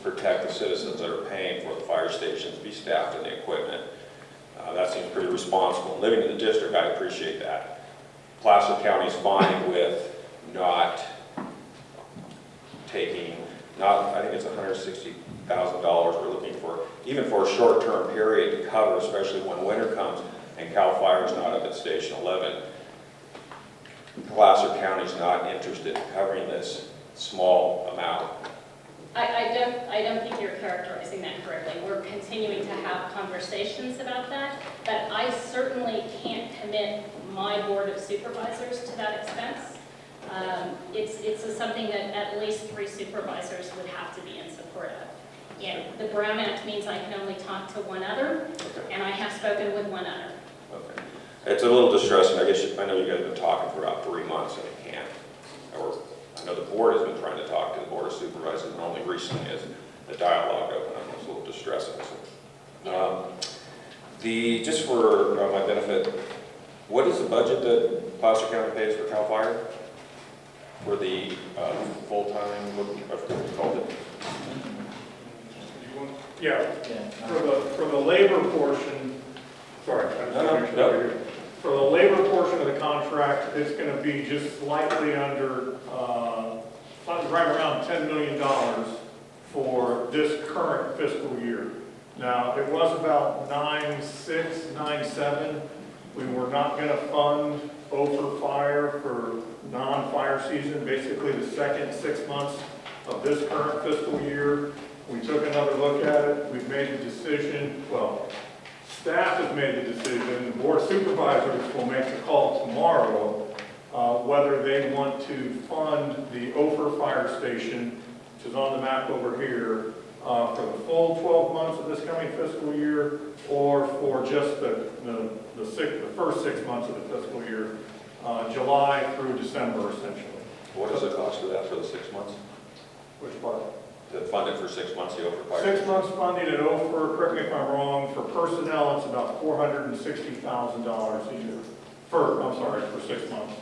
protect the citizens that are paying for the fire stations, be staffed and the equipment, that seems pretty responsible. Living in the district, I appreciate that. Placer County's fine with not taking, I think it's $160,000 we're looking for, even for a short-term period to cover, especially when winter comes and CAL FIRE's not up at Station 11. Placer County's not interested in covering this small amount. I don't think you're characterizing that correctly. We're continuing to have conversations about that, but I certainly can't commit my board of supervisors to that expense. It's something that at least 3 supervisors would have to be in support of. And the Brown Act means I can only talk to one other, and I have spoken with one other. Okay. It's a little distressing. I guess I know you guys have been talking for about 3 months and you can't. Or I know the board has been trying to talk to the board of supervisors, and only recently is the dialogue open. It's a little distressing. So, just for my benefit, what is the budget that Placer County pays for CAL FIRE? For the full-time, I forget what you called it. Yeah, for the labor portion, sorry, for the labor portion of the contract, it's going to be just slightly under, right around $10 million for this current fiscal year. Now, it was about 9.6, 9.7. We were not going to fund over fire for non-fire season, basically the second 6 months of this current fiscal year. We took another look at it. We've made the decision, well, staff has made the decision. The board of supervisors will make the call tomorrow whether they want to fund the Ophir Fire Station, which is on the map over here, for the full 12 months of this coming fiscal year, or for just the first 6 months of the fiscal year, July through December, essentially. What is the cost of that for the 6 months? Which part? To fund it for 6 months, the Ophir Fire 6 months funding at Ophir, correct me if I'm wrong, for personnel, it's about $460,000 a year. For 6 months.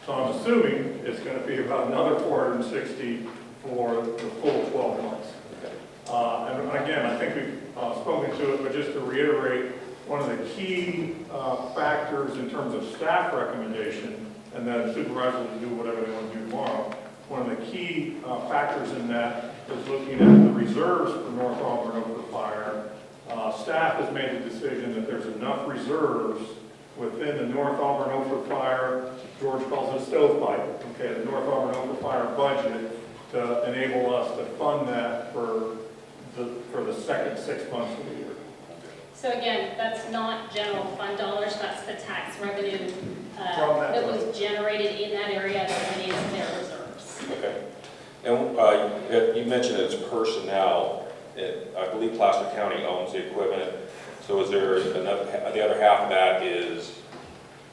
So I'm assuming it's going to be about another $460,000 for the full 12 months. Okay. And again, I think we've spoken to it, but just to reiterate, one of the key factors in terms of staff recommendation, and then supervisors will do whatever they want to do tomorrow, one of the key factors in that is looking at the reserves for North Auburn over fire. Staff has made the decision that there's enough reserves within the North Auburn Ophir Fire, George calls it a stovepipe, okay, the North Auburn Ophir Fire budget to enable us to fund that for the second 6 months of the year. So again, that's not general fund dollars, that's the tax revenue From that that was generated in that area that went into their reserves. Okay. And you mentioned it's personnel. I believe Placer County owns the equipment. So is there another, the other half of that is?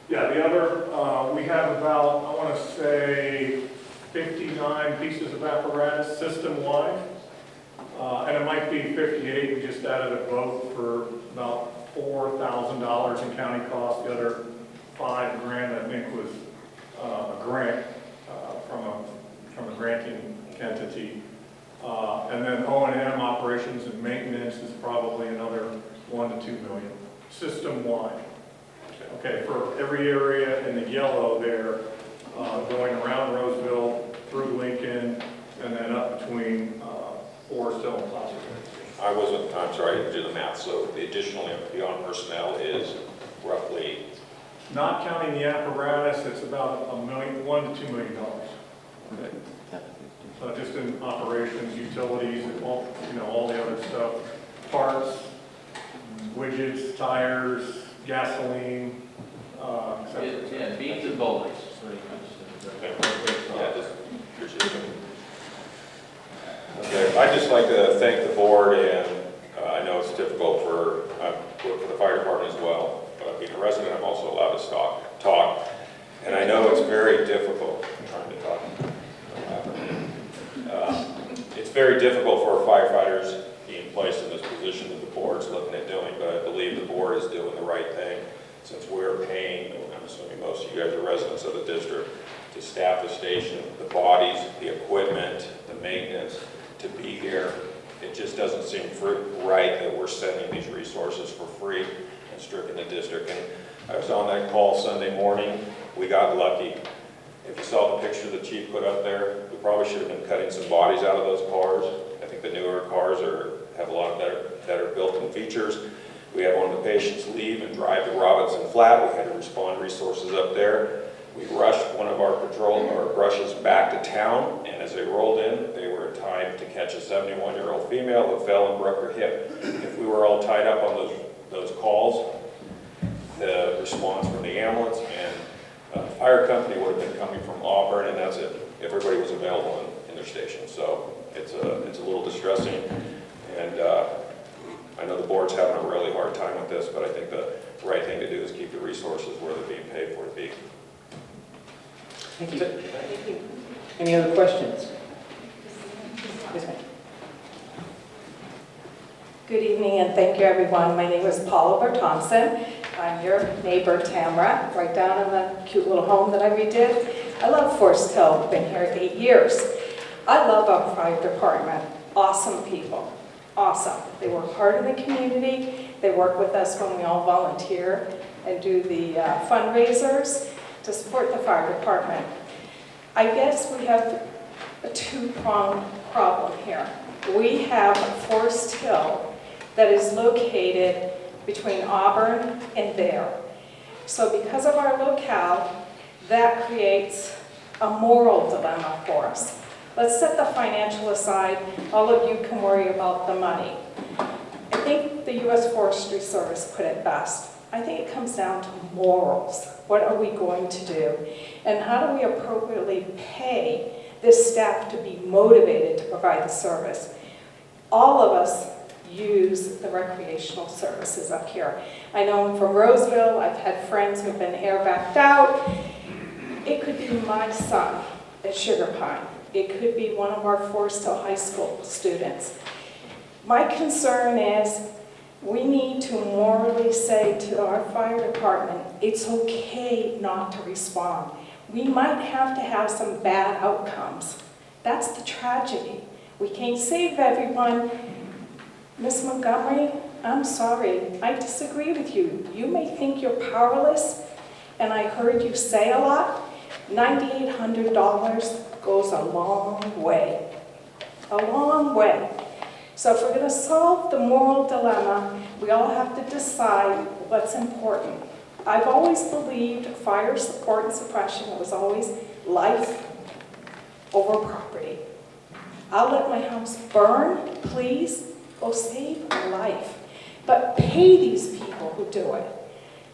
Yeah, the other, we have about, I want to say, 59 pieces of apparatus system-wide. And it might be 58, we just added a boat for about $4,000 in county cost. The other $5,000, I think, was a grant from a granting entity. And then O&M, operations and maintenance, is probably another $1 to $2 million, system-wide. Okay, for every area in the yellow there, going around Roseville, through Lincoln, and then up between Foresthill and Placer. I'm sorry, I didn't do the math. So the additional beyond personnel is roughly? Not counting the apparatus, it's about $1 to $2 million. Okay. Just in operations, utilities, and all the other stuff, parts, widgets, tires, gasoline, etc. Yeah, beans and bullies. Yeah, just appreciate it. Okay, I'd just like to thank the board, and I know it's difficult for the fire department as well, but being a resident, I'm also allowed to talk. And I know it's very difficult. I'm trying to talk. It's very difficult for our firefighters being placed in this position that the board's looking at doing, but I believe the board is doing the right thing since we're paying, I'm assuming most of you guys are residents of the district, to staff the station, the bodies, the equipment, the maintenance, to be here. It just doesn't seem right that we're sending these resources for free and stripping the district. And I was on that call Sunday morning. We got lucky. If you saw the picture the chief put up there, we probably should have been cutting some bodies out of those cars. I think the newer cars have a lot of better built-in features. We had one of the patients leave and drive to Robinson Flat. We had to respond resources up there. We rushed one of our brushes back to town, and as they rolled in, they were in time to catch a 71-year-old female who fell and broke her hip. If we were all tied up on those calls, the response from the ambulance and fire company would have been coming from Auburn, and that's it. Everybody was available in their station. So it's a little distressing, and I know the board's having a really hard time with this, but I think the right thing to do is keep the resources where they're being paid for to be. Thank you. Thank you. Any other questions? Yes, ma'am. Good evening and thank you everyone. My name is Paula Berthompson. I'm your neighbor Tamara, right down in the cute little home that I redid. I love Foresthill, been here 8 years. I love our fire department, awesome people, awesome. They work hard in the community, they work with us when we all volunteer and do the fundraisers to support the fire department. I guess we have a two-pronged problem here. We have Foresthill that is located between Auburn and there. So because of our locale, that creates a moral dilemma for us. Let's set the financial aside. All of you can worry about the money. I think the U.S. Forestry Service put it best. I think it comes down to morals. What are we going to do? And how do we appropriately pay this staff to be motivated to provide the service? All of us use the recreational services up here. I know I'm from Roseville. I've had friends who've been air backed out. It could be my son at Sugar Pine. It could be one of our Foresthill High School students. My concern is we need to morally say to our fire department, it's okay not to respond. We might have to have some bad outcomes. That's the tragedy. We can't save everyone, Miss Montgomery, I'm sorry, I disagree with you. You may think you're powerless, and I heard you say a lot. $9,800 goes a long way. A long way. So if we're going to solve the moral dilemma, we all have to decide what's important. I've always believed fire support and suppression was always life over property. I'll let my house burn, please, go save a life. But pay these people who do it.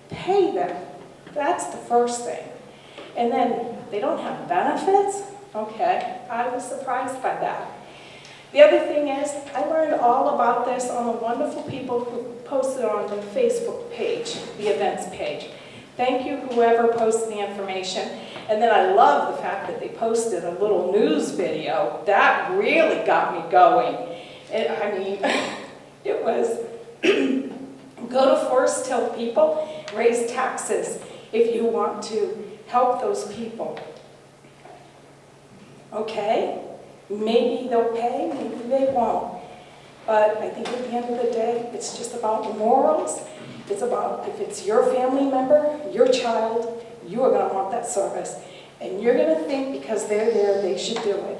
Pay them. That's the first thing. And then they don't have benefits? Okay, I was surprised by that. The other thing is, I learned all about this on the wonderful people who posted on the Facebook page, the events page. Thank you, whoever posted the information. And then I love the fact that they posted a little news video. That really got me going. It was, go to Foresthill, people, raise taxes if you want to help those people. Okay? Maybe they'll pay, maybe they won't. But I think at the end of the day, it's just about morals. It's about if it's your family member, your child, you are going to want that service. And you're going to think because they're there, they should do it.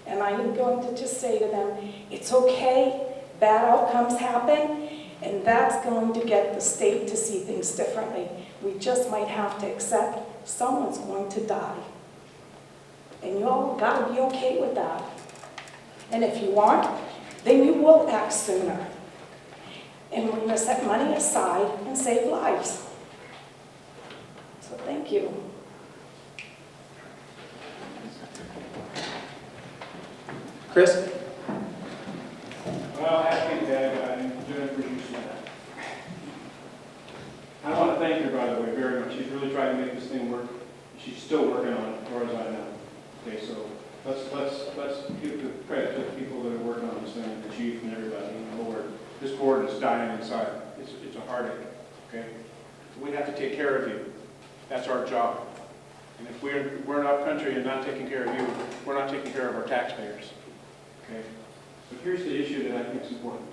And I am going to just say to them, it's okay, bad outcomes happen, and that's going to get the state to see things differently. We just might have to accept someone's going to die. And you all got to be okay with that. And if you aren't, then you will act sooner. And we're going to set money aside and save lives. So thank you. Chris? Well, happy bad guy, Jennifer used that. I want to thank her, by the way, very much. She's really tried to make this thing work. She's still working on it, as far as I know. Okay, so let's give the credit to the people that are working on this thing, the chief and everybody, and the Lord. This board is dying inside. It's a heartache, okay? We have to take care of you. That's our job. And if we're in our country and not taking care of you, we're not taking care of our taxpayers, okay? But here's the issue that I think is important.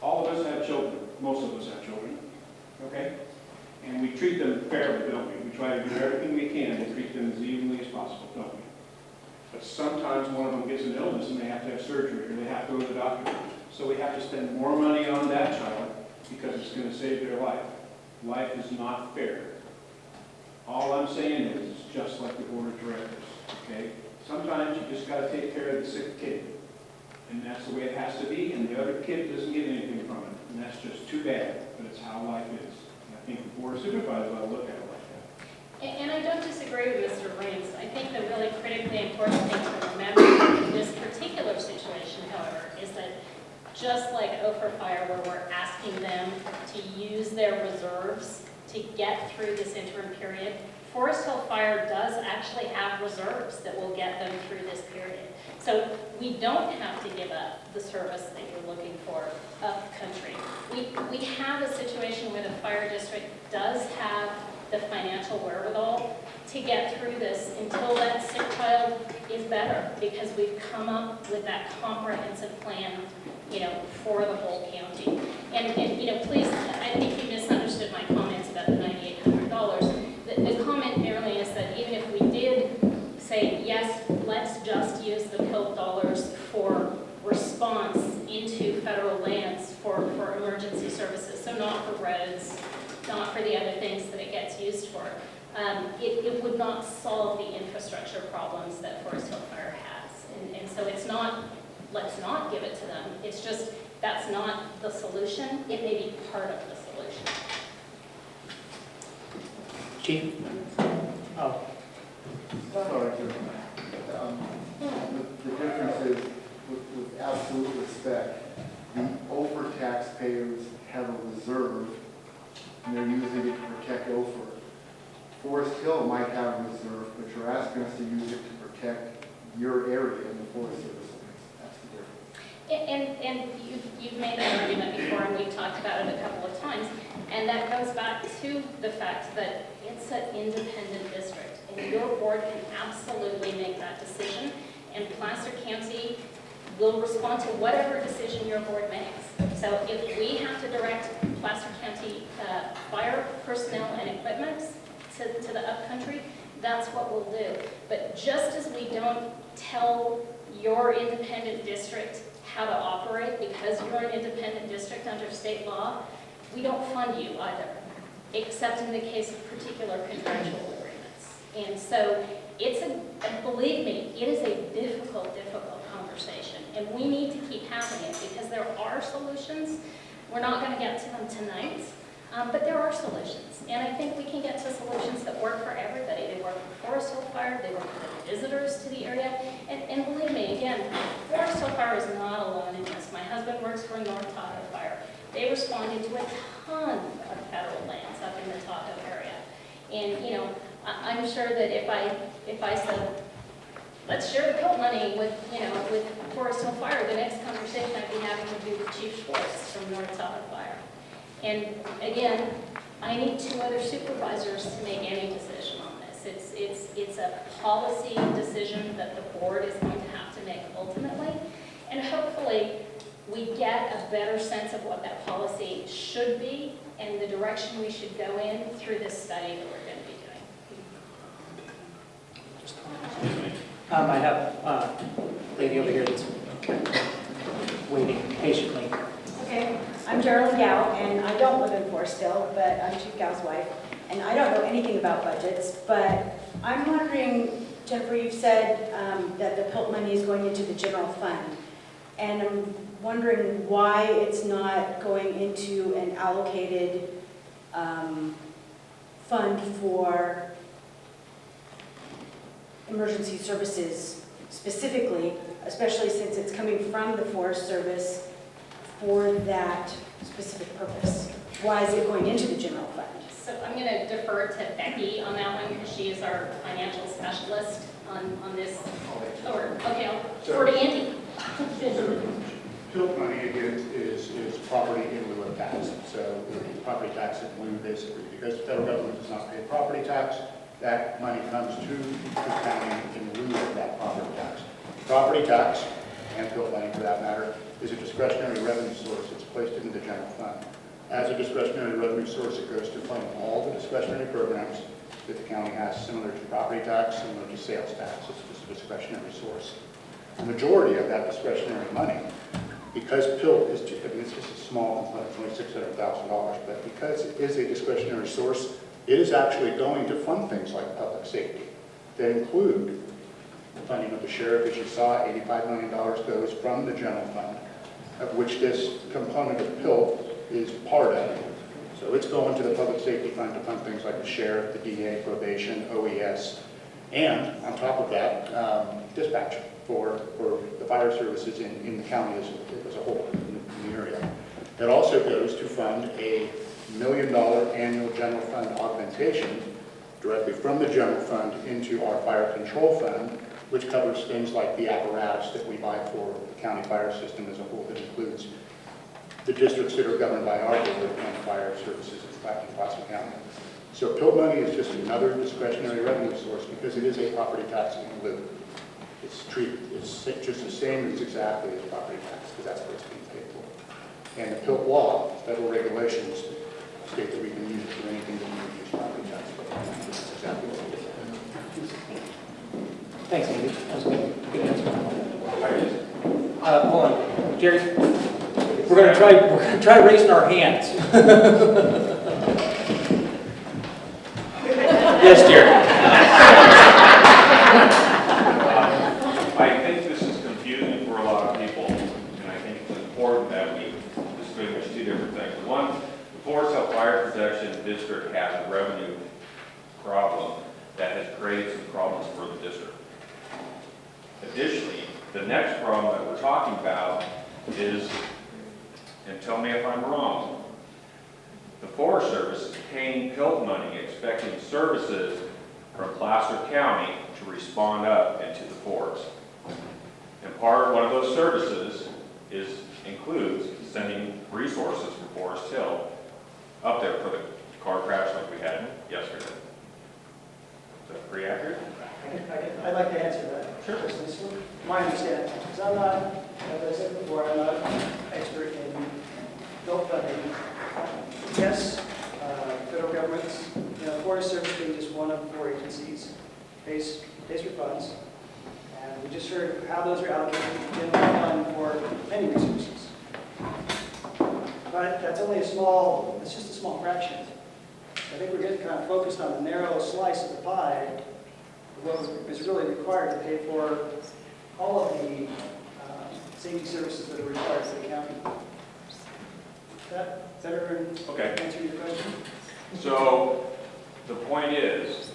All of us have children. Most of us have children, okay? And we treat them fairly, don't we? We try to do everything we can to treat them as evenly as possible, don't we? But sometimes one of them gets an illness and they have to have surgery or they have to go to the doctor. So we have to spend more money on that child because it's going to save their life. Life is not fair. All I'm saying is, it's just like the board of directors, okay? Sometimes you just got to take care of the sick kid. And that's the way it has to be, and the other kid doesn't get anything from it. And that's just too bad, but it's how life is. And I think the board of supervisors ought to look at it like that. And I don't disagree with Mr. Raines. I think the really critically important thing to remember in this particular situation, however, is that just like Ophir Fire, where we're asking them to use their reserves to get through this interim period, Foresthill Fire does actually have reserves that will get them through this period. So we don't have to give up the service that you're looking for up country. We have a situation where the fire district does have the financial wherewithal to get through this until that sick child is better, because we've come up with that comprehensive plan, for the whole county. And please, I think you misunderstood my comments about the $9,800. The comment merely is that even if we did say, yes, let's just use the PILT dollars for response into federal lands for emergency services, so not for roads, not for the other things that it gets used for, it would not solve the infrastructure problems that Foresthill Fire has. And so it's not, let's not give it to them. It's just, that's not the solution. It may be part of the solution. Chief? Oh. Sorry, the difference is, with absolute respect, the Ophir taxpayers have a reserve, and they're using it to protect Ophir. Foresthill might have a reserve, but you're asking us to use it to protect your area in the Forest Service. That's the difference. And you've made that argument before, and we've talked about it a couple of times, and that goes back to the fact that it's an independent district, and your board can absolutely make that decision, and Placer County will respond to whatever decision your board makes. So if we have to direct Placer County fire personnel and equipment to the upcountry, that's what we'll do. But just as we don't tell your independent district how to operate because you're an independent district under state law, we don't fund you either, except in the case of particular contractual agreements. And so believe me, it is a difficult conversation. And we need to keep having it because there are solutions. We're not going to get to them tonight, but there are solutions. And I think we can get to solutions that work for everybody. They work for Foresthill Fire, they work for the visitors to the area. And believe me, again, Foresthill Fire is not alone in this. My husband works for North Tahoe Fire. They responded to a ton of federal lands up in the Tahoe area. And, you know, I'm sure that if I said, let's share the PILT money with Foresthill Fire, the next conversation I'd be having would be with Chief Schwartz from North Tahoe Fire. And again, I need 2 other supervisors to make any decision on this. It's a policy decision that the board is going to have to make ultimately. And hopefully, we get a better sense of what that policy should be and the direction we should go in through this study that we're going to be doing. I have a lady over here that's waiting patiently. Okay, I'm Geraldine Gow, and I don't live in Foresthill, but I'm Chief Gow's wife, and I don't know anything about budgets, but I'm wondering, Jennifer, you've said that the PILT money is going into the general fund, and I'm wondering why it's not going into an allocated fund for emergency services specifically, especially since it's coming from the Forest Service for that specific purpose. Why is it going into the general fund? So I'm going to defer to Becky on that one because she is our financial specialist on this. Or, okay, I'll defer to Andy. PILT money, again, is property in lieu of tax. So the property tax in lieu, basically, because the federal government does not pay property tax, that money comes to the county in lieu of that property tax. Property tax, and PILT money for that matter, is a discretionary revenue source. It's placed into the general fund. As a discretionary revenue source, it goes to fund all the discretionary programs that the county has, similar to property tax, similar to sales tax. It's just a discretionary source. The majority of that discretionary money, because PILT is, it's just a small component, it's only $600,000, but because it is a discretionary source, it is actually going to fund things like public safety that include the funding of the sheriff. As you saw, $85 million goes from the general fund, of which this component of PILT is part of. So it's going to the public safety fund to fund things like the sheriff, the DA, probation, OES, and on top of that, dispatch for the fire services in the county as a whole, in the area. It also goes to fund a $1 million annual general fund augmentation directly from the general fund into our fire control fund, which covers things like the apparatus that we buy for the county fire system as a whole. That includes the districts that are governed by our board and fire services in Placer County. So PILT money is just another discretionary revenue source because it is a property tax in lieu. It's treated, it's just the same as exactly as property tax because that's what it's being paid for. And the PILT law, federal regulations, state that we can use it for anything that we use property tax for. That's exactly what it is. Thanks, Andy. That was good. Good answer. Hold on, Jerry. We're going to try raising our hands. Yes, Jerry. I think this is confusing for a lot of people, and I think it's important that we distinguish 2 different things. One, the Foresthill Fire Protection District has a revenue problem that has created some problems for the district. Additionally, the next problem that we're talking about is, and tell me if I'm wrong, the Forest Service is paying PILT money expecting services from Placer County to respond up into the forest. And one of those services includes sending resources from Foresthill up there for the car crash like we had yesterday. Is that pretty accurate? I'd like to answer that. Sure. My understanding, because I'm not a Forest Service being just one of 4 agencies, pays for funds. And we just heard how those are allocated to the general fund for many resources. But that's only it's just a small fraction. I think we're getting kind of focused on the narrow slice of the pie, what is really required to pay for all of the safety services that are required for the county. Does that answer your question? So the point is,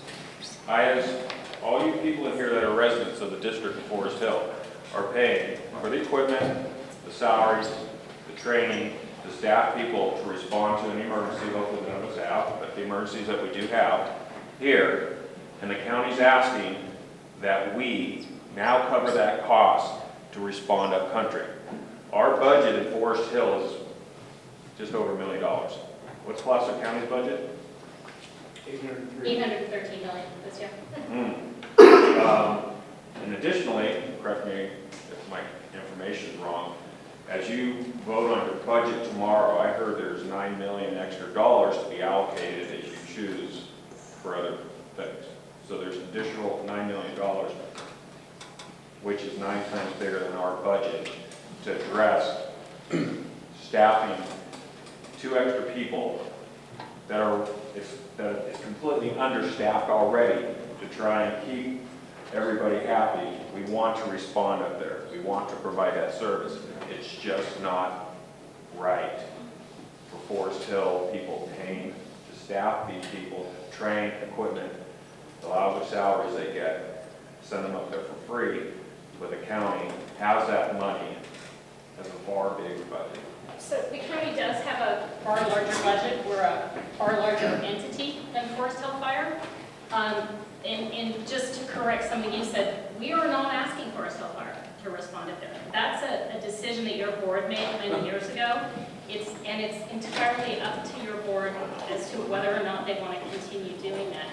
all you people in here that are residents of the district of Forest Hill are paying for the equipment, the salaries, the training, the staff people to respond to an emergency. Hopefully none of us have, but the emergencies that we do have here, and the county's asking that we now cover that cost to respond up country. Our budget in Forest Hill is just over $1 million. What's Placer County's budget? 813 million this year. And additionally, correct me if my information is wrong, as you vote on your budget tomorrow, I heard there's $9 million extra dollars to be allocated if you choose for other things. So there's an additional $9 million, which is 9 times bigger than our budget, to address staffing 2 extra people that is completely understaffed already to try and keep everybody happy. We want to respond up there. We want to provide that service. It's just not right for Forest Hill people paying to staff these people, train, equipment, allow the salaries they get, send them up there for free, but the county has that money as a far bigger budget. So the county does have a far larger budget. We're a far larger entity than Forest Hill Fire. And just to correct something you said, we are not asking Forest Hill Fire to respond up there. That's a decision that your board made many years ago. It's entirely up to your board as to whether or not they want to continue doing that.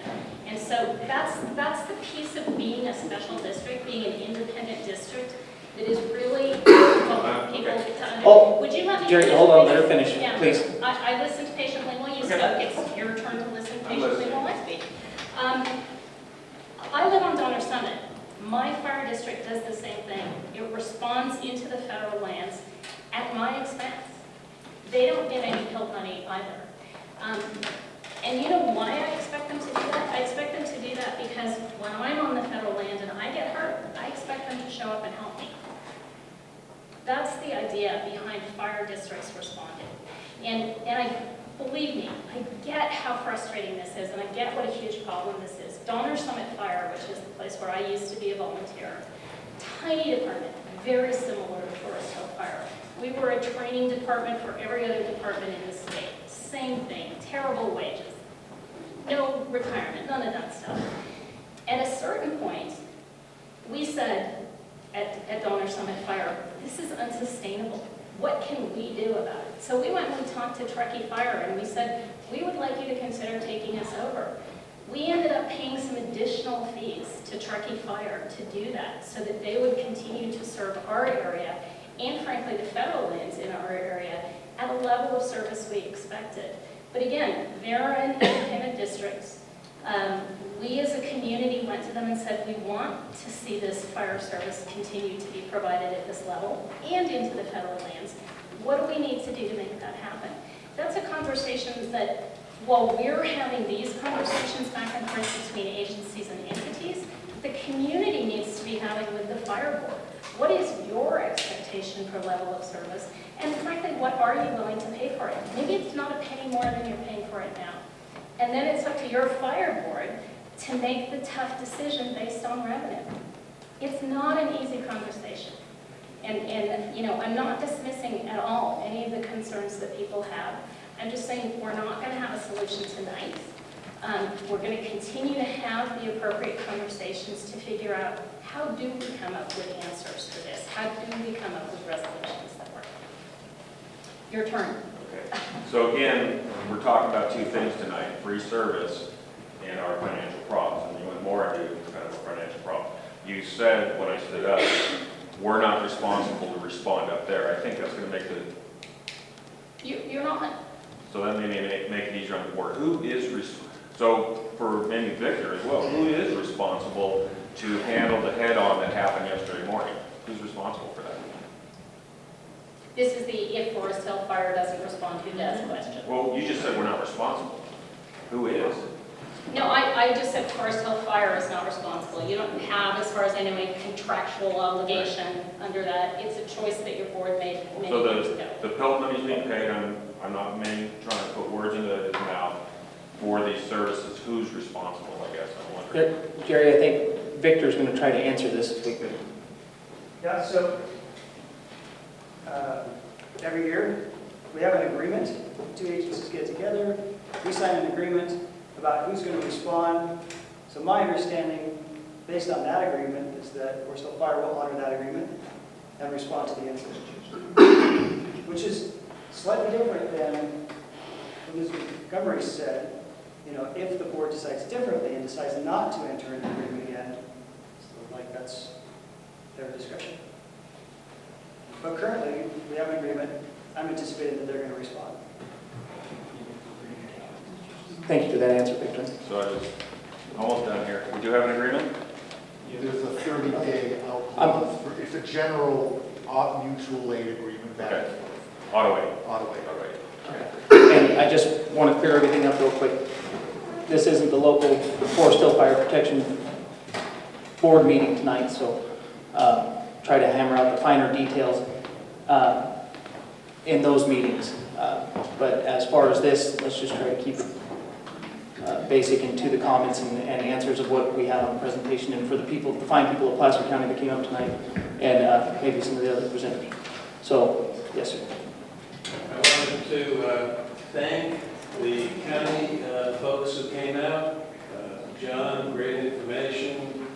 And so that's the piece of being a special district, being an independent district, that is really difficult for people to understand. Oh, Would you let me Jerry, finish, hold on, please? let her finish, Yeah. please. I listened patiently while you spoke. It's your turn to listen patiently while I speak. I live on Donner Summit. My fire district does the same thing. It responds into the federal lands at my expense. They don't get any help money either. And you know why I expect them to do that? I expect them to do that because when I'm on the federal land and I get hurt, I expect them to show up and help me. That's the idea behind fire districts responding. And believe me, I get how frustrating this is, and I get what a huge problem this is. Donner Summit Fire, which is the place where I used to be a volunteer, tiny department, very similar to Forest Hill Fire. We were a training department for every other department in the state. Same thing, terrible wages, no retirement, none of that stuff. At a certain point, we said at Donner Summit Fire, this is unsustainable. What can we do about it? So we went and we talked to Truckee Fire and we said, we would like you to consider taking us over. We ended up paying some additional fees to Truckee Fire to do that so that they would continue to serve our area and frankly the federal lands in our area at a level of service we expected. But again, they're an independent district. We as a community went to them and said, we want to see this fire service continue to be provided at this level and into the federal lands. What do we need to do to make that happen? That's a conversation that, while we're having these conversations back and forth between agencies and entities, the community needs to be having with the fire board. What is your expectation for level of service? And frankly, what are you willing to pay for it? Maybe it's not a penny more than you're paying for it now. And then it's up to your fire board to make the tough decision based on revenue. It's not an easy conversation. And you know, I'm not dismissing at all any of the concerns that people have. I'm just saying we're not going to have a solution tonight. We're going to continue to have the appropriate conversations to figure out how do we come up with answers for this? How do we come up with resolutions that work? Your turn. Okay. So again, we're talking about 2 things tonight, free service and our financial problems. And you went more into kind of a financial problem. You said when I stood up, we're not responsible to respond up there. I think that's going to make the... You're not. So that may make it easier on the board. Who is... So for maybe Victor as well, who is responsible to handle the head-on that happened yesterday morning? Who's responsible for that? This is the if Forest Hill Fire doesn't respond, who does question. Well, you just said we're not responsible. Who is? No, I just said Forest Hill Fire is not responsible. You don't have, as far as I know, a contractual obligation under that. It's a choice that your board made many years ago. So the PILT money's being paid, I'm not trying to put words into his mouth, for these services. Who's responsible, I guess, I'm wondering. Jerry, I think Victor's going to try to answer this if we could. Yeah, so every year we have an agreement. Two agencies get together, we sign an agreement about who's going to respond. So my understanding, based on that agreement, is that Foresthill Fire will honor that agreement and respond to the incident, which is slightly different than what Ms. Montgomery said. You know, if the board decides differently and decides not to enter into the agreement again, so like that's their discretion. But currently, we have an agreement. I'm anticipating that they're going to respond. Thank you for that answer, Victor. So I just, almost done here. We do have an agreement? There's a 30-day out clause. It's a general mutual aid agreement back and forth. Auto aid. Auto aid. And I just want to clear everything up real quick. This isn't the local Foresthill Fire Protection Board meeting tonight, so try to hammer out the finer details in those meetings. But as far as this, let's just try to keep it basic and to the comments and answers of what we have on the presentation, and for the people, the fine people of Placer County that came up tonight, and maybe some of the other presenters. So, yes, sir. I wanted to thank the county folks who came out. John, great information.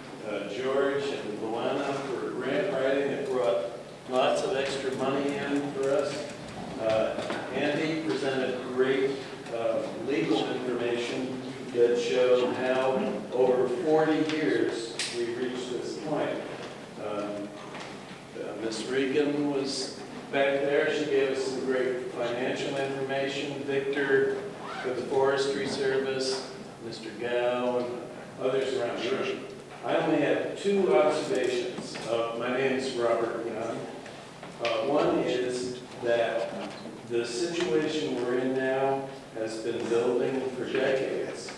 George and Luana for grant writing. It brought lots of extra money in for us. Andy presented great legal information that showed how over 40 years we've reached this point. Ms. Regan was back there. She gave us some great financial information. Victor for the Forestry Service, Mr. Gow, and others around the room. I only have two observations. My name is Robert Young. One is that the situation we're in now has been building for decades.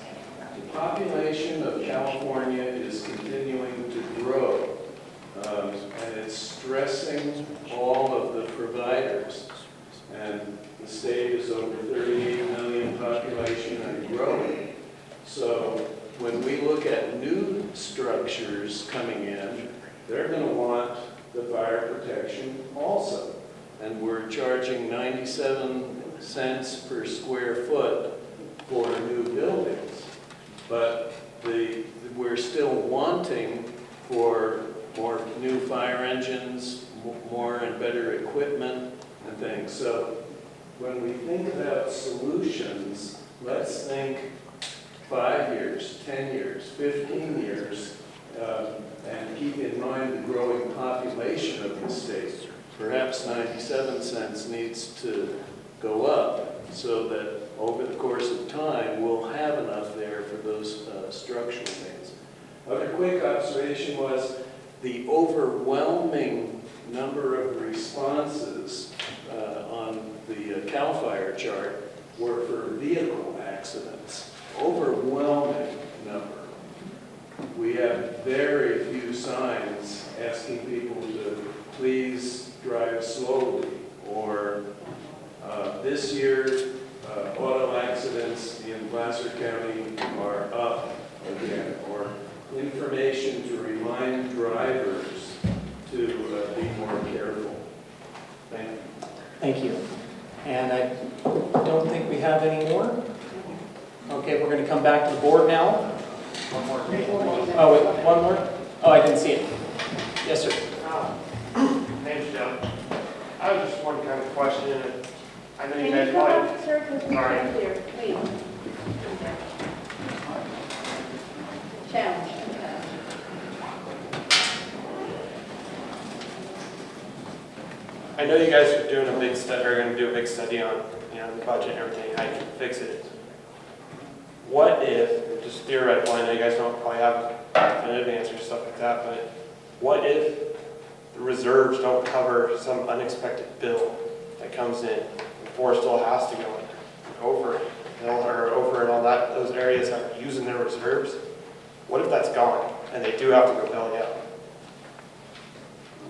The population of California is continuing to grow, and it's stressing all of the providers. And the state is over 38 million population and growing. So when we look at new structures coming in, they're going to want the fire protection also. And we're charging 97 cents per square foot for new buildings. But we're still wanting for more new fire engines, more and better equipment and things. So when we think about solutions, let's think 5 years, 10 years, 15 years, and keep in mind the growing population of the state. Perhaps 97 cents needs to go up so that over the course of time, we'll have enough there for those structural things. Other quick observation was the overwhelming number of responses on the CAL FIRE chart were for vehicle accidents. Overwhelming number. We have very few signs asking people to please drive slowly, or this year auto accidents in Placer County are up again, or information to remind drivers to be more careful. Thank you. Thank you. And I don't think we have any more. Okay, we're going to come back to the board now. One more. Oh, wait, one more? Oh, I didn't see it. Yes, sir. Name's Joe. I have just one kind of question. I know you Can guys you come might. up, sir, because we can't hear, please. Challenge. I know you guys are doing a big study, are going to do a big study on, the budget and everything, how you can fix it. What if, just theoretical, I know you guys don't probably have definitive answers, stuff like that, but what if the reserves don't cover some unexpected bill that comes in, and Foresthill has to go over hill or over and all that, those areas that are using their reserves? What if that's gone and they do have to go belly up?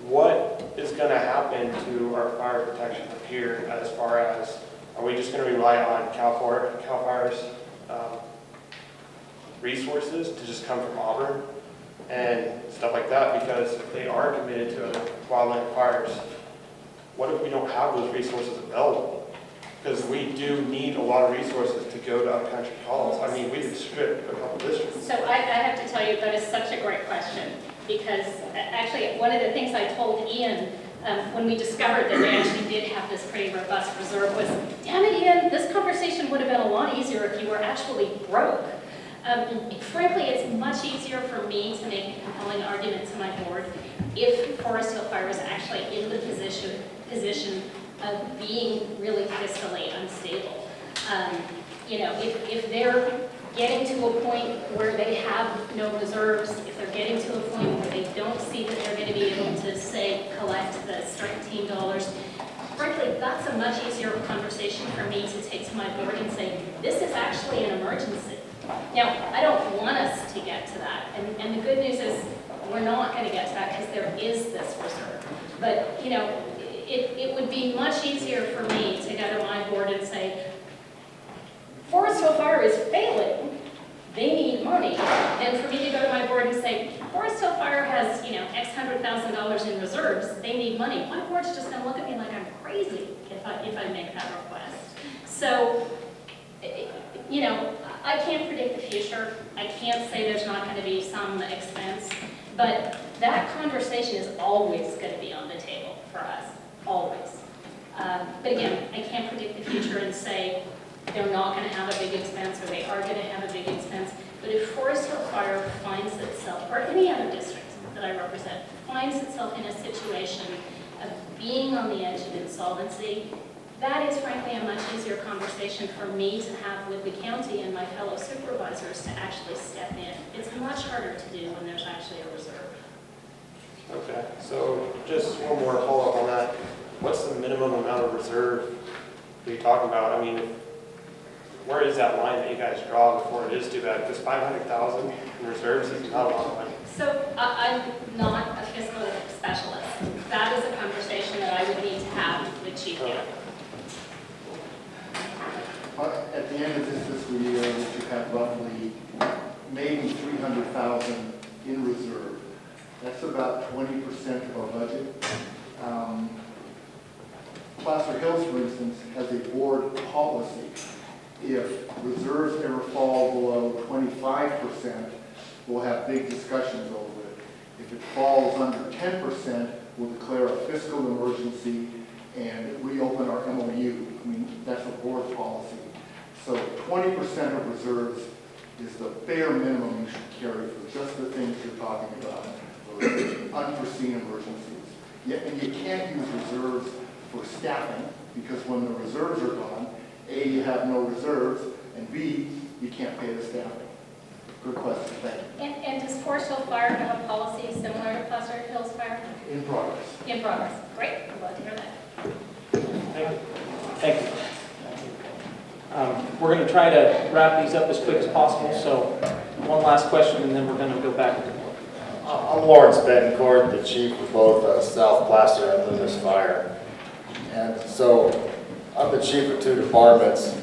What is going to happen to our fire protection up here as far as, are we just going to rely on CAL FIRE's resources to just come from Auburn and stuff like that? Because if they are committed to wildland fires, what if we don't have those resources available? Because we do need a lot of resources to go to upcountry calls. I mean, we could strip a couple districts. So I have to tell you, that is such a great question, because actually one of the things I told Ian when we discovered that we actually did have this pretty robust reserve was, damn it, Ian, this conversation would have been a lot easier if you were actually broke. Frankly, it's much easier for me to make a compelling argument to my board if Foresthill Fire was actually in the position of being really fiscally unstable. You know, if they're getting to a point where they have no reserves, if they're getting to a point where they don't see that they're going to be able to, say, collect the strike team dollars, frankly, that's a much easier conversation for me to take to my board and say, this is actually an emergency. Now, I don't want us to get to that, and the good news is we're not going to get to that because there is this reserve. But, you know, it would be much easier for me to go to my board and say, Foresthill Fire is failing, they need money, than for me to go to my board and say, Foresthill Fire has, you know, X $100,000 in reserves, they need money. My board's just going to look at me like I'm crazy if I make that request. So, you know, I can't predict the future. I can't say there's not going to be some expense, but that conversation is always going to be on the table for us, always. But again, I can't predict the future and say they're not going to have a big expense or they are going to have a big expense. But if Foresthill Fire finds itself, or any other district that I represent, finds itself in a situation of being on the edge of insolvency, that is frankly a much easier conversation for me to have with the county and my fellow supervisors to actually step in. It's much harder to do when there's actually a reserve. Okay, so just one more follow-up on that. What's the minimum amount of reserve are you talking about? I mean, where is that line that you guys draw before it is too bad? Because 500,000 in reserves is not a lot of money. So I'm not a fiscal specialist. That is a conversation that I would need to have with Chief Gill. At the end of this fiscal year, we should have roughly maybe 300,000 in reserve. That's about 20% of our budget. Placer Hills, for instance, has a board policy. If reserves ever fall below 25%, we'll have big discussions over it. If it falls under 10%, we'll declare a fiscal emergency and reopen our MOU. I mean, that's a board policy. So 20% of reserves is the bare minimum you should carry for just the things you're talking about, for unforeseen emergencies. Yeah, and you can't use reserves for staffing, because when the reserves are gone, A, you have no reserves, and B, you can't pay the staffing. Good question, thank you. And does Foresthill Fire have a policy similar to Placer Hills Fire? In progress. In progress. Great, I'm glad to hear that. Thank you. Thank you. We're going to try to wrap these up as quick as possible, so one last question and then we're going to go back. I'm Lawrence Betancourt, the chief of both South Placer and Loomis Fire. And so I'm the chief of two departments.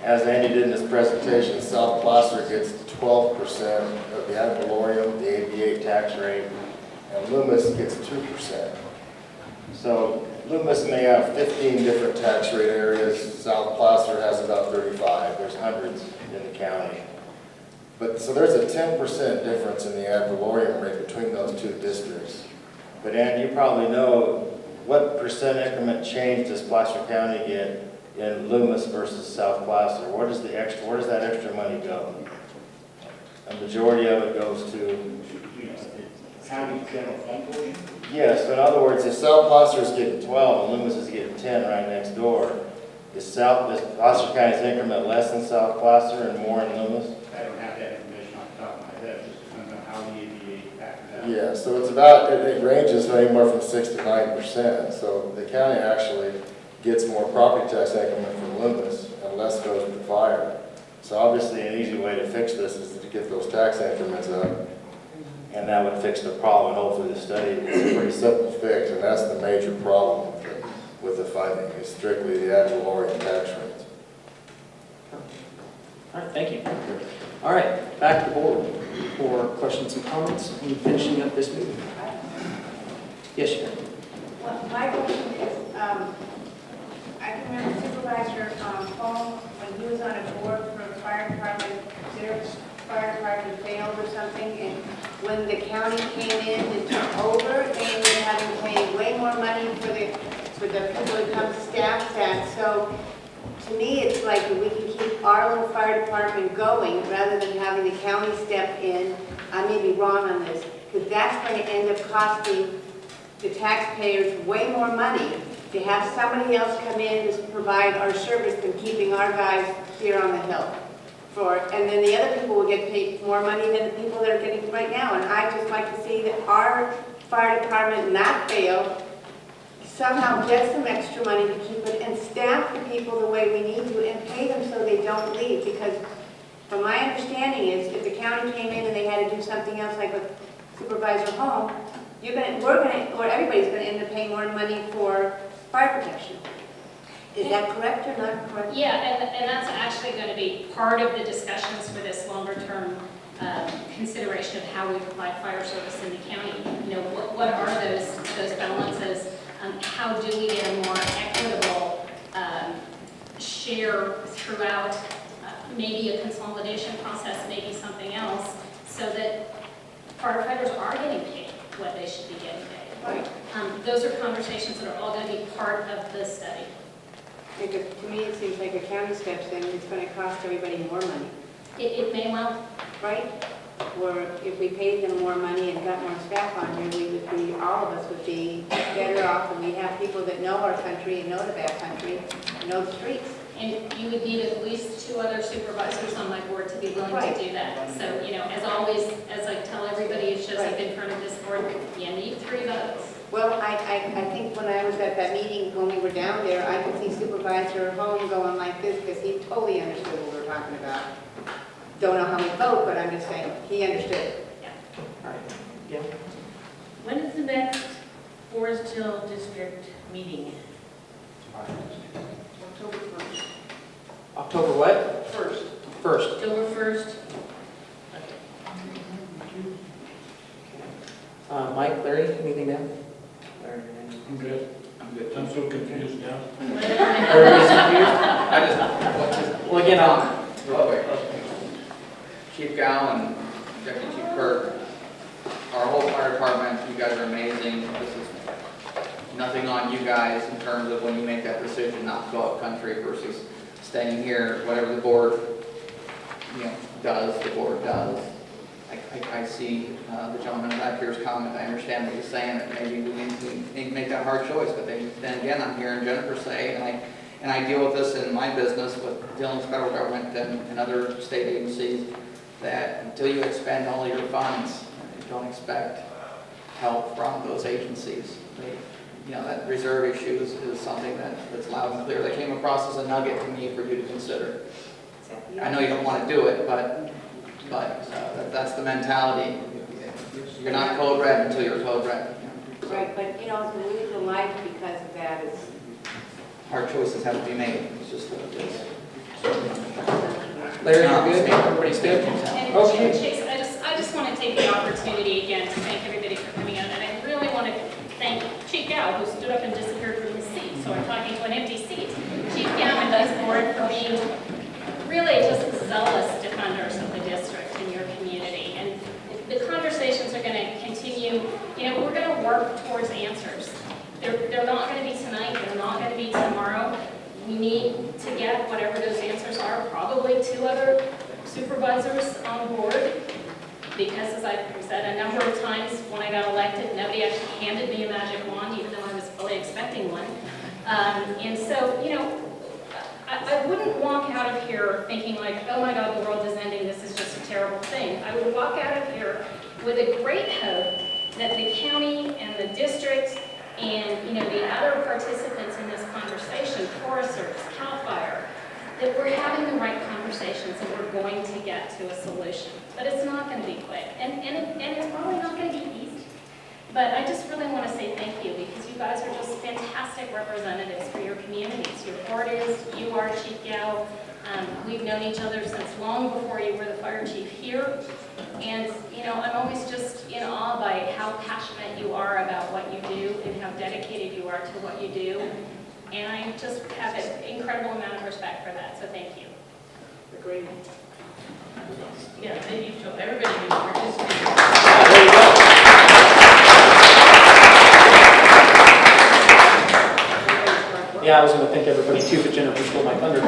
As Andy did in his presentation, South Placer gets 12% of the ad valorem, the AB8 tax rate, and Loomis gets 2%. So Loomis may have 15 different tax rate areas. South Placer has about 35. There's hundreds in the county. But so there's a 10% difference in the ad valorem rate between those two districts. But Andy, you probably know, what percent increment change does Placer County get in Loomis versus South Placer? Where does that extra money go? A majority of it goes to County general fund portion? yes. So in other words, if South Placer is getting 12 and Loomis is getting 10 right next door, is Placer County's increment less than South Placer and more in Loomis? I don't have that information. Yeah, so it's about, it ranges anywhere from 6 to 9%. So the county actually gets more property tax increment from Loomis and less goes to fire. So obviously an easy way to fix this is to get those tax increments up, and that would fix the problem. And hopefully the study is a pretty simple fix, and that's the major problem with the funding, is strictly the ad valorem tax rates. All right, thank you. All right, back to the board for questions and comments and finishing up this meeting. Yes, Sharon. Well, my question is, I can remember Supervisor Paul, when he was on a board for a fire department, their fire department failed or something, and when the county came in and took over, they ended up having to pay way more money for the people to come staff that. So to me, it's like if we can keep our little fire department going rather than having the county step in. I may be wrong on this, because that's going to end up costing the taxpayers way more money to have somebody else come in to provide our service than keeping our guys here on the hill. And then the other people will get paid more money than the people that are getting right now. And I just like to see that our fire department not fail, somehow get some extra money to keep it and staff the people the way we need to and pay them so they don't leave. Because from my understanding is if the county came in and they had to do something else like with Supervisor Home, everybody's going to end up paying more money for fire protection. Is that correct or not correct? Yeah, and that's actually going to be part of the discussions for this longer-term consideration of how we provide fire service in the county. You know, what are those balances? How do we get a more equitable share throughout? Maybe a consolidation process, maybe something else, so that firefighters are getting paid what they should be getting paid. Right. Those are conversations that are all going to be part of the study. Because to me, it seems like a county steps in, it's going to cost everybody more money. It may well. Right? Or if we paid them more money and got more staff on here, we would be, all of us would be better off, and we have people that know our country and know the back country, and know the streets. And you would need at least 2 other supervisors on my board to be willing to do that. So, you know, as always, as I tell everybody who shows up in front of this board, you need 3 votes. Well, I think when I was at that meeting, when we were down there, I could see Supervisor Holm going like this, because he totally understood what we were talking about. Don't know how we vote, but I'm just saying, he understood. Yeah. All right. Yeah. When is the next Foresthill District meeting? October 1st. October what? 1st. 1st. October 1st. Mike, Larry, anything now? Larry, I'm good. I'm so confused now. everybody's confused? Well, again, Real quick. Chief Gow, Deputy Chief Kirk, our whole fire department, you guys are amazing. This is nothing on you guys in terms of when you make that decision not to go out country versus staying here. Whatever the board, does, the board does. I see the gentleman back here's comment. I understand what he's saying, that maybe we need to make that hard choice. But then again, I'm hearing Jennifer say, and I deal with this in my business with dealing with federal government and other state agencies, that until you expend all your funds, don't expect help from those agencies. That reserve issue is something that's loud and clear. That came across as a nugget to me for you to consider. I know you don't want to do it, but that's the mentality. You're not code red until you're code red. Right, but to lose a life because of that is... Hard choices have to be made. It's just what it is. Larry, you're good? Everybody's good? And Okay. Chase, I just want to take the opportunity again to thank everybody for coming out, and I really want to thank Chief Gow, who stood up and disappeared from his seat, so I'm talking to an empty seat. Chief Gow and this board for being really just zealous defenders of the district in your community, and the conversations are going to continue. We're going to work towards answers. They're not going to be tonight. They're not going to be tomorrow. We need to get whatever those answers are, probably 2 other supervisors on board, because as I've said a number of times when I got elected, nobody actually handed me a magic wand, even though I was fully expecting one. And so, I wouldn't walk out of here thinking like, oh my God, the world is ending, this is just a terrible thing. I would walk out of here with a great hope that the county and the district and, the other participants in this conversation, Forest Service, CAL FIRE, that we're having the right conversations and we're going to get to a solution. But it's not going to be quick, and it's probably not going to be easy. But I just really want to say thank you, because you guys are just fantastic representatives for your communities. Your board is, you are, Chief Gao. We've known each other since long before you were the fire chief here. And, I'm always just in awe by how passionate you are about what you do and how dedicated you are to what you do. And I just have an incredible amount of respect for that, so thank you. Agreed. Yeah, thank you, Joe. Everybody who's participated. Yeah, I was going to thank everybody too, but Jennifer stole my thunder.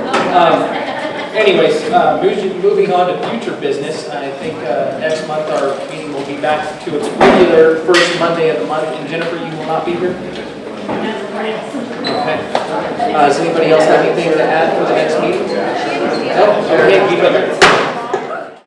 Anyways, moving on to future business, I think next month our meeting will be back to its regular first Monday of the month. And Jennifer, you will not be here? Okay. Does anybody else have anything to add for the next meeting? No? Okay, keep it.